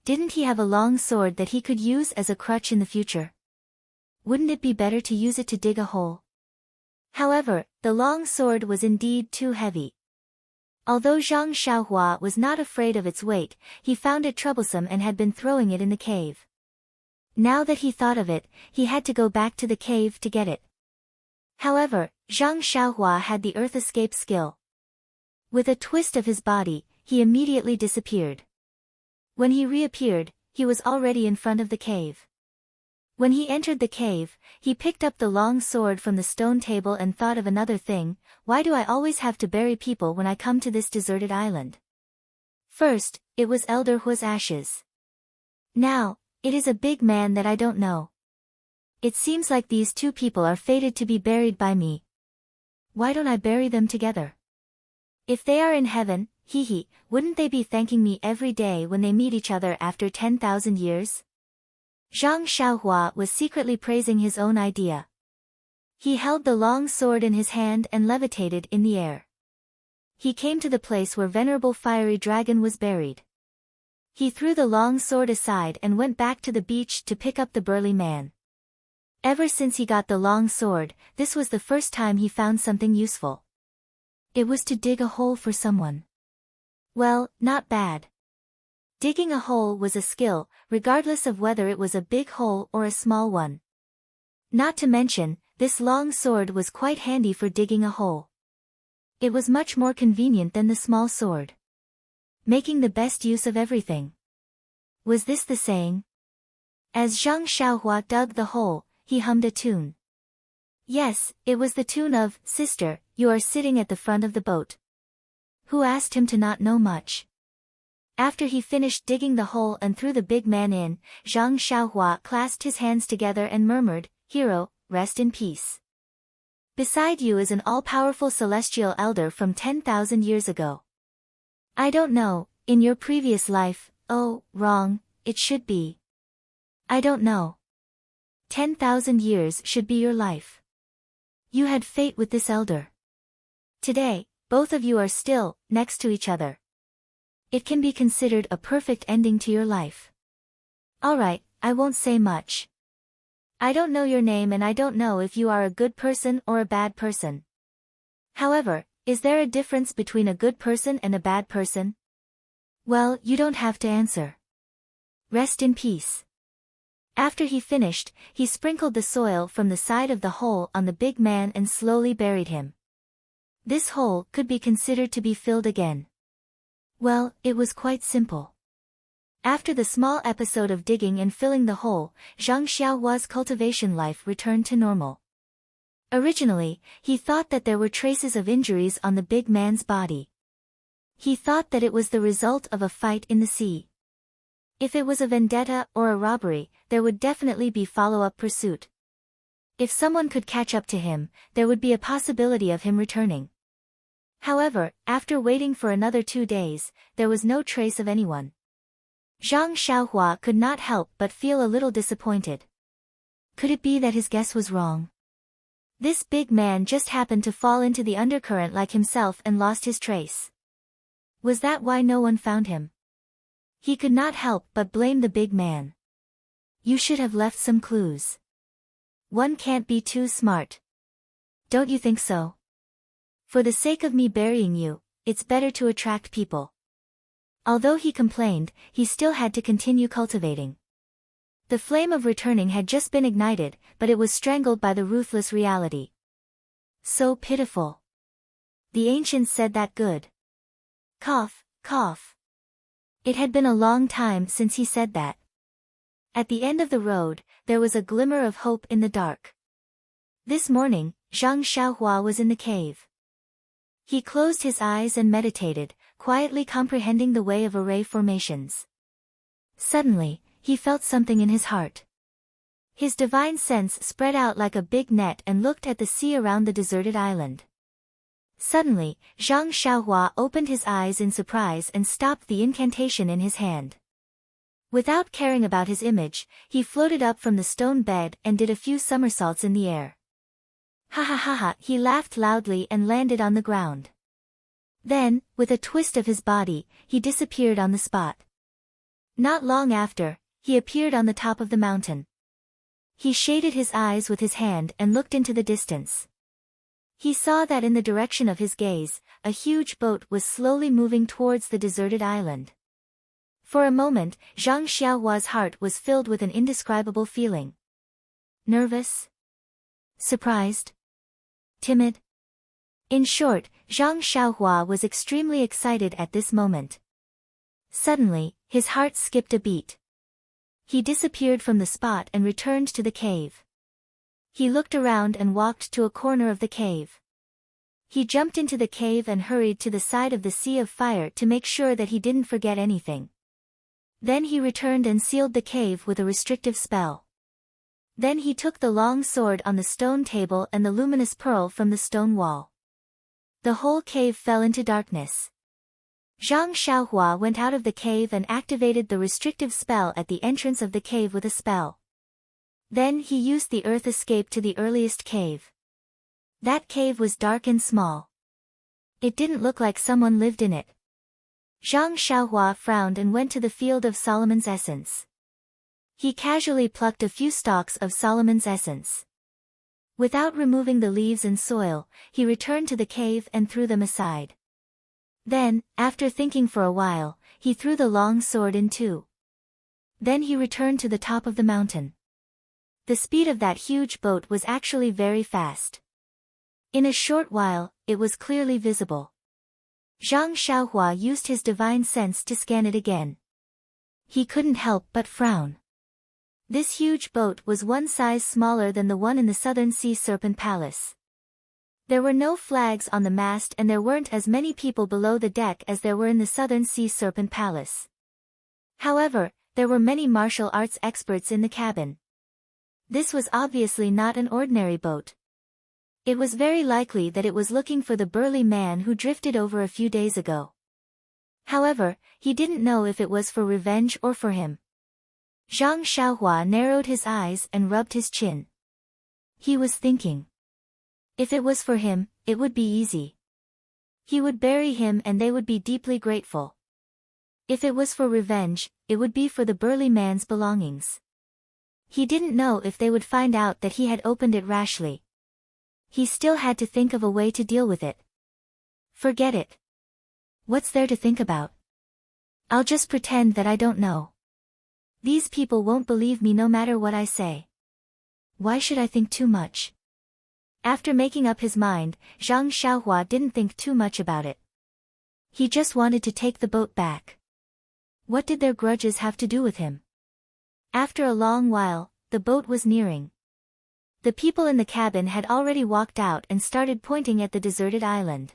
Didn't he have a long sword that he could use as a crutch in the future? Wouldn't it be better to use it to dig a hole? However, the long sword was indeed too heavy. Although Zhang Xiaohua was not afraid of its weight, he found it troublesome and had been throwing it in the cave. Now that he thought of it, he had to go back to the cave to get it. However, Zhang Xiaohua had the earth escape skill. With a twist of his body, he immediately disappeared. When he reappeared, he was already in front of the cave. When he entered the cave, he picked up the long sword from the stone table and thought of another thing, why do I always have to bury people when I come to this deserted island? First, it was Elder Hua's ashes. Now, it is a big man that I don't know. It seems like these two people are fated to be buried by me. Why don't I bury them together? If they are in heaven, wouldn't they be thanking me every day when they meet each other after 10,000 years? Zhang Xiaohua was secretly praising his own idea. He held the long sword in his hand and levitated in the air. He came to the place where Venerable Fiery Dragon was buried. He threw the long sword aside and went back to the beach to pick up the burly man. Ever since he got the long sword, this was the first time he found something useful. It was to dig a hole for someone. Well, not bad. Digging a hole was a skill, regardless of whether it was a big hole or a small one. Not to mention, this long sword was quite handy for digging a hole. It was much more convenient than the small sword. Making the best use of everything. Was this the saying? As Zhang Xiaohua dug the hole, he hummed a tune. Yes, it was the tune of, Sister, you are sitting at the front of the boat. Who asked him to not know much? After he finished digging the hole and threw the big man in, Zhang Xiaohua clasped his hands together and murmured, Hero, rest in peace. Beside you is an all-powerful celestial elder from 10,000 years ago. I don't know, in your previous life, wrong, it should be. I don't know. 10,000 years should be your life. You had fate with this elder. Today, both of you are still, next to each other. It can be considered a perfect ending to your life. Alright, I won't say much. I don't know your name and I don't know if you are a good person or a bad person. However, is there a difference between a good person and a bad person? Well, you don't have to answer. Rest in peace. After he finished, he sprinkled the soil from the side of the hole on the big man and slowly buried him. This hole could be considered to be filled again. Well, it was quite simple. After the small episode of digging and filling the hole, Zhang Xiaohua's cultivation life returned to normal. Originally, he thought that there were traces of injuries on the big man's body. He thought that it was the result of a fight in the sea. If it was a vendetta or a robbery, there would definitely be follow-up pursuit. If someone could catch up to him, there would be a possibility of him returning. However, after waiting for another 2 days, there was no trace of anyone. Zhang Xiaohua could not help but feel a little disappointed. Could it be that his guess was wrong? This big man just happened to fall into the undercurrent like himself and lost his trace. Was that why no one found him? He could not help but blame the big man. You should have left some clues. One can't be too smart. Don't you think so? For the sake of me burying you, it's better to attract people. Although he complained, he still had to continue cultivating. The flame of returning had just been ignited, but it was strangled by the ruthless reality. So pitiful. The ancients said that good. Cough, cough. It had been a long time since he said that. At the end of the road, there was a glimmer of hope in the dark. This morning, Zhang Xiaohua was in the cave. He closed his eyes and meditated, quietly comprehending the way of array formations. Suddenly, he felt something in his heart. His divine sense spread out like a big net and looked at the sea around the deserted island. Suddenly, Zhang Xiaohua opened his eyes in surprise and stopped the incantation in his hand. Without caring about his image, he floated up from the stone bed and did a few somersaults in the air. Ha ha ha ha, he laughed loudly and landed on the ground. Then, with a twist of his body, he disappeared on the spot. Not long after, he appeared on the top of the mountain. He shaded his eyes with his hand and looked into the distance. He saw that in the direction of his gaze, a huge boat was slowly moving towards the deserted island. For a moment, Zhang Xiaohua's heart was filled with an indescribable feeling. Nervous? Surprised? Timid? In short, Zhang Xiaohua was extremely excited at this moment. Suddenly, his heart skipped a beat. He disappeared from the spot and returned to the cave. He looked around and walked to a corner of the cave. He jumped into the cave and hurried to the side of the sea of fire to make sure that he didn't forget anything. Then he returned and sealed the cave with a restrictive spell. Then he took the long sword on the stone table and the luminous pearl from the stone wall. The whole cave fell into darkness. Zhang Xiaohua went out of the cave and activated the restrictive spell at the entrance of the cave with a spell. Then he used the earth escape to the earliest cave. That cave was dark and small. It didn't look like someone lived in it. Zhang Xiaohua frowned and went to the field of Solomon's essence. He casually plucked a few stalks of Solomon's essence. Without removing the leaves and soil, he returned to the cave and threw them aside. Then, after thinking for a while, he threw the long sword in two. Then he returned to the top of the mountain. The speed of that huge boat was actually very fast. In a short while, it was clearly visible. Zhang Xiaohua used his divine sense to scan it again. He couldn't help but frown. This huge boat was one size smaller than the one in the Southern Sea Serpent Palace. There were no flags on the mast and there weren't as many people below the deck as there were in the Southern Sea Serpent Palace. However, there were many martial arts experts in the cabin. This was obviously not an ordinary boat. It was very likely that it was looking for the burly man who drifted over a few days ago. However, he didn't know if it was for revenge or for him. Zhang Xiaohua narrowed his eyes and rubbed his chin. He was thinking. If it was for him, it would be easy. He would bury him and they would be deeply grateful. If it was for revenge, it would be for the burly man's belongings. He didn't know if they would find out that he had opened it rashly. He still had to think of a way to deal with it. Forget it. What's there to think about? I'll just pretend that I don't know. These people won't believe me no matter what I say. Why should I think too much? After making up his mind, Zhang Xiaohua didn't think too much about it. He just wanted to take the boat back. What did their grudges have to do with him? After a long while, the boat was nearing. The people in the cabin had already walked out and started pointing at the deserted island.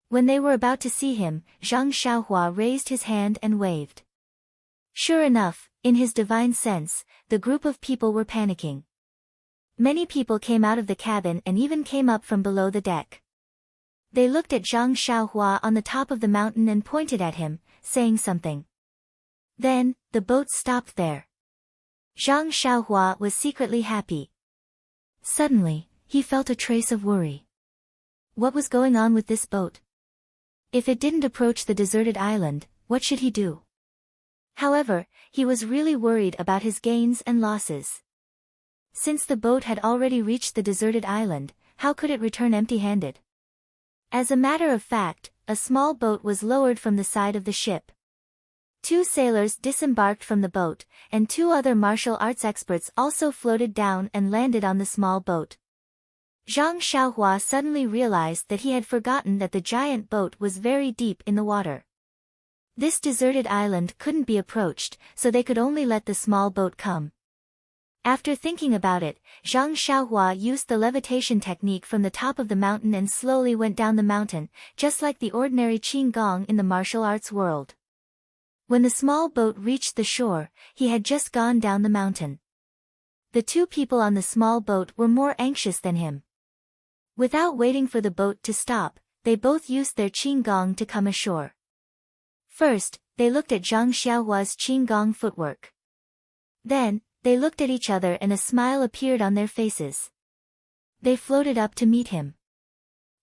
When they were about to see him, Zhang Xiaohua raised his hand and waved. Sure enough, in his divine sense, the group of people were panicking. Many people came out of the cabin and even came up from below the deck. They looked at Zhang Xiaohua on the top of the mountain and pointed at him, saying something. Then, the boat stopped there. Zhang Xiaohua was secretly happy. Suddenly, he felt a trace of worry. What was going on with this boat? If it didn't approach the deserted island, what should he do? However, he was really worried about his gains and losses. Since the boat had already reached the deserted island, how could it return empty-handed? As a matter of fact, a small boat was lowered from the side of the ship. 2 sailors disembarked from the boat, and 2 other martial arts experts also floated down and landed on the small boat. Zhang Xiaohua suddenly realized that he had forgotten that the giant boat was very deep in the water. This deserted island couldn't be approached, so they could only let the small boat come. After thinking about it, Zhang Xiaohua used the levitation technique from the top of the mountain and slowly went down the mountain, just like the ordinary qin gong in the martial arts world. When the small boat reached the shore, he had just gone down the mountain. The 2 people on the small boat were more anxious than him. Without waiting for the boat to stop, they both used their qin gong to come ashore. First, they looked at Zhang Xiaohua's qin gong footwork. Then, they looked at each other and a smile appeared on their faces. They floated up to meet him.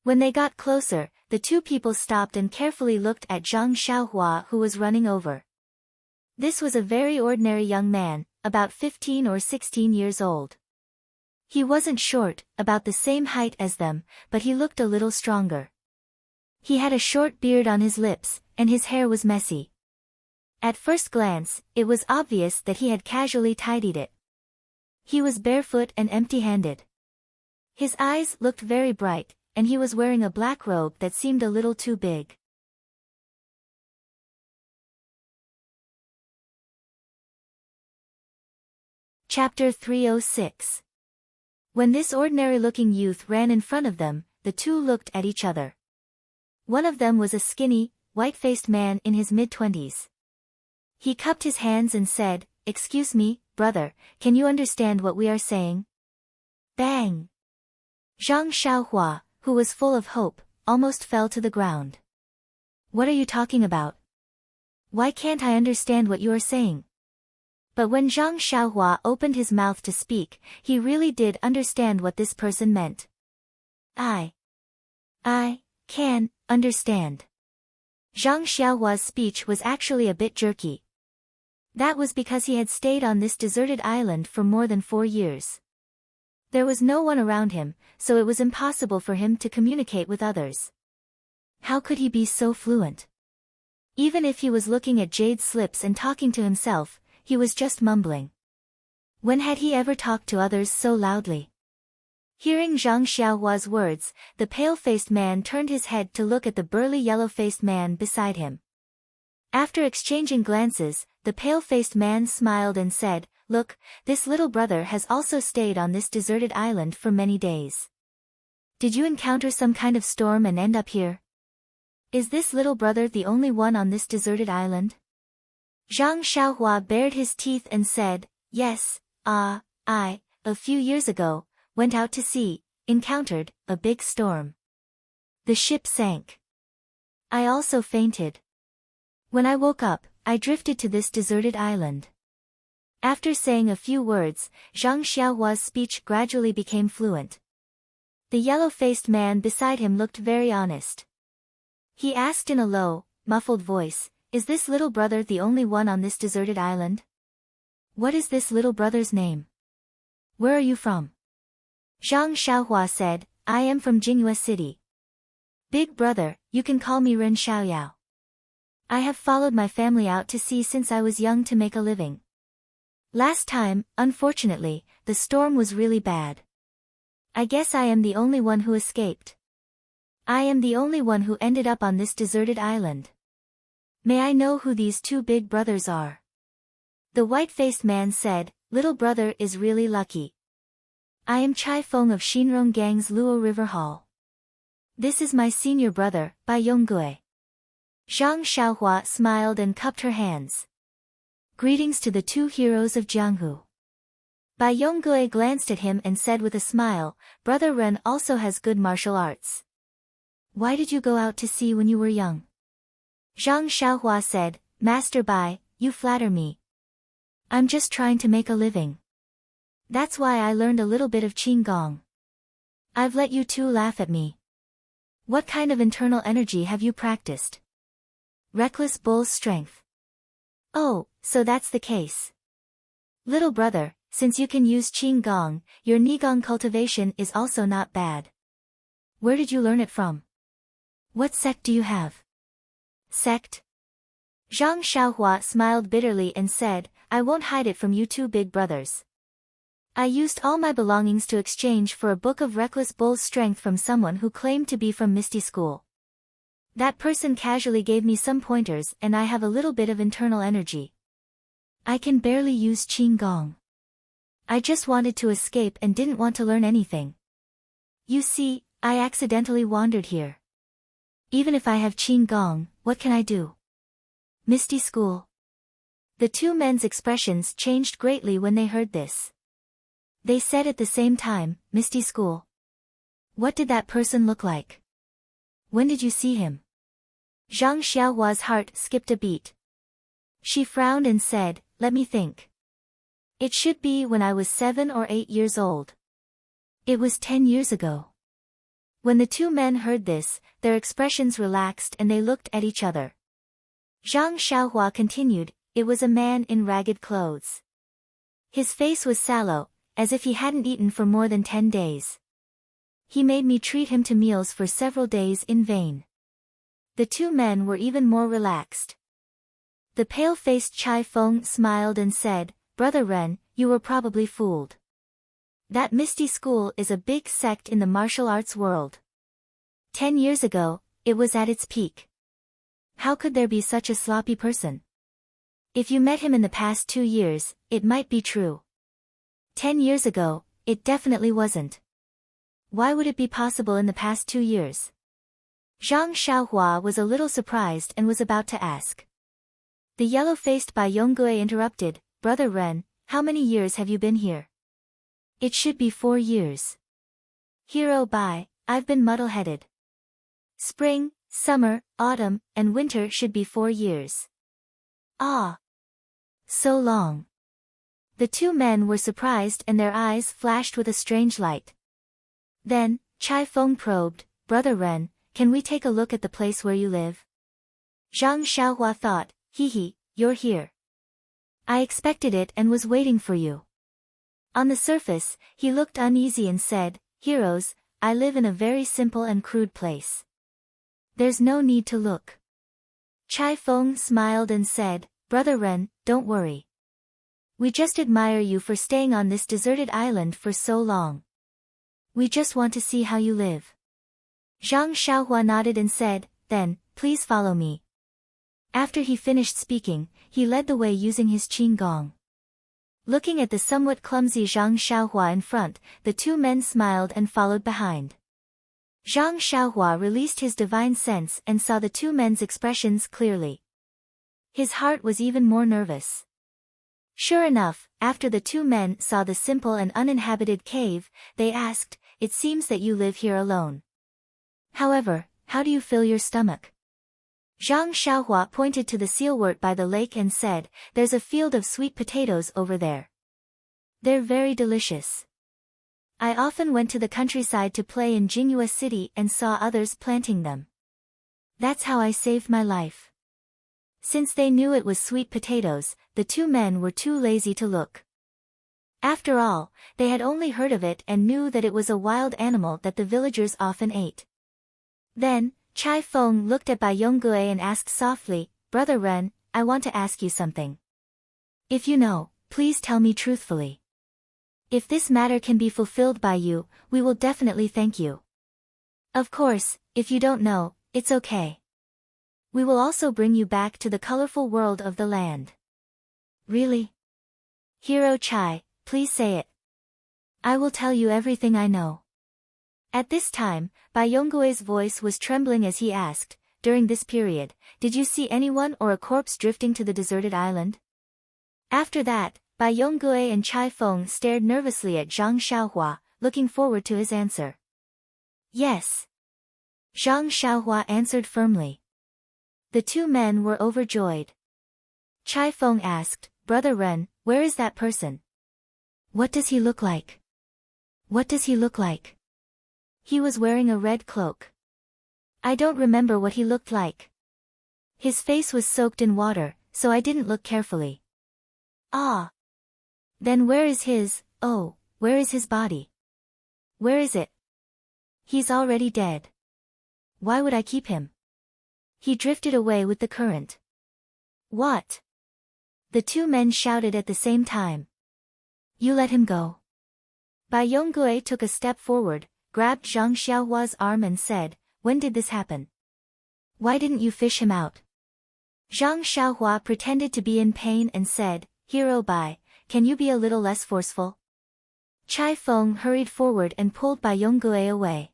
When they got closer, the 2 people stopped and carefully looked at Zhang Xiaohua, who was running over. This was a very ordinary young man, about 15 or 16 years old. He wasn't short, about the same height as them, but he looked a little stronger. He had a short beard on his lips, and his hair was messy. At first glance, it was obvious that he had casually tidied it. He was barefoot and empty-handed. His eyes looked very bright, and he was wearing a black robe that seemed a little too big. Chapter 306. When this ordinary-looking youth ran in front of them, the 2 looked at each other. One of them was a skinny, white-faced man in his mid-20s. He cupped his hands and said, "Excuse me, brother, can you understand what we are saying?" Bang! Zhang Xiaohua, who was full of hope, almost fell to the ground. "What are you talking about? Why can't I understand what you are saying?" But when Zhang Xiaohua opened his mouth to speak, he really did understand what this person meant. I can understand. Zhang Xiaohua's speech was actually a bit jerky. That was because he had stayed on this deserted island for more than 4 years. There was no one around him, so it was impossible for him to communicate with others. How could he be so fluent? Even if he was looking at jade slips and talking to himself, he was just mumbling. When had he ever talked to others so loudly? Hearing Zhang Xiaohua's words, the pale-faced man turned his head to look at the burly yellow-faced man beside him. After exchanging glances, the pale-faced man smiled and said, "Look, this little brother has also stayed on this deserted island for many days. Did you encounter some kind of storm and end up here? Is this little brother the only one on this deserted island?" Zhang Xiaohua bared his teeth and said, "Yes, I, a few years ago, went out to sea, encountered a big storm. The ship sank. I also fainted. When I woke up, I drifted to this deserted island." After saying a few words, Zhang Xiaohua's speech gradually became fluent. The yellow-faced man beside him looked very honest. He asked in a low, muffled voice, "Is this little brother the only one on this deserted island? What is this little brother's name? Where are you from?" Zhang Xiaohua said, "I am from Jingyue City. Big brother, you can call me Ren Xiaoyao. I have followed my family out to sea since I was young to make a living. Last time, unfortunately, the storm was really bad. I guess I am the only one who escaped. I am the only one who ended up on this deserted island. May I know who these 2 big brothers are?" The white-faced man said, "Little brother is really lucky. I am Chai Feng of Shinrong Gang's Luo River Hall. This is my senior brother, Bai Yonggui." Zhang Xiaohua smiled and cupped her hands. "Greetings to the 2 heroes of Jianghu." Bai Yonggui glanced at him and said with a smile, "Brother Ren also has good martial arts. Why did you go out to sea when you were young? Zhang Xiaohua said, Master Bai, you flatter me. I'm just trying to make a living. That's why I learned a little bit of Qigong. I've let you two laugh at me. What kind of internal energy have you practiced? Reckless bull's strength. Oh, so that's the case. Little brother, since you can use Qigong, your Nigong cultivation is also not bad. Where did you learn it from? What sect do you have? Sect? Zhang Xiaohua smiled bitterly and said, I won't hide it from you two big brothers. I used all my belongings to exchange for a book of Reckless Bull's strength from someone who claimed to be from Misty School. That person casually gave me some pointers and I have a little bit of internal energy. I can barely use Qigong. I just wanted to escape and didn't want to learn anything. You see, I accidentally wandered here. Even if I have Qigong, what can I do? Misty School. The two men's expressions changed greatly when they heard this. They said at the same time, Misty School. What did that person look like? When did you see him? Zhang Xiaohua's heart skipped a beat. She frowned and said, let me think. It should be when I was 7 or 8 years old. It was 10 years ago. When the two men heard this, their expressions relaxed and they looked at each other. Zhang Xiaohua continued, it was a man in ragged clothes. His face was sallow, as if he hadn't eaten for more than 10 days. He made me treat him to meals for several days in vain. The two men were even more relaxed. The pale-faced Chai Feng smiled and said, Brother Ren, you were probably fooled. That Misty School is a big sect in the martial arts world. 10 years ago, it was at its peak. How could there be such a sloppy person? If you met him in the past 2 years, it might be true. 10 years ago, it definitely wasn't. Why would it be possible in the past 2 years? Zhang Xiaohua was a little surprised and was about to ask. The yellow-faced Bai Yongui interrupted, Brother Ren, how many years have you been here? It should be 4 years. Hero Bai, I've been muddle-headed. Spring, summer, autumn, and winter should be 4 years. Ah! So long. The two men were surprised and their eyes flashed with a strange light. Then, Chai Feng probed, Brother Ren, can we take a look at the place where you live? Zhang Xiaohua thought, hee, you're here. I expected it and was waiting for you. On the surface, he looked uneasy and said, Heroes, I live in a very simple and crude place. There's no need to look. Chai Feng smiled and said, Brother Ren, don't worry. We just admire you for staying on this deserted island for so long. We just want to see how you live. Zhang Xiaohua nodded and said, then, please follow me. After he finished speaking, he led the way using his Qigong. Looking at the somewhat clumsy Zhang Xiaohua in front, the two men smiled and followed behind. Zhang Xiaohua released his divine sense and saw the two men's expressions clearly. His heart was even more nervous. Sure enough, after the two men saw the simple and uninhabited cave, they asked, it seems that you live here alone. However, how do you fill your stomach? Zhang Xiaohua pointed to the sealwort by the lake and said, there's a field of sweet potatoes over there. They're very delicious. I often went to the countryside to play in Jinghua City and saw others planting them. That's how I saved my life. Since they knew it was sweet potatoes, the two men were too lazy to look. After all, they had only heard of it and knew that it was a wild animal that the villagers often ate. Then, Chai Feng looked at Bai Yongui and asked softly, Brother Ren, I want to ask you something. If you know, please tell me truthfully. If this matter can be fulfilled by you, we will definitely thank you. Of course, if you don't know, it's okay. We will also bring you back to the colorful world of the land. Really? Hero Chai, please say it. I will tell you everything I know. At this time, Bai Yonggui's voice was trembling as he asked, during this period, did you see anyone or a corpse drifting to the deserted island? After that, Bai Yonggui and Chai Feng stared nervously at Zhang Xiaohua, looking forward to his answer. Yes. Zhang Xiaohua answered firmly. The two men were overjoyed. Chai Feng asked, Brother Ren, where is that person? What does he look like? What does he look like? He was wearing a red cloak. I don't remember what he looked like. His face was soaked in water, so I didn't look carefully. Ah. Then where is where is his body? Where is it? He's already dead. Why would I keep him? He drifted away with the current. What? The two men shouted at the same time. You let him go. Bai Yonggui took a step forward, grabbed Zhang Xiaohua's arm and said, When did this happen? Why didn't you fish him out? Zhang Xiaohua pretended to be in pain and said, Hero Bai, can you be a little less forceful? Chai Feng hurried forward and pulled Bai Yonggui away.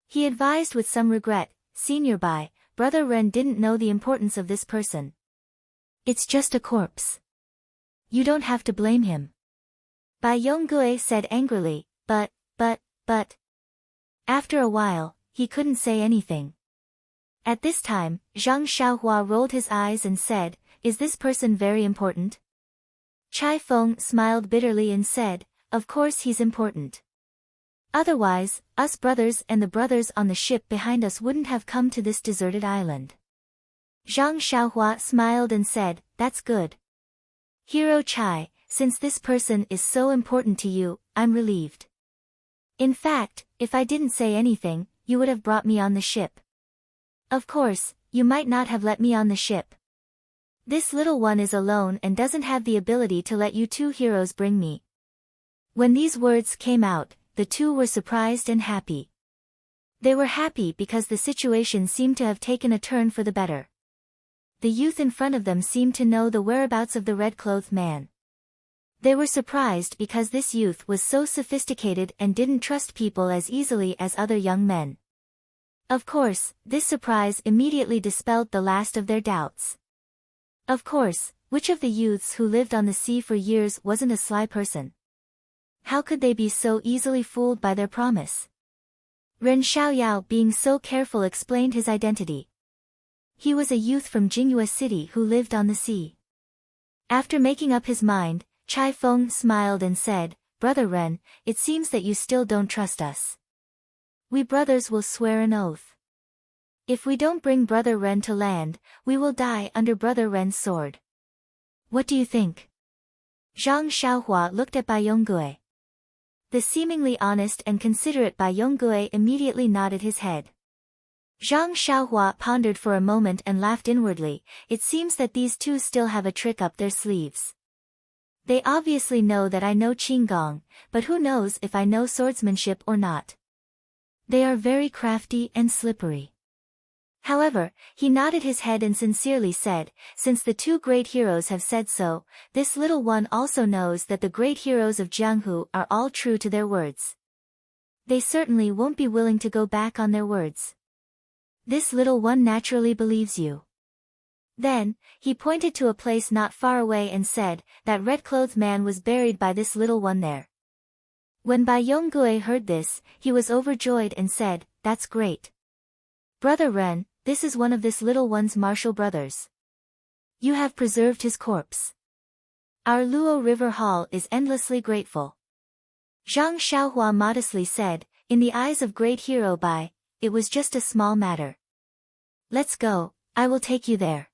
He advised with some regret, Senior Bai, Brother Ren didn't know the importance of this person. It's just a corpse. You don't have to blame him. Bai Yonggui said angrily, but. After a while, he couldn't say anything. At this time, Zhang Xiaohua rolled his eyes and said, Is this person very important? Chai Feng smiled bitterly and said, Of course he's important. Otherwise, us brothers and the brothers on the ship behind us wouldn't have come to this deserted island. Zhang Xiaohua smiled and said, That's good. Hero Chai, since this person is so important to you, I'm relieved. In fact, if I didn't say anything, you would have brought me on the ship. Of course, you might not have let me on the ship. This little one is alone and doesn't have the ability to let you two heroes bring me. When these words came out, the two were surprised and happy. They were happy because the situation seemed to have taken a turn for the better. The youth in front of them seemed to know the whereabouts of the red-clothed man. They were surprised because this youth was so sophisticated and didn't trust people as easily as other young men. Of course, this surprise immediately dispelled the last of their doubts. Of course, which of the youths who lived on the sea for years wasn't a sly person? How could they be so easily fooled by their promise? Ren Xiaoyao, being so careful, explained his identity. He was a youth from Jingyue City who lived on the sea. After making up his mind, Chai Feng smiled and said, Brother Ren, it seems that you still don't trust us. We brothers will swear an oath. If we don't bring Brother Ren to land, we will die under Brother Ren's sword. What do you think? Zhang Xiaohua looked at Bai Yonggui. The seemingly honest and considerate Bai Yonggui immediately nodded his head. Zhang Xiaohua pondered for a moment and laughed inwardly. It seems that these two still have a trick up their sleeves. They obviously know that I know Qinggong, but who knows if I know swordsmanship or not. They are very crafty and slippery. However, he nodded his head and sincerely said, Since the two great heroes have said so, this little one also knows that the great heroes of Jianghu are all true to their words. They certainly won't be willing to go back on their words. This little one naturally believes you. Then, he pointed to a place not far away and said, That red-clothed man was buried by this little one there. When Bai Yonggui heard this, he was overjoyed and said, That's great. Brother Ren, this is one of this little one's martial brothers. You have preserved his corpse. Our Luo River Hall is endlessly grateful. Zhang Xiaohua modestly said, In the eyes of great hero Bai, it was just a small matter. Let's go, I will take you there.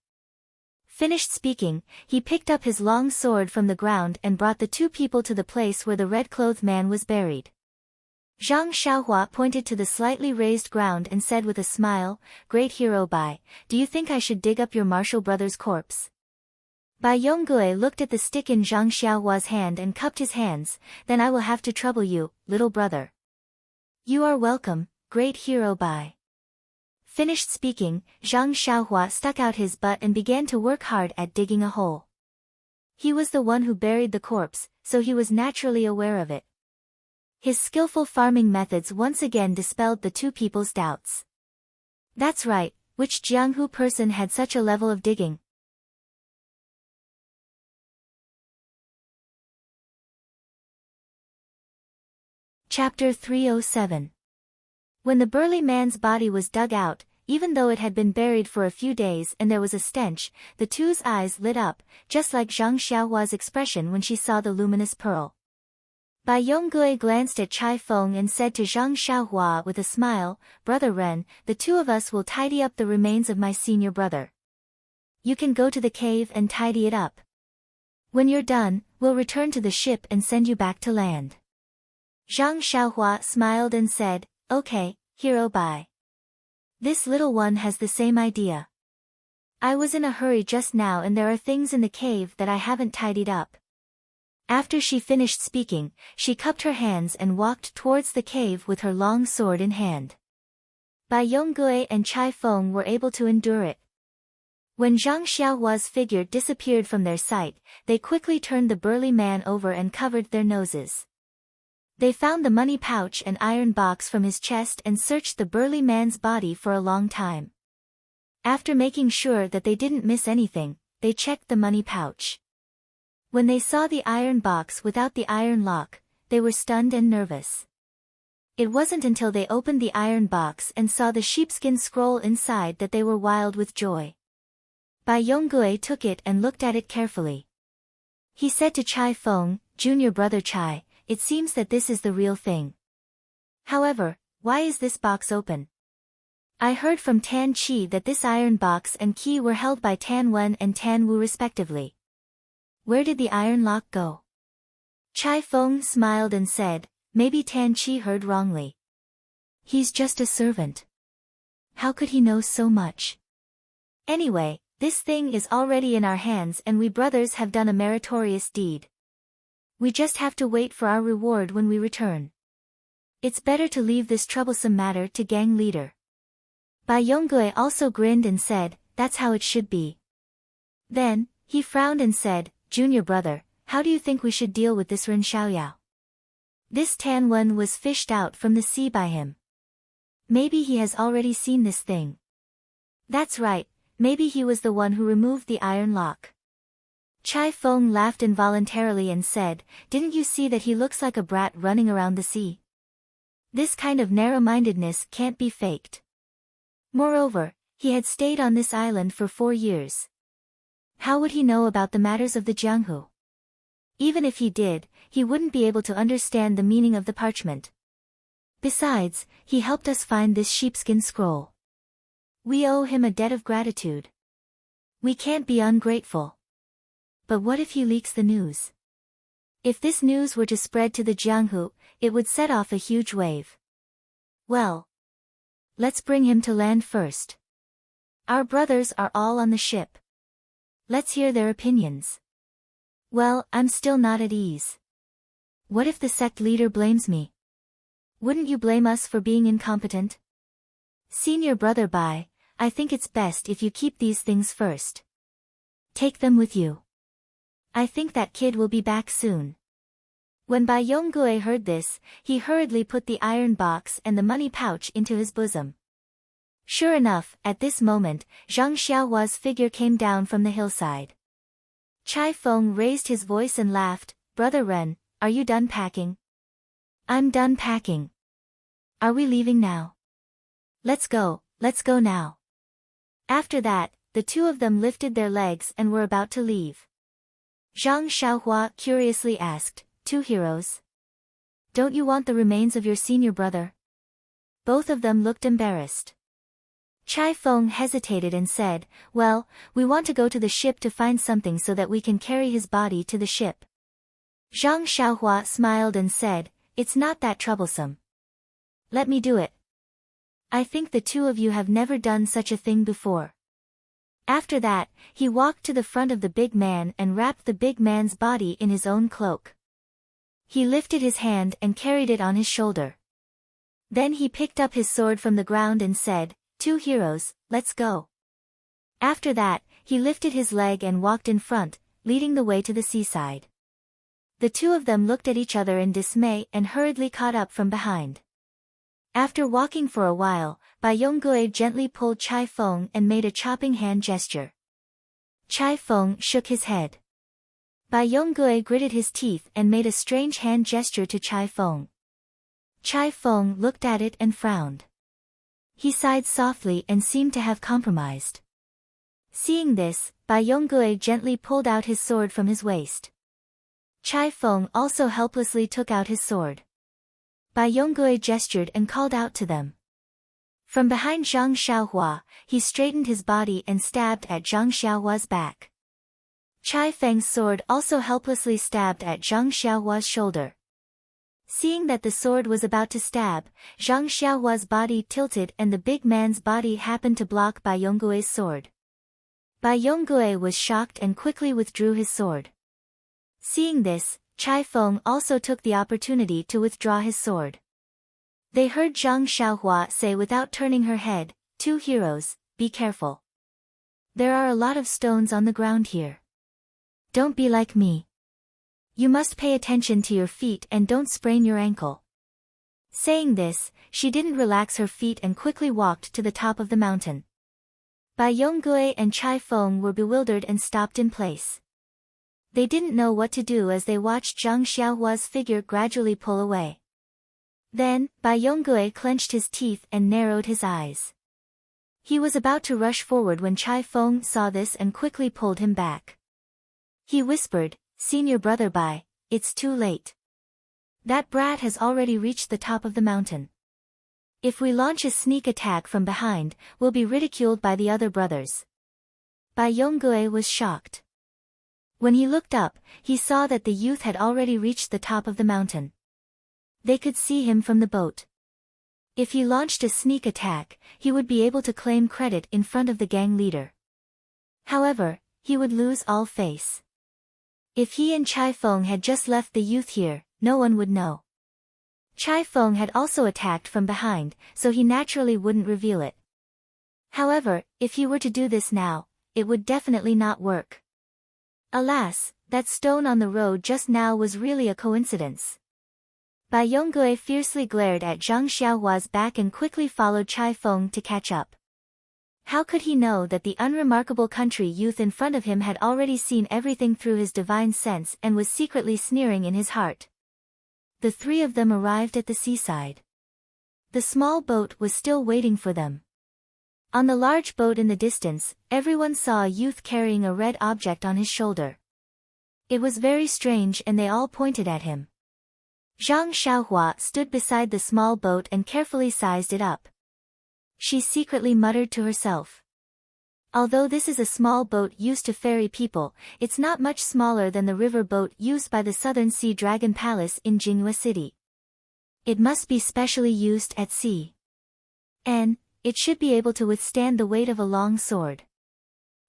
Finished speaking, he picked up his long sword from the ground and brought the two people to the place where the red-clothed man was buried. Zhang Xiaohua pointed to the slightly raised ground and said with a smile, Great hero Bai, do you think I should dig up your martial brother's corpse? Bai Yonggui looked at the stick in Zhang Xiaohua's hand and cupped his hands, Then I will have to trouble you, little brother. You are welcome, great hero Bai. Finished speaking, Zhang Xiaohua stuck out his butt and began to work hard at digging a hole. He was the one who buried the corpse, so he was naturally aware of it. His skillful farming methods once again dispelled the two people's doubts. That's right, which Jianghu person had such a level of digging? Chapter 307. When the burly man's body was dug out, even though it had been buried for a few days and there was a stench, the two's eyes lit up, just like Zhang Xiaohua's expression when she saw the luminous pearl. Bai Yonggui glanced at Chai Feng and said to Zhang Xiaohua with a smile, "Brother Ren, the two of us will tidy up the remains of my senior brother. You can go to the cave and tidy it up. When you're done, we'll return to the ship and send you back to land." Zhang Xiaohua smiled and said, "Okay, Hero Bai. This little one has the same idea. I was in a hurry just now and there are things in the cave that I haven't tidied up." After she finished speaking, she cupped her hands and walked towards the cave with her long sword in hand. Bai Yonggui and Chai Feng were able to endure it. When Zhang Xiaohua's figure disappeared from their sight, they quickly turned the burly man over and covered their noses. They found the money pouch and iron box from his chest and searched the burly man's body for a long time. After making sure that they didn't miss anything, they checked the money pouch. When they saw the iron box without the iron lock, they were stunned and nervous. It wasn't until they opened the iron box and saw the sheepskin scroll inside that they were wild with joy. Bai Yonggui took it and looked at it carefully. He said to Chai Feng, "Junior brother Chai, it seems that this is the real thing. However, why is this box open? I heard from Tan Qi that this iron box and key were held by Tan Wen and Tan Wu respectively. Where did the iron lock go?" Chai Feng smiled and said, "Maybe Tan Qi heard wrongly. He's just a servant. How could he know so much? Anyway, this thing is already in our hands and we brothers have done a meritorious deed. We just have to wait for our reward when we return. It's better to leave this troublesome matter to gang leader." Bai Yonggui also grinned and said, "That's how it should be." Then, he frowned and said, "Junior brother, how do you think we should deal with this Ren Xiaoyao? This Tan Wen was fished out from the sea by him. Maybe he has already seen this thing. That's right, maybe he was the one who removed the iron lock." Chai Feng laughed involuntarily and said, "Didn't you see that he looks like a brat running around the sea? This kind of narrow-mindedness can't be faked. Moreover, he had stayed on this island for 4 years. How would he know about the matters of the Jianghu? Even if he did, he wouldn't be able to understand the meaning of the parchment. Besides, he helped us find this sheepskin scroll. We owe him a debt of gratitude. We can't be ungrateful. But what if he leaks the news? If this news were to spread to the Jianghu, it would set off a huge wave. Well, let's bring him to land first. Our brothers are all on the ship. Let's hear their opinions." "Well, I'm still not at ease. What if the sect leader blames me? Wouldn't you blame us for being incompetent? Senior brother Bai, I think it's best if you keep these things first. Take them with you. I think that kid will be back soon." When Bai Yonggui heard this, he hurriedly put the iron box and the money pouch into his bosom. Sure enough, at this moment, Zhang Xiaohua's figure came down from the hillside. Chai Feng raised his voice and laughed, "Brother Ren, are you done packing?" "I'm done packing. Are we leaving now?" Let's go now." After that, the two of them lifted their legs and were about to leave. Zhang Xiaohua curiously asked, "Two heroes? Don't you want the remains of your senior brother?" Both of them looked embarrassed. Chai Feng hesitated and said, "Well, we want to go to the ship to find something so that we can carry his body to the ship." Zhang Xiaohua smiled and said, "It's not that troublesome. Let me do it. I think the two of you have never done such a thing before." After that, he walked to the front of the big man and wrapped the big man's body in his own cloak. He lifted his hand and carried it on his shoulder. Then he picked up his sword from the ground and said, "Two heroes, let's go." After that, he lifted his leg and walked in front, leading the way to the seaside. The two of them looked at each other in dismay and hurriedly caught up from behind. After walking for a while, Bai Yonggui gently pulled Chai Feng and made a chopping hand gesture. Chai Feng shook his head. Bai Yonggui gritted his teeth and made a strange hand gesture to Chai Feng. Chai Feng looked at it and frowned. He sighed softly and seemed to have compromised. Seeing this, Bai Yongui gently pulled out his sword from his waist. Chai Feng also helplessly took out his sword. Bai Yongui gestured and called out to them. From behind Zhang Xiaohua, he straightened his body and stabbed at Zhang Xiaohua's back. Chai Feng's sword also helplessly stabbed at Zhang Xiaohua's shoulder. Seeing that the sword was about to stab, Zhang Xiaohua's body tilted and the big man's body happened to block Bai Yonggui's sword. Bai Yonggui was shocked and quickly withdrew his sword. Seeing this, Chai Feng also took the opportunity to withdraw his sword. They heard Zhang Xiaohua say without turning her head, "Two heroes, be careful. There are a lot of stones on the ground here. Don't be like me. You must pay attention to your feet and don't sprain your ankle." Saying this, she didn't relax her feet and quickly walked to the top of the mountain. Bai Yonggui and Chai Feng were bewildered and stopped in place. They didn't know what to do as they watched Zhang Xiaohua's figure gradually pull away. Then, Bai Yonggui clenched his teeth and narrowed his eyes. He was about to rush forward when Chai Feng saw this and quickly pulled him back. He whispered, "Senior brother Bai, it's too late. That brat has already reached the top of the mountain. If we launch a sneak attack from behind, we'll be ridiculed by the other brothers." Bai Yonggui was shocked. When he looked up, he saw that the youth had already reached the top of the mountain. They could see him from the boat. If he launched a sneak attack, he would be able to claim credit in front of the gang leader. However, he would lose all face. If he and Chai Feng had just left the youth here, no one would know. Chai Feng had also attacked from behind, so he naturally wouldn't reveal it. However, if he were to do this now, it would definitely not work. Alas, that stone on the road just now was really a coincidence. Bai Yonggui fiercely glared at Zhang Xiaohua's back and quickly followed Chai Feng to catch up. How could he know that the unremarkable country youth in front of him had already seen everything through his divine sense and was secretly sneering in his heart? The three of them arrived at the seaside. The small boat was still waiting for them. On the large boat in the distance, everyone saw a youth carrying a red object on his shoulder. It was very strange and they all pointed at him. Zhang Xiaohua stood beside the small boat and carefully sized it up. She secretly muttered to herself. Although this is a small boat used to ferry people, it's not much smaller than the river boat used by the Southern Sea Dragon Palace in Jinghua City. It must be specially used at sea. And it should be able to withstand the weight of a long sword.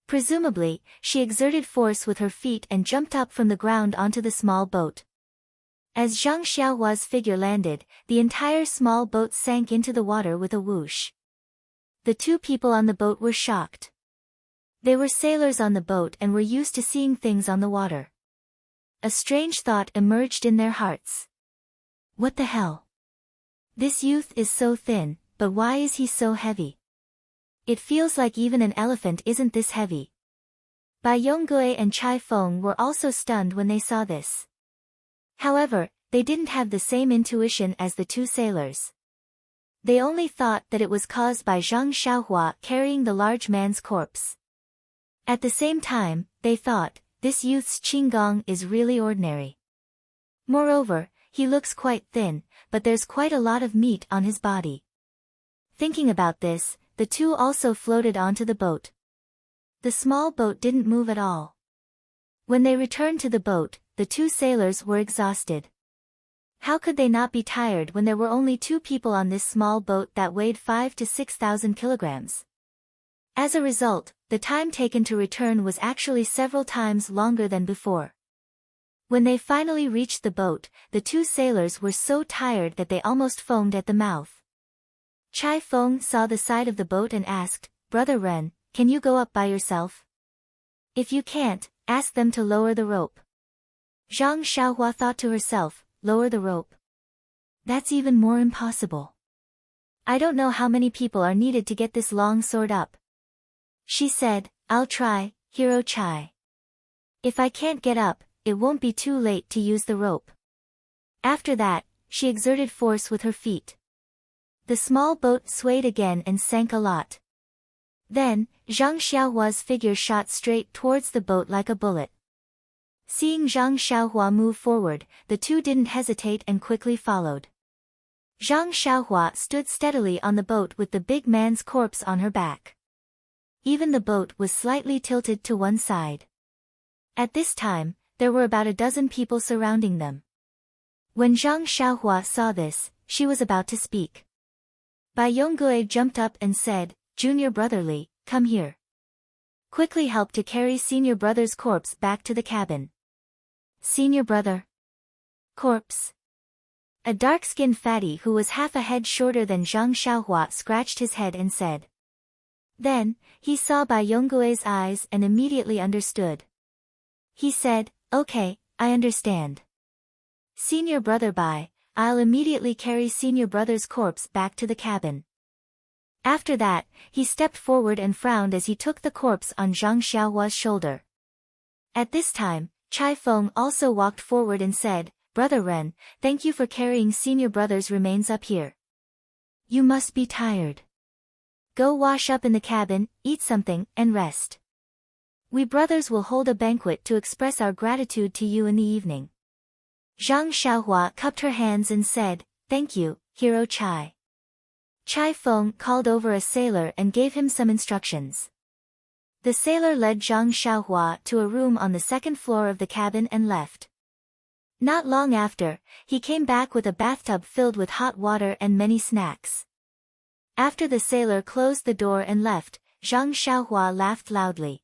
Presumably, she exerted force with her feet and jumped up from the ground onto the small boat. As Zhang Xiaohua's figure landed, the entire small boat sank into the water with a whoosh. The two people on the boat were shocked. They were sailors on the boat and were used to seeing things on the water. A strange thought emerged in their hearts. What the hell? This youth is so thin, but why is he so heavy? It feels like even an elephant isn't this heavy. Bai Yonggui and Chai Feng were also stunned when they saw this. However, they didn't have the same intuition as the two sailors. They only thought that it was caused by Zhang Xiaohua carrying the large man's corpse. At the same time, they thought, this youth's qinggong is really ordinary. Moreover, he looks quite thin, but there's quite a lot of meat on his body. Thinking about this, the two also floated onto the boat. The small boat didn't move at all. When they returned to the boat, the two sailors were exhausted. How could they not be tired when there were only two people on this small boat that weighed 5,000 to 6,000 kilograms? As a result, the time taken to return was actually several times longer than before. When they finally reached the boat, the two sailors were so tired that they almost foamed at the mouth. Chai Feng saw the side of the boat and asked, "Brother Ren, can you go up by yourself? If you can't, ask them to lower the rope." Zhang Xiaohua thought to herself, lower the rope? That's even more impossible. I don't know how many people are needed to get this long sword up. She said, I'll try, Hero Chai. If I can't get up, it won't be too late to use the rope. After that, she exerted force with her feet. The small boat swayed again and sank a lot. Then, Zhang Xiaohua's figure shot straight towards the boat like a bullet. Seeing Zhang Xiaohua move forward, the two didn't hesitate and quickly followed. Zhang Xiaohua stood steadily on the boat with the big man's corpse on her back. Even the boat was slightly tilted to one side. At this time, there were about a dozen people surrounding them. When Zhang Xiaohua saw this, she was about to speak. Bai Yongui jumped up and said, "Junior brotherly, come here. Quickly help to carry senior brother's corpse back to the cabin." Senior brother? Corpse? A dark-skinned fatty who was half a head shorter than Zhang Xiaohua scratched his head and said. Then, he saw Bai Yonggui's eyes and immediately understood. He said, "Okay, I understand. Senior brother Bai, I'll immediately carry senior brother's corpse back to the cabin." After that, he stepped forward and frowned as he took the corpse on Zhang Xiaohua's shoulder. At this time, Chai Feng also walked forward and said, "Brother Ren, thank you for carrying senior brother's remains up here. You must be tired. Go wash up in the cabin, eat something, and rest. We brothers will hold a banquet to express our gratitude to you in the evening." Zhang Xiaohua cupped her hands and said, "Thank you, Hero Chai." Chai Feng called over a sailor and gave him some instructions. The sailor led Zhang Xiaohua to a room on the second floor of the cabin and left. Not long after, he came back with a bathtub filled with hot water and many snacks. After the sailor closed the door and left, Zhang Xiaohua laughed loudly.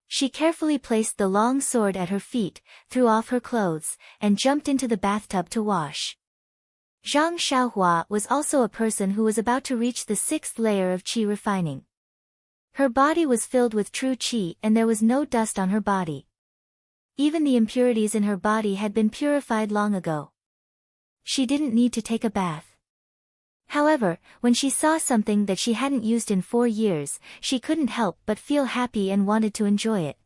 She carefully placed the long sword at her feet, threw off her clothes, and jumped into the bathtub to wash. Zhang Xiaohua was also a person who was about to reach the 6th layer of qi refining. Her body was filled with true qi and there was no dust on her body. Even the impurities in her body had been purified long ago. She didn't need to take a bath. However, when she saw something that she hadn't used in 4 years, she couldn't help but feel happy and wanted to enjoy it.